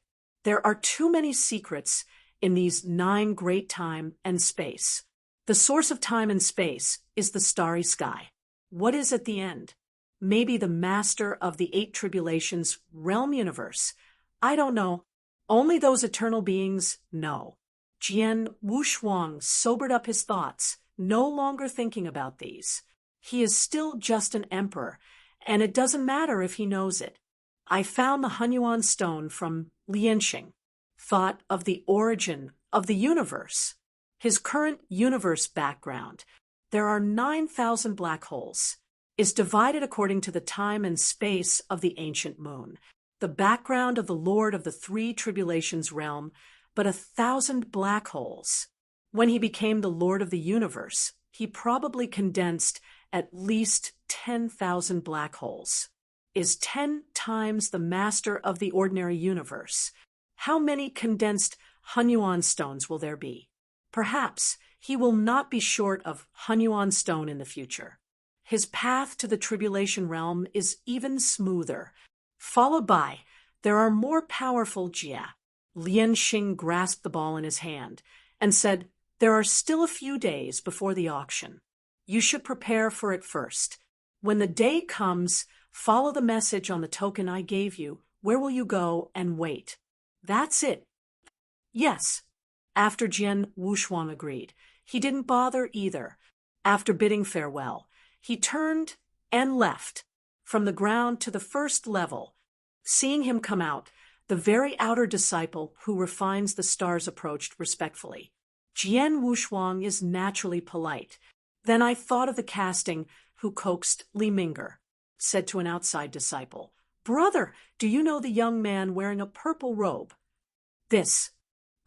Speaker 1: There are too many secrets in these 9 great time and space. The source of time and space is the starry sky. What is at the end? Maybe the master of the 8 tribulations realm universe. I don't know. Only those eternal beings know. Jian Wushuang sobered up his thoughts, no longer thinking about these. He is still just an emperor, and it doesn't matter if he knows it. I found the Hunyuan stone from Lianxing. Thought of the origin of the universe. His current universe background. There are 9,000 black holes. Is divided according to the time and space of the ancient moon. The background of the Lord of the 3 tribulations realm, but 1,000 black holes. When he became the Lord of the universe, he probably condensed at least 10,000 black holes. Is 10 times the master of the ordinary universe. How many condensed Hunyuan stones will there be? Perhaps he will not be short of Hunyuan stone in the future. his path to the tribulation realm is even smoother. Followed by, there are more powerful Jia. Lian Xing grasped the ball in his hand and said, "There are still a few days before the auction. You should prepare for it first. When the day comes, follow the message on the token I gave you. Where will you go and wait?" "That's it." "Yes." After Jian Wushuang agreed, he didn't bother either. After bidding farewell, he turned and left. From the ground to the first level, seeing him come out, the very outer disciple who refines the stars approached respectfully. Jian Wushuang is naturally polite. "Then I thought of the casting who coaxed Li Ming'er," said to an outside disciple. "Brother, do you know the young man wearing a purple robe?" "This.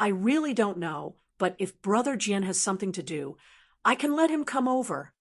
Speaker 1: I really don't know, but if Brother Jian has something to do, I can let him come over."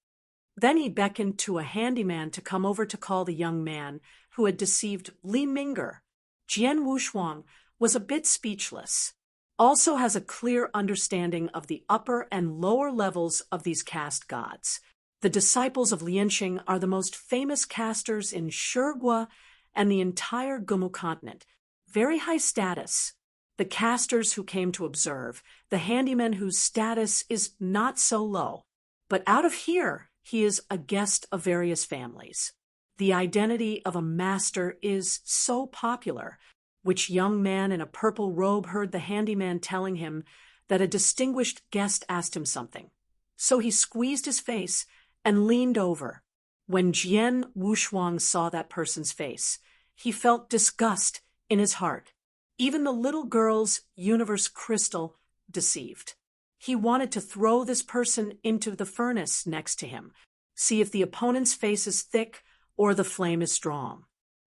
Speaker 1: Then he beckoned to a handyman to come over to call the young man who had deceived Li Ming'er. Jian Wushuang was a bit speechless. Also has a clear understanding of the upper and lower levels of these caste gods. The disciples of Lianxing are the most famous casters in Shigua and the entire Gumu continent. Very high status. The casters who came to observe, the handyman whose status is not so low. But out of here, he is a guest of various families. The identity of a master is so popular. Which young man in a purple robe heard the handyman telling him that a distinguished guest asked him something. So he squeezed his face and leaned over. When Jian Wushuang saw that person's face, he felt disgust in his heart. Even the little girl's universe crystal deceived. He wanted to throw this person into the furnace next to him, see if the opponent's face is thick or the flame is strong.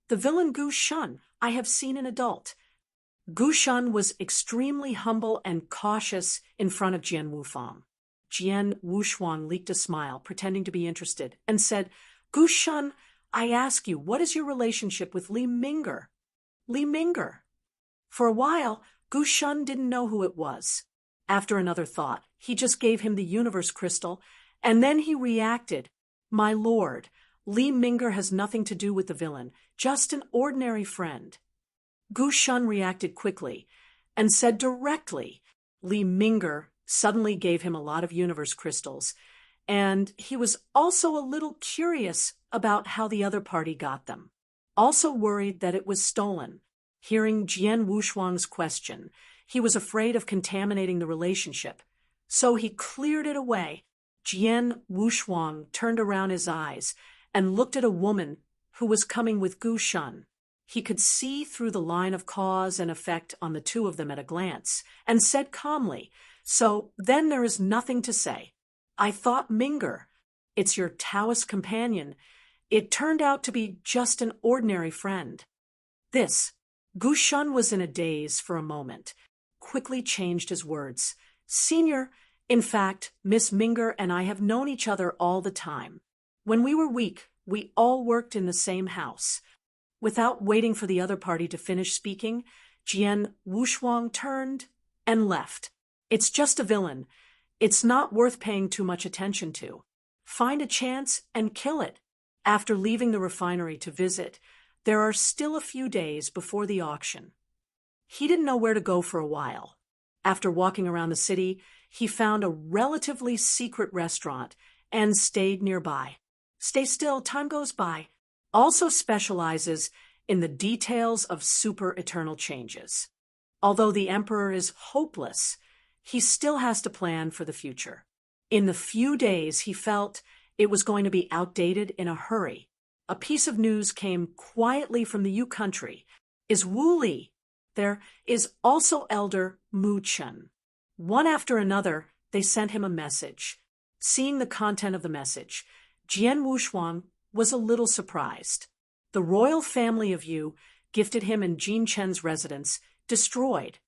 Speaker 1: The villain Gu Shun I have seen an adult. Gu Shun was extremely humble and cautious in front of Jian Wufang. Jian Wushuang leaked a smile, pretending to be interested, and said, "Gu Shun, I ask you, what is your relationship with Li Ming'er?" "Li Ming'er?" For a while, Gu Shun didn't know who it was. After another thought, he just gave him the universe crystal, and then he reacted. "My lord, Li Ming'er has nothing to do with the villain, just an ordinary friend." Gu Shun reacted quickly and said directly. Li Ming'er suddenly gave him a lot of universe crystals, and he was also a little curious about how the other party got them. Also worried that it was stolen. Hearing Jian Wushuang's question, he was afraid of contaminating the relationship, so he cleared it away. Jian Wushuang turned around his eyes and looked at a woman who was coming with Gu Shun. He could see through the line of cause and effect on the two of them at a glance, and said calmly, "So then there is nothing to say. I thought Ming'er, it's your Taoist companion. It turned out to be just an ordinary friend." This. Gu Shun was in a daze for a moment, quickly changed his words. "Senior, in fact, Miss Ming'er and I have known each other all the time. When we were weak, we all worked in the same house." Without waiting for the other party to finish speaking, Jian Wushuang turned and left. "It's just a villain. It's not worth paying too much attention to. Find a chance and kill it." After leaving the refinery to visit, there are still a few days before the auction. He didn't know where to go for a while. After walking around the city, he found a relatively secret restaurant and stayed nearby. Stay still, time goes by. Also specializes in the details of super-eternal changes. Although the emperor is hopeless, he still has to plan for the future. In the few days he felt it was going to be outdated in a hurry. A piece of news came quietly from the Yu country. Is Wu Li. There is also Elder Mu Chen. One after another, they sent him a message. Seeing the content of the message, Jian Wushuang was a little surprised. The royal family of Yu gifted him in Jin Chen's residence, destroyed.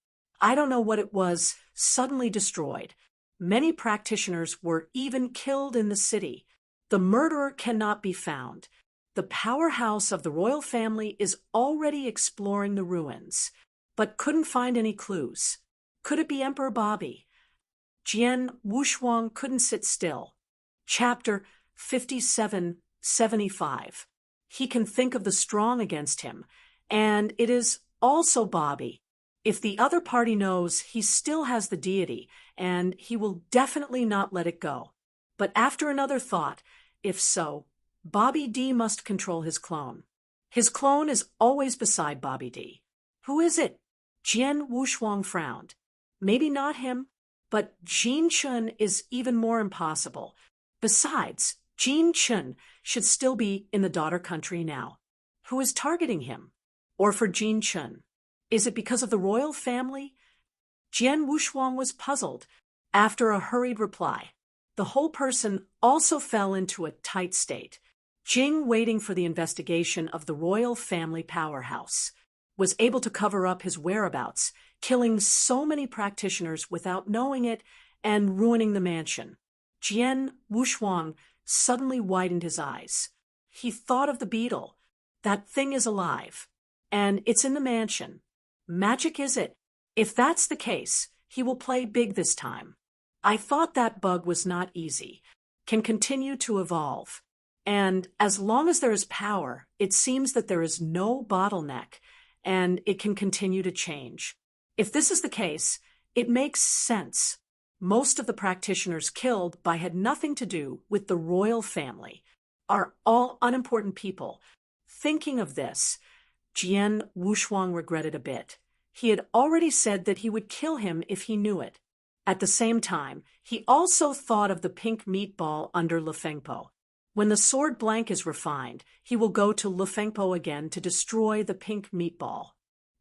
Speaker 1: I don't know what it was, suddenly destroyed. Many practitioners were even killed in the city. The murderer cannot be found. The powerhouse of the royal family is already exploring the ruins, but couldn't find any clues. Could it be Emperor Bobby? Jian Wushuang couldn't sit still. Chapter 57 75. He can think of the strong against him, and it is also Bobby. If the other party knows, he still has the deity, and he will definitely not let it go. But after another thought, if so, Bobby D must control his clone. His clone is always beside Bobby D. Who is it? Jian Wushuang frowned. Maybe not him, but Jin Chun is even more impossible. Besides, Jin Chun should still be in the daughter country now. Who is targeting him? Or for Jin Chun? Is it because of the royal family? Jian Wushuang was puzzled. After a hurried reply, the whole person also fell into a tight state. Jing, waiting for the investigation of the royal family powerhouse, was able to cover up his whereabouts, killing so many practitioners without knowing it and ruining the mansion. Jian Wushuang suddenly widened his eyes. He thought of the beetle. That thing is alive, and it's in the mansion. Magic, is it? If that's the case, he will play big this time. I thought that bug was not easy, can continue to evolve. And as long as there is power, it seems that there is no bottleneck, and it can continue to change. If this is the case, it makes sense. Most of the practitioners killed had nothing to do with the royal family, are all unimportant people. Thinking of this, Jian Wushuang regretted a bit. He had already said that he would kill him if he knew it. At the same time, he also thought of the pink meatball under Le Fengpo. When the sword blank is refined, he will go to Le Fengpo again to destroy the pink meatball.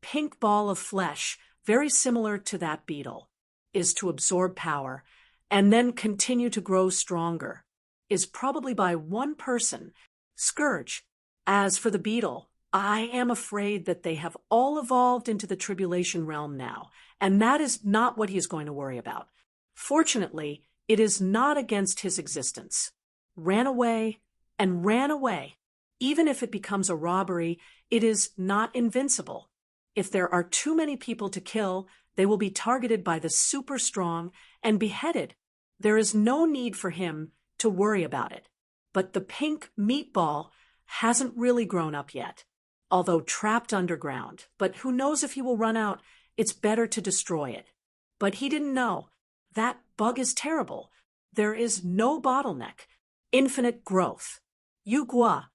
Speaker 1: Pink ball of flesh, very similar to that beetle, is to absorb power and then continue to grow stronger, is probably by one person, Scourge. As for the beetle, I am afraid that they have all evolved into the tribulation realm now, and that is not what he is going to worry about. Fortunately, it is not against his existence. Ran away and ran away. Even if it becomes a robbery, it is not invincible. If there are too many people to kill, they will be targeted by the super strong and beheaded. There is no need for him to worry about it. But the pink meatball hasn't really grown up yet, although trapped underground. But who knows if he will run out? It's better to destroy it. But he didn't know. That bug is terrible. There is no bottleneck. Infinite growth. Yugua,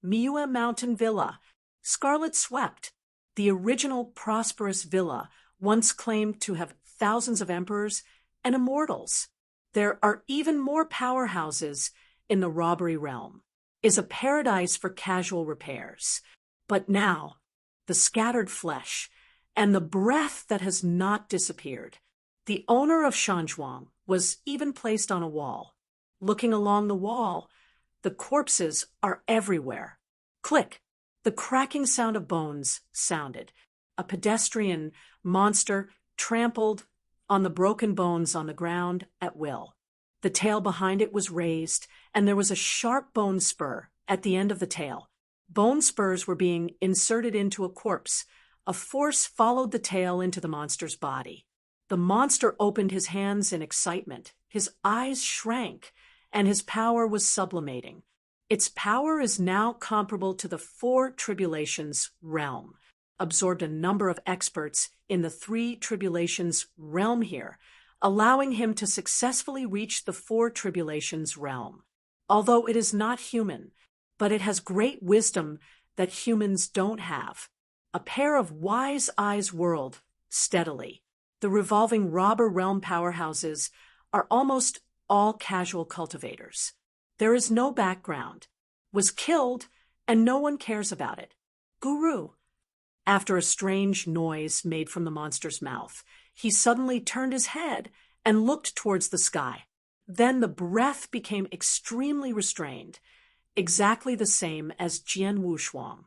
Speaker 1: Miua Mountain Villa, Scarlet Swept, the original prosperous villa, once claimed to have thousands of emperors and immortals. There are even more powerhouses in the robbery realm. Is a paradise for casual repairs. But now, the scattered flesh and the breath that has not disappeared. The owner of Shanzhuang was even placed on a wall. Looking along the wall, the corpses are everywhere. Click! The cracking sound of bones sounded. A pedestrian monster trampled on the broken bones on the ground at will. The tail behind it was raised, and there was a sharp bone spur at the end of the tail. Bone spurs were being inserted into a corpse. A force followed the tail into the monster's body. The monster opened his hands in excitement. His eyes shrank, and his power was sublimating. Its power is now comparable to the four tribulations realm. Absorbed a number of experts in the three tribulations realm here, allowing him to successfully reach the four tribulations realm. Although it is not human, but it has great wisdom that humans don't have. A pair of wise eyes whirled steadily. The revolving robber realm powerhouses are almost all casual cultivators. There is no background. Was killed, and no one cares about it. Guru. After a strange noise made from the monster's mouth, he suddenly turned his head and looked towards the sky. Then the breath became extremely restrained, exactly the same as Jian Wushuang.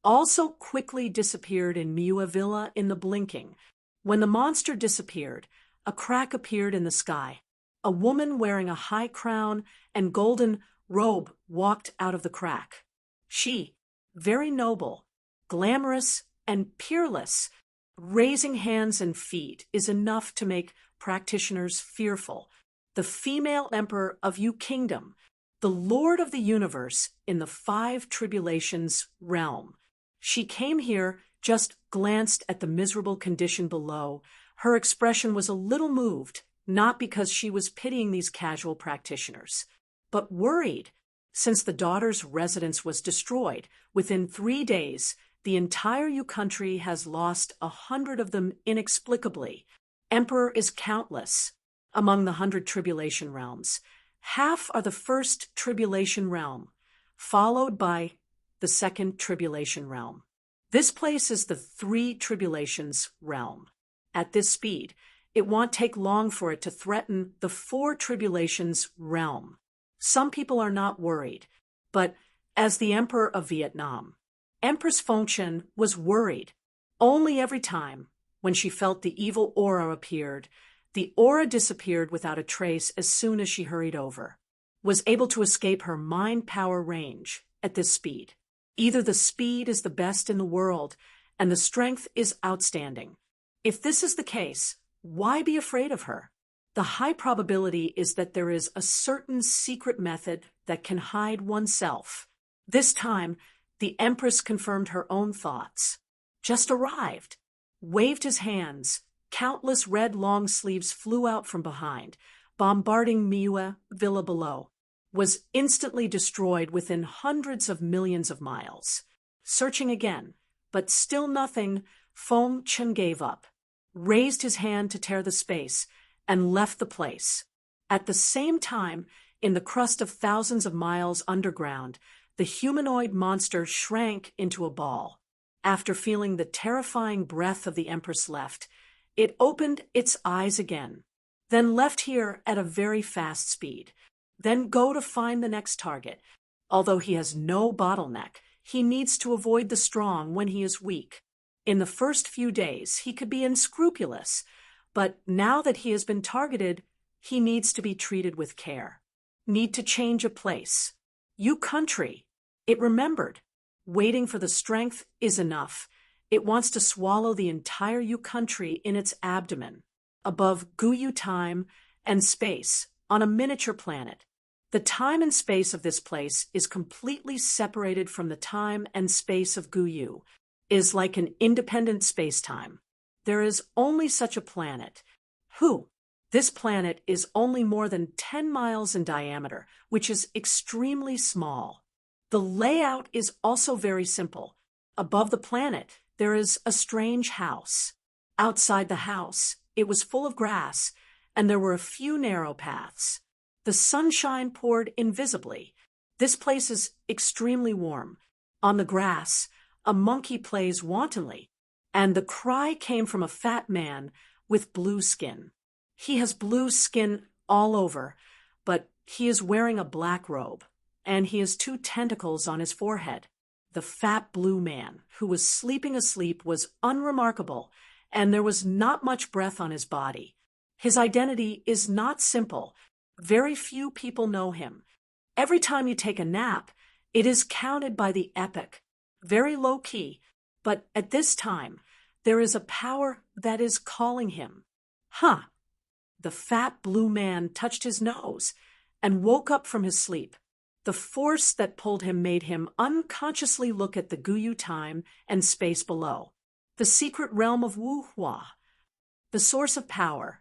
Speaker 1: Also quickly disappeared in Miua Villa in the blinking. When the monster disappeared, a crack appeared in the sky. A woman wearing a high crown and golden robe walked out of the crack. She, very noble, glamorous, and peerless, raising hands and feet is enough to make practitioners fearful. The female emperor of Yu Kingdom, the Lord of the universe in the 5 tribulations realm. She came here, just glanced at the miserable condition below. Her expression was a little moved, not because she was pitying these casual practitioners, but worried. Since the daughter's residence was destroyed, within 3 days, the entire country has lost 100 of them inexplicably. Emperor is countless. Among the 100 tribulation realms, half are the first tribulation realm, followed by the second tribulation realm. This place is the 3 tribulations realm. At this speed, it won't take long for it to threaten the 4 tribulations realm. Some people are not worried, but as the Emperor of Vietnam, Empress Fengchen was worried. Only every time, when she felt the evil aura appeared, the aura disappeared without a trace as soon as she hurried over, was able to escape her mind power range at this speed. Either the speed is the best in the world and the strength is outstanding. If this is the case, why be afraid of her? The high probability is that there is a certain secret method that can hide oneself. This time, the Empress confirmed her own thoughts. Just arrived. Waved his hands. Countless red long sleeves flew out from behind, bombarding Miue Villa below. Was instantly destroyed within hundreds of millions of miles. Searching again, but still nothing, Fengchen gave up, raised his hand to tear the space, and left the place. At the same time, in the crust of thousands of miles underground, the humanoid monster shrank into a ball. After feeling the terrifying breath of the Empress left, it opened its eyes again, then left here at a very fast speed. Then go to find the next target. Although he has no bottleneck, he needs to avoid the strong when he is weak. In the first few days, he could be unscrupulous, but now that he has been targeted, he needs to be treated with care. Need to change a place. Country. It remembered. Waiting for the strength is enough. It wants to swallow the entire country in its abdomen, above Guyu time and space, on a miniature planet. The time and space of this place is completely separated from the time and space of Guyu, is like an independent space-time. There is only such a planet. This planet is only more than 10 miles in diameter, which is extremely small. The layout is also very simple. Above the planet, there is a strange house. Outside the house, it was full of grass, and there were a few narrow paths. The sunshine poured invisibly. This place is extremely warm. On the grass, a monkey plays wantonly, and the cry came from a fat man with blue skin. He has blue skin all over, but he is wearing a black robe, and he has 2 tentacles on his forehead. The fat blue man, who was sleeping asleep, was unremarkable, and there was not much breath on his body. His identity is not simple. Very few people know him. Every time you take a nap, it is counted by the epic. Very low-key, but at this time, there is a power that is calling him. The fat blue man touched his nose and woke up from his sleep. The force that pulled him made him unconsciously look at the Guyu time and space below. The secret realm of Wuhua. The source of power.